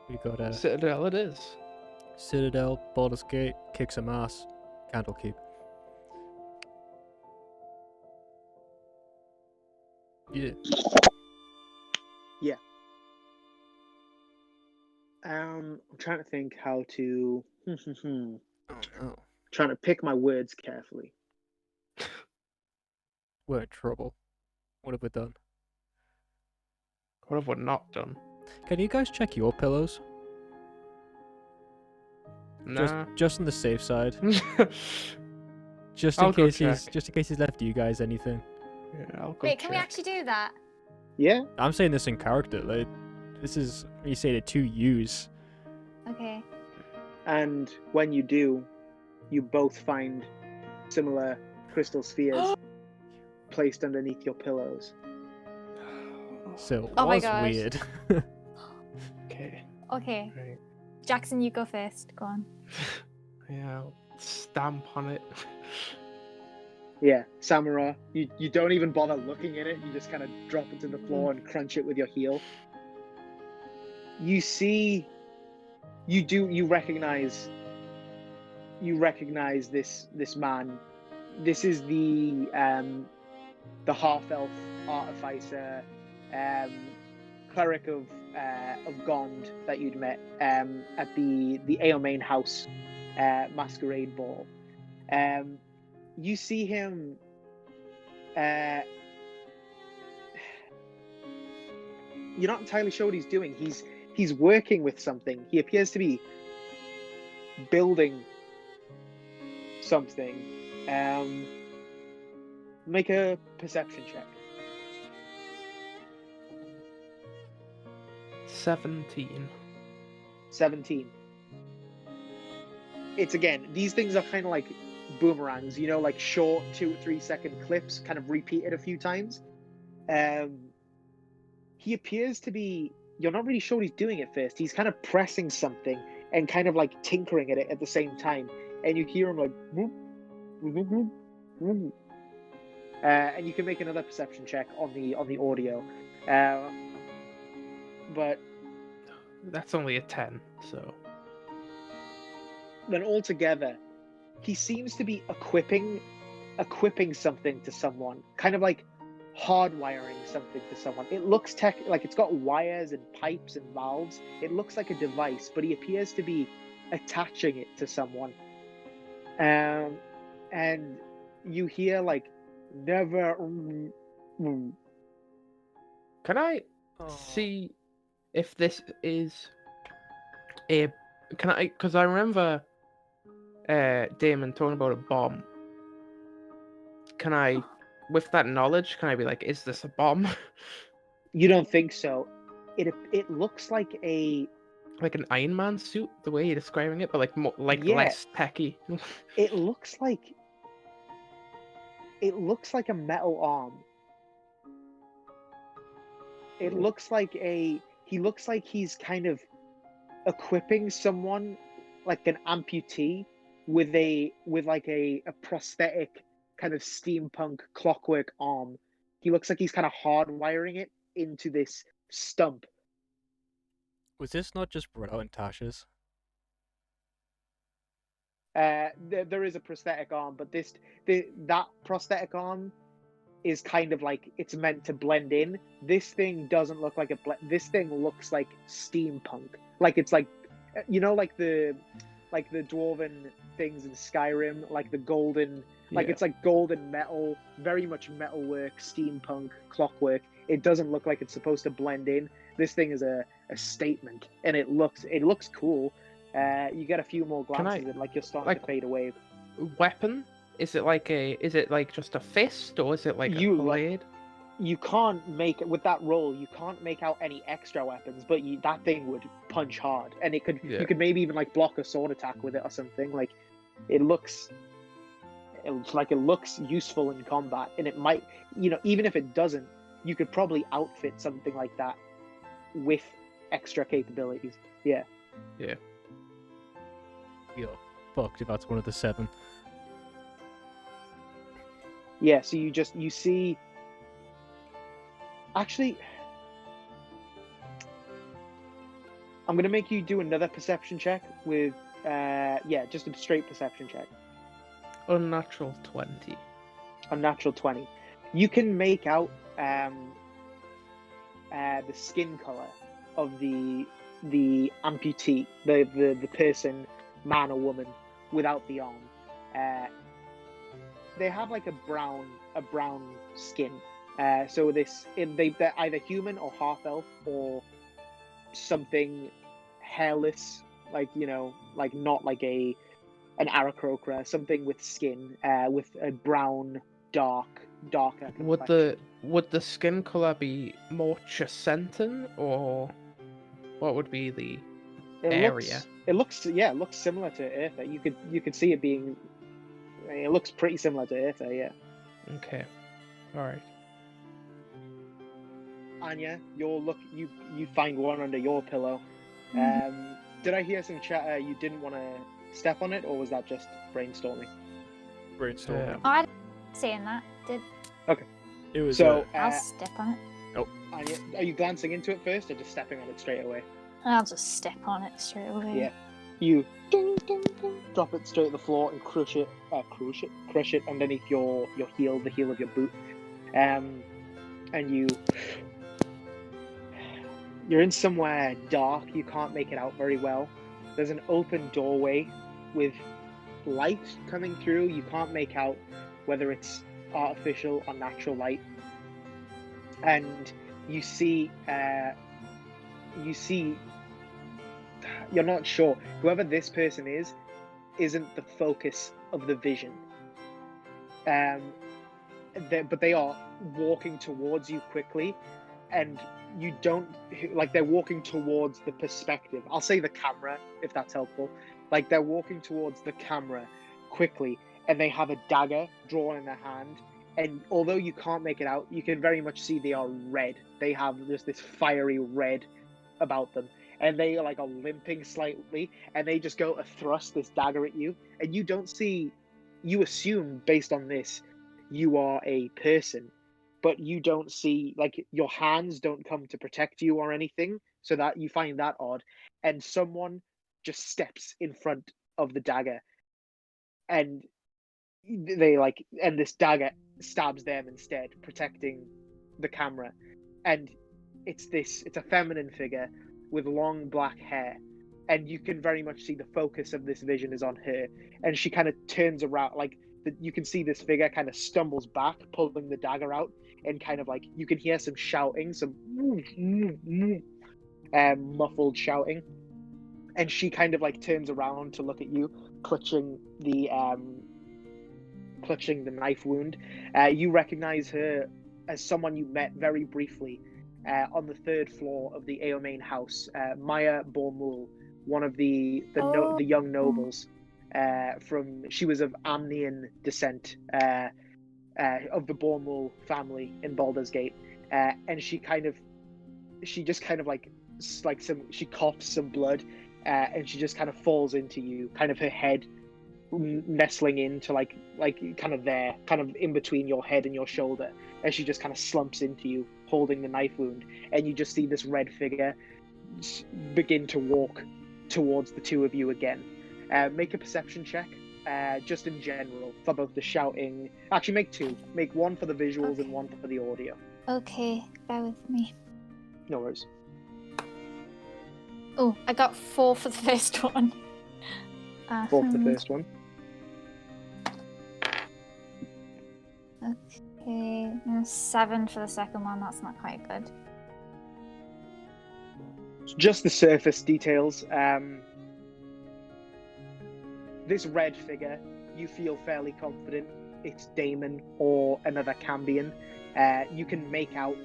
C: We got
B: Citadel it is.
C: Citadel, Baldur's Gate, kick some ass, Candlekeep. Yeah.
A: I'm trying to think how to.
C: Oh no.
A: Trying to pick my words carefully.
C: We're in trouble. What have we done?
B: What have we not done?
C: Can you guys check your pillows?
B: Nah.
C: Just on the safe side. Just
B: I'll
C: in
B: go
C: case
B: check.
C: he's left you guys anything.
B: Yeah, I'll go
D: Wait, can we
B: check.
D: actually do that?
A: Yeah.
C: I'm saying this in character. Like, this is you say it to use.
D: Okay.
A: And when you do, you both find similar crystal spheres placed underneath your pillows.
C: So it
D: Oh my
C: was
D: gosh.
C: weird.
B: Okay.
D: Okay.
B: Right.
D: Jackson, you go first. Go on.
B: Yeah, I'll stamp on it.
A: Yeah, Samura, you don't even bother looking at it. You just kind of drop it to the floor and crunch it with your heel. You see, you recognize this man. This is the half-elf artificer, cleric of Gond that you'd met at the Aelmain House masquerade ball. You see him. You're not entirely sure what he's doing. He's working with something. He appears to be building something. Make a perception check.
B: 17.
A: 17. It's again, these things are kind of like boomerangs, like short 2-3 second clips, kind of repeated a few times. He appears to be, you're not really sure what he's doing at first. He's kind of pressing something and kind of like tinkering at it at the same time. And you hear him like, whoop, whoop, whoop, whoop. And you can make another perception check on the audio. But
B: That's only a 10, so.
A: then altogether, he seems to be equipping something to someone, kind of like hardwiring something to someone. It looks like it's got wires and pipes and valves. It looks like a device, but he appears to be attaching it to someone. and you hear like never.
B: Can I see if this is a? Can I? Because I remember Damon talking about a bomb. Can I, with that knowledge, can I be like, is this a bomb?
A: You don't think so? It looks like a.
B: Like an Iron Man suit, the way you're describing it, but like more, like
A: Yeah.
B: less techy.
A: It looks like a metal arm. It looks like he looks like he's kind of equipping someone like an amputee with like a prosthetic kind of steampunk clockwork arm. He looks like he's kind of hardwiring it into this stump.
C: Was this not just brought out in Tasha's?
A: There is a prosthetic arm, but that prosthetic arm is kind of like it's meant to blend in. This thing doesn't look like this thing looks like steampunk. Like it's like, you know, like the dwarven things in Skyrim, like the golden, like it's like golden metal, very much metalwork, steampunk, clockwork. It doesn't look like it's supposed to blend in. This thing is a statement, and it looks cool. You get a few more glances at it, like you're starting to fade away.
B: Weapon? Is it like just a fist, or is it like a blade?
A: You can't make with that roll. You can't make out any extra weapons, but that thing would punch hard, and you could maybe even like block a sword attack with it or something. Like it looks useful in combat, and it might, even if it doesn't, you could probably outfit something like that with extra capabilities. Yeah.
C: You're fucked if that's one of the 7.
A: Yeah, so you see. Actually, I'm gonna make you do another perception check with, just a straight perception check.
B: Unnatural 20.
A: Unnatural 20. You can make out the skin color of the amputee, the person, man or woman, without the arm. They have like a brown skin. So they're either human or half elf or something hairless, like like not like an Aarakocra, something with skin, with a brown darker.
B: Would the skin color be more Chasentan, or what would be the area?
A: It looks similar to Eartha. You could see it being. It looks pretty similar to Eartha, yeah.
B: Okay, all right.
A: Anya, you find one under your pillow. Did I hear some chatter? You didn't want to step on it, or was that just brainstorming?
C: Brainstorming.
D: Oh, I didn't saying that.
A: Okay.
C: It was.
A: So
D: I'll step on it.
C: Oh.
A: Anya, are you glancing into it first, or just stepping on it straight away?
D: I'll just step on it straight away.
A: Yeah. You drop it straight to the floor and crush it underneath your heel, the heel of your boot, and you're in somewhere dark. You can't make it out very well. There's an open doorway with light coming through. You can't make out whether it's artificial or natural light, and you see. You're not sure. Whoever this person isn't the focus of the vision. But they are walking towards you quickly, and you don't like. They're walking towards the perspective. I'll say the camera, if that's helpful. Like they're walking towards the camera quickly, and they have a dagger drawn in their hand. And although you can't make it out, you can very much see they are red. They have just this fiery red about them. And they are limping slightly, and they just go to thrust this dagger at you. And you don't see, you assume based on this, you are a person, but you don't see, your hands don't come to protect you or anything, so that you find that odd. And someone just steps in front of the dagger, and and this dagger stabs them instead, protecting the camera. And it's a feminine figure with long black hair, and you can very much see the focus of this vision is on her, and she kind of turns around, you can see this figure kind of stumbles back, pulling the dagger out, and kind of like you can hear some shouting, some muffled shouting, and she kind of like turns around to look at you, clutching the knife wound. You recognize her as someone you met very briefly on the 3rd floor of the Aomain house, Maya Bormul, one of the young nobles. She was of Amnian descent, of the Bormul family in Baldur's Gate, and she just kind of like she coughs some blood, and she just kind of falls into you, kind of her head nestling into like kind of there, kind of in between your head and your shoulder, as she just kind of slumps into you, holding the knife wound, and you just see this red figure begin to walk towards the two of you again. Make a perception check, just in general, for both the shouting. Actually, make 2. Make 1 for the visuals and 1 for the audio.
D: Okay, bear with me.
A: No worries.
D: Oh, I got 4 for the first one.
A: 4 for the first one.
D: Okay, 7 for the second one. That's not quite good.
A: Just the surface details. This red figure, you feel fairly confident it's Damon or another Cambion. You can make out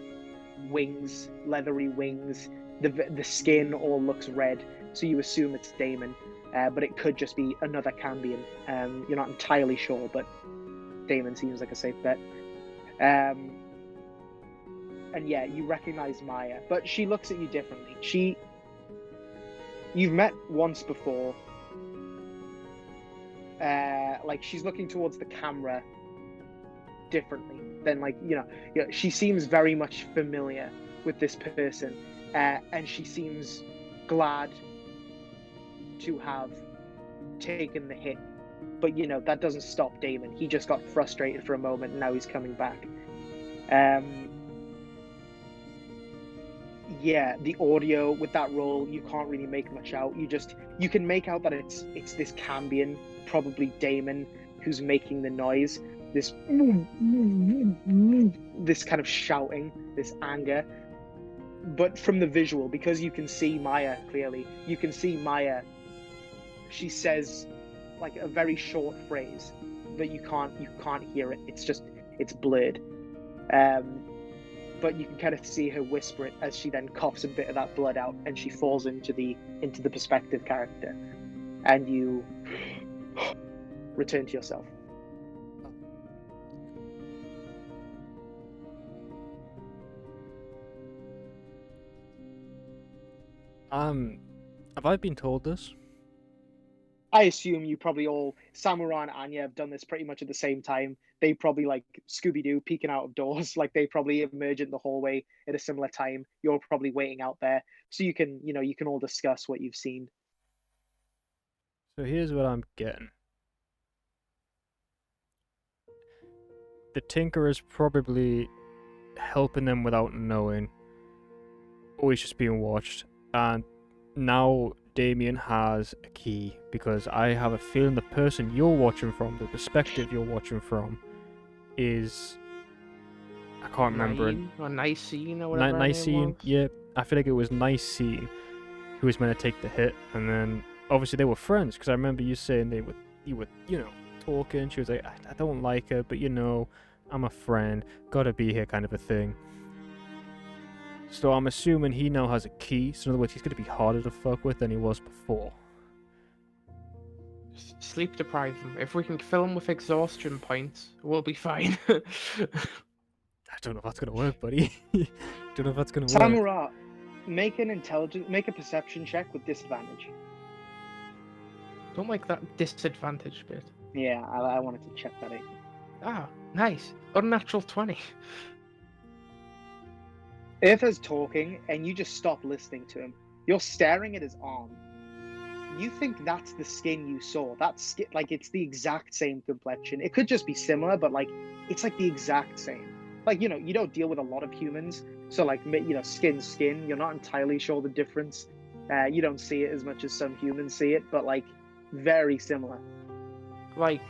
A: wings, leathery wings. The skin all looks red, so you assume it's Damon. But it could just be another Cambion. You're not entirely sure, but Damon seems like a safe bet. And yeah, you recognize Maya, but she looks at you differently. You've met once before. Like she's looking towards the camera differently than she seems very much familiar with this person, and she seems glad to have taken the hit, but that doesn't stop Damon. He just got frustrated for a moment and now he's coming back. Yeah, the audio with that roll, you can't really make much out. You can make out that it's this Cambion, probably Damon, who's making the noise, this kind of shouting, this anger. But from the visual, because you can see Maya clearly, she says like a very short phrase, but you can't hear it. It's blurred. But you can kind of see her whisper it as she then coughs a bit of that blood out, and she falls into the perspective character, and you return to yourself.
C: Have I been told this?
A: I assume you probably all, Samurai and Anya, have done this pretty much at the same time. They probably like Scooby-Doo peeking out of doors, like they probably emerge in the hallway at a similar time. You're probably waiting out there, so you can all discuss what you've seen.
C: So here's what I'm getting. The Tinker is probably helping them without knowing, or he's just being watched, and now Damien has a key, because I have a feeling the person you're watching from, the perspective you're watching from, is, I can't remember.
B: Or Nicene or whatever.
C: Nicene, yeah. I feel like it was Nicene who was meant to take the hit, and then obviously they were friends, because I remember you saying you were talking. She was like, I don't like her, but I'm a friend, gotta be here, kind of a thing. So I'm assuming he now has a key, so in other words, he's going to be harder to fuck with than he was before.
B: Sleep deprive him. If we can fill him with exhaustion points, we'll be fine.
C: I don't know if that's going to work, buddy. Don't know if that's going to work.
A: Samurai, make a perception check with disadvantage.
B: Don't like that disadvantage bit.
A: Yeah, I wanted to check that out.
B: Ah, nice. Unnatural 20.
A: Eartha's talking, and you just stop listening to him. You're staring at his arm. You think that's the skin you saw. That skin, like, it's the exact same complexion. It could just be similar, but like, it's like the exact same. Like, you don't deal with a lot of humans, so like, skin's skin. You're not entirely sure the difference. You don't see it as much as some humans see it, but like, very similar.
B: Like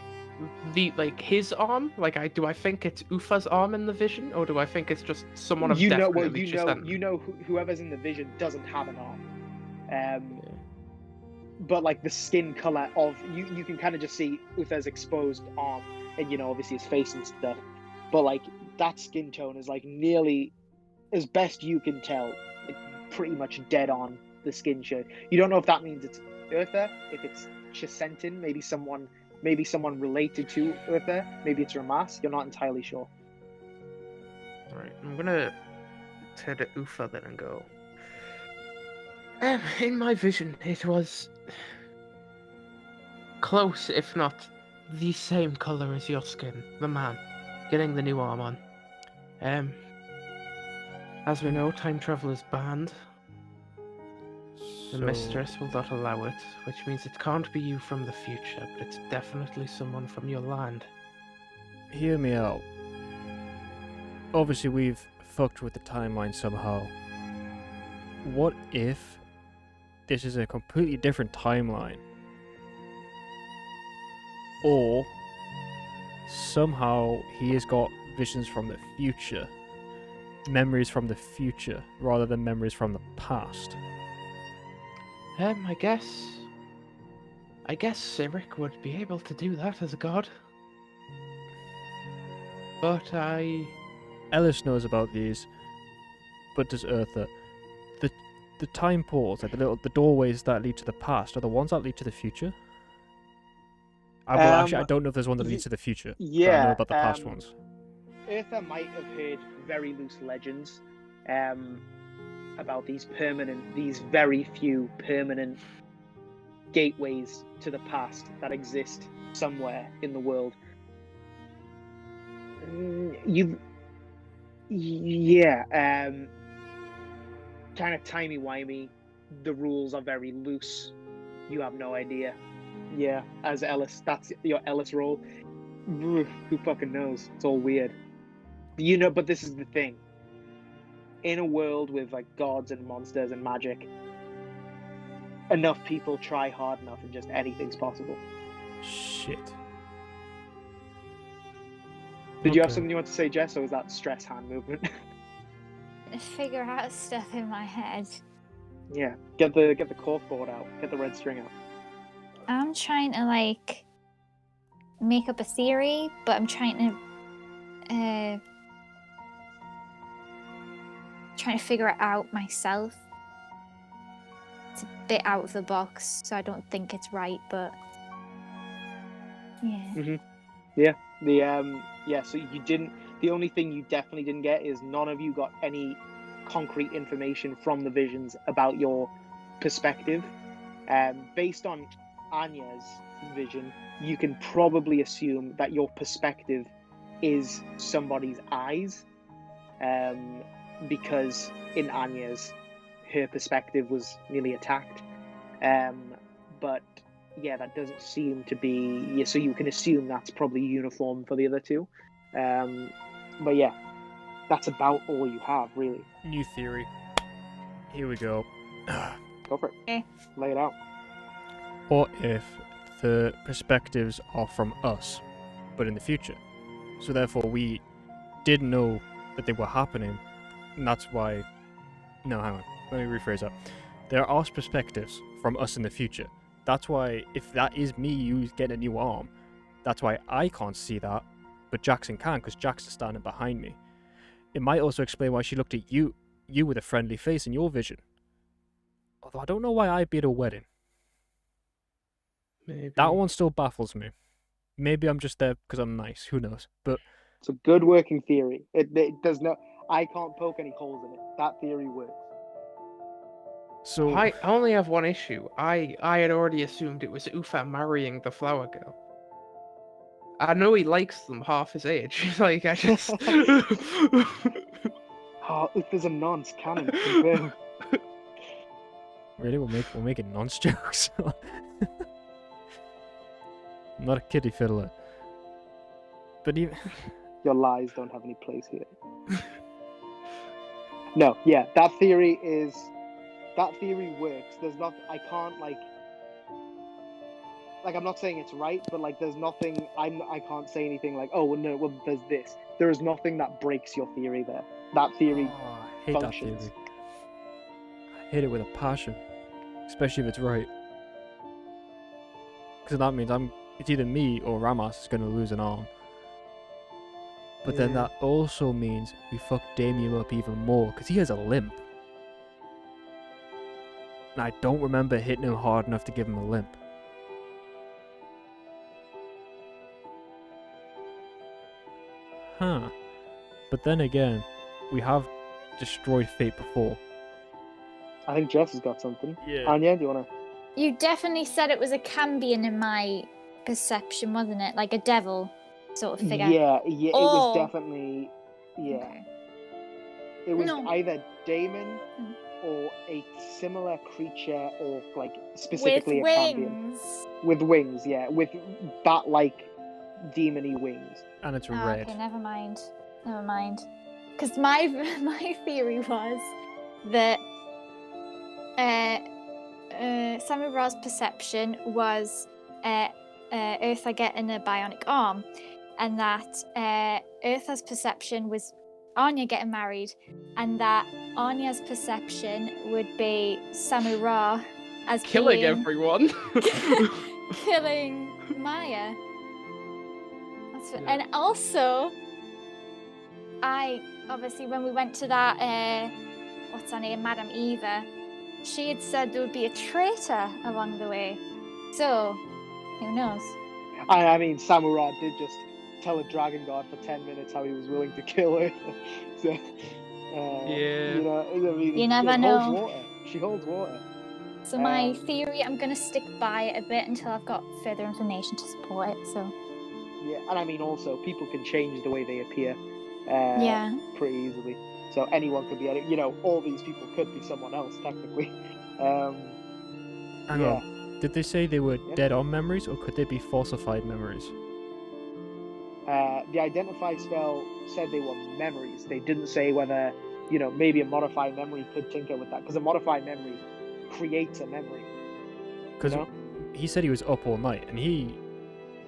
B: his arm? Do I think it's Ufa's arm in the vision, or do I think it's just someone I've definitely just sent?
A: Whoever's in the vision doesn't have an arm. But like the skin color of you can kind of just see Uther's exposed arm, and obviously his face and stuff. But like that skin tone is like nearly, as best you can tell, like pretty much dead on the skin shade. You don't know if that means it's Uther, if it's Chisentin, maybe someone related to Uther, maybe it's Ramas. You're not entirely sure.
B: Right, I'm gonna turn to Ufa then and go. In my vision, it was close, if not the same color as your skin. The man getting the new arm on. As we know, time travel is banned. The mistress will not allow it, which means it can't be you from the future, but it's definitely someone from your land.
C: Hear me out. Obviously, we've fucked with the timeline somehow. What if this is a completely different timeline? Or somehow he has got visions from the future, memories from the future, rather than memories from the past.
B: I guess Cyric would be able to do that as a god. But
C: Ellis knows about these, but does Eartha. The time portals, like the doorways that lead to the past, are the ones that lead to the future? Actually, I don't know if there's one that leads to the future.
A: Yeah,
C: but I know about the past ones.
A: Eartha might have heard very loose legends about these very few permanent gateways to the past that exist somewhere in the world. Kind of timey-wimey. The rules are very loose. You have no idea. Yeah, as Ellis, that's your Ellis role. Who fucking knows? It's all weird. But this is the thing. In a world with like gods and monsters and magic, enough people try hard enough and just anything's possible.
C: Shit.
A: Did you have something you want to say, Jess, or was that stress hand movement?
D: Figure out stuff in my head.
A: Yeah, get the corkboard out, get the red string out.
D: I'm trying to make up a theory, but I'm trying to figure it out myself. It's a bit out of the box, so I don't think it's right, but yeah.
A: Mm-hmm. Yeah. So you didn't. The only thing you definitely didn't get is none of you got any concrete information from the visions about your perspective. Based on Anya's vision, you can probably assume that your perspective is somebody's eyes, because in Anya's, her perspective was nearly attacked. But yeah, that doesn't seem to be. Yeah, so you can assume that's probably uniform for the other two. But yeah, that's about all you have, really.
C: New theory. Here we go.
A: Go for it.
D: Okay.
A: Lay it out.
C: What if the perspectives are from us, but in the future? So therefore we did know that they were happening, and that's why... No, hang on. Let me rephrase that. There are perspectives from us in the future. That's why, if that is me who's getting a new arm, that's why I can't see that, but Jackson can, because Jackson's standing behind me. It might also explain why she looked at you with a friendly face in your vision. Although I don't know why I'd be at a wedding.
B: Maybe.
C: That one still baffles me. Maybe I'm just there because I'm nice. Who knows? But
A: it's a good working theory. It does not. I can't poke any holes in it. That theory works.
C: So
B: I only have one issue. I had already assumed it was Ufa marrying the flower girl. I know he likes them half his age. I just.
A: Oh, if there's a nonce canon, confirm.
C: Really, we're making nonce jokes. I'm not a kiddie fiddler. But even
A: your lies don't have any place here. No, yeah, that theory works. There's not. I can't like I'm not saying it's right, but like there's nothing. I can't say anything like, oh well, no, well there's this. There is nothing that breaks your theory there. That theory
C: I hate
A: functions.
C: that theory. I hate it with a passion, especially if it's right. Because that means it's either me or Ramos is going to lose an arm. But then that also means we fuck Damien up even more because he has a limp. And I don't remember hitting him hard enough to give him a limp. Huh. But then again, we have destroyed Fate before.
A: I think Jess has got something.
C: Yeah.
A: Anya, do you wanna?
D: You definitely said it was a Cambion in my perception, wasn't it? Like a devil sort of figure.
A: Yeah, it was definitely. Yeah.
D: Okay.
A: It was
D: No.
A: either Damon or a similar creature, or like specifically
D: With
A: a Cambion.
D: wings.
A: With wings, yeah, with bat-like demony wings.
C: And it's
D: Oh,
C: red.
D: okay, never mind. Because my theory was that Samu Ra's perception was Eartha getting a bionic arm, and that Eartha's perception was Anya getting married, and that Anya's perception would be Samu Ra as
B: Killing
D: being...
B: everyone.
D: killing Maya. And also, obviously when we went to that what's her name, Madame Eva, she had said there would be a traitor along the way. So, who knows?
A: I mean, Samurai did just tell a dragon god for 10 minutes how he was willing to kill her. So,
B: Yeah.
A: you know, I mean,
D: You never
A: it
D: know.
A: Holds water. She holds water.
D: So my theory, I'm going to stick by it a bit until I've got further information to support it. So.
A: Yeah, and I mean, also, people can change the way they appear pretty easily. So anyone could be, you know, all these people could be someone else, technically.
C: Hang on. Did they say they were dead-on memories, or could they be falsified memories?
A: The Identify spell said they were memories. They didn't say whether, you know, maybe a modified memory could tinker with that, because a modified memory creates a memory.
C: Because he said he was up all night, and he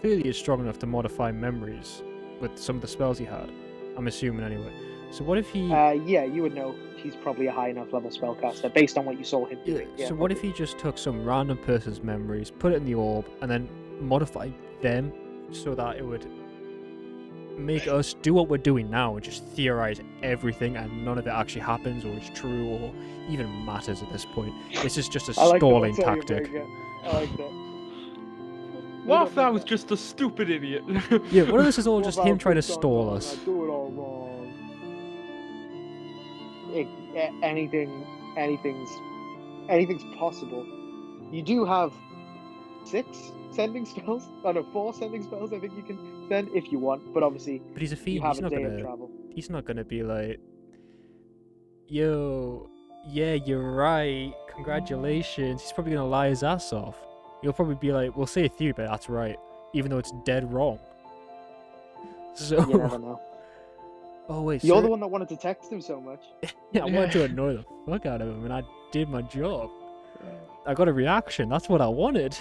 C: clearly is strong enough to modify memories with some of the spells he had. I'm assuming anyway. So what if he...
A: yeah, you would know he's probably a high enough level spellcaster based on what you saw him doing. Yeah,
C: so what if he just took some random person's memories, put it in the orb, and then modified them so that it would make us do what we're doing now and just theorize everything, and none of it actually happens or is true or even matters at this point? This is just a stalling tactic.
A: I like that.
B: What if that was just a stupid idiot?
C: Yeah, what if this is all just him trying to stall us?
A: I do it all wrong. Anything's possible. You do have 6 sending spells. Oh no, 4 sending spells. I think you can send if you want, but obviously.
C: But he's a fiend. He's not gonna be like, yo, yeah, you're right. Congratulations. He's probably gonna lie his ass off. He'll probably be like, we'll say a theory, but that's right, even though it's dead wrong. So.
A: You never know.
C: Oh wait,
A: you're the one that wanted to text him so much.
C: Yeah, I wanted to annoy the fuck out of him, and I did my job. I got a reaction. That's what I wanted.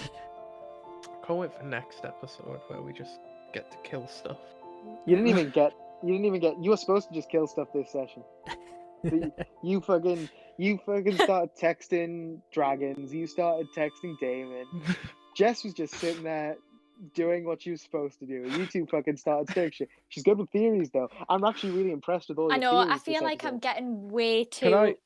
B: Can't wait for next episode where we just get to kill stuff.
A: You didn't even get. You were supposed to just kill stuff this session. You fucking started texting dragons. You started texting Damon. Jess was just sitting there doing what she was supposed to do. You two fucking started saying shit. She's good with theories, though. I'm actually really impressed with all your theories.
D: I know. I feel like I'm getting way too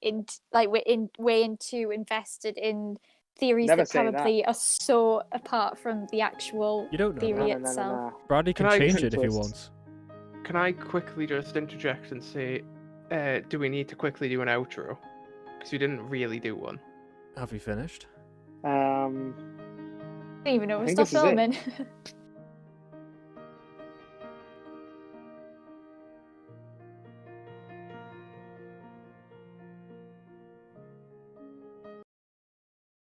D: invested in theories that probably are so apart from the actual theory itself.
C: Bradley can change it if he wants.
B: Can I quickly just interject and say, do we need to quickly do an outro? Because we didn't really do one.
C: Have we finished?
D: I don't even know if we stopped filming.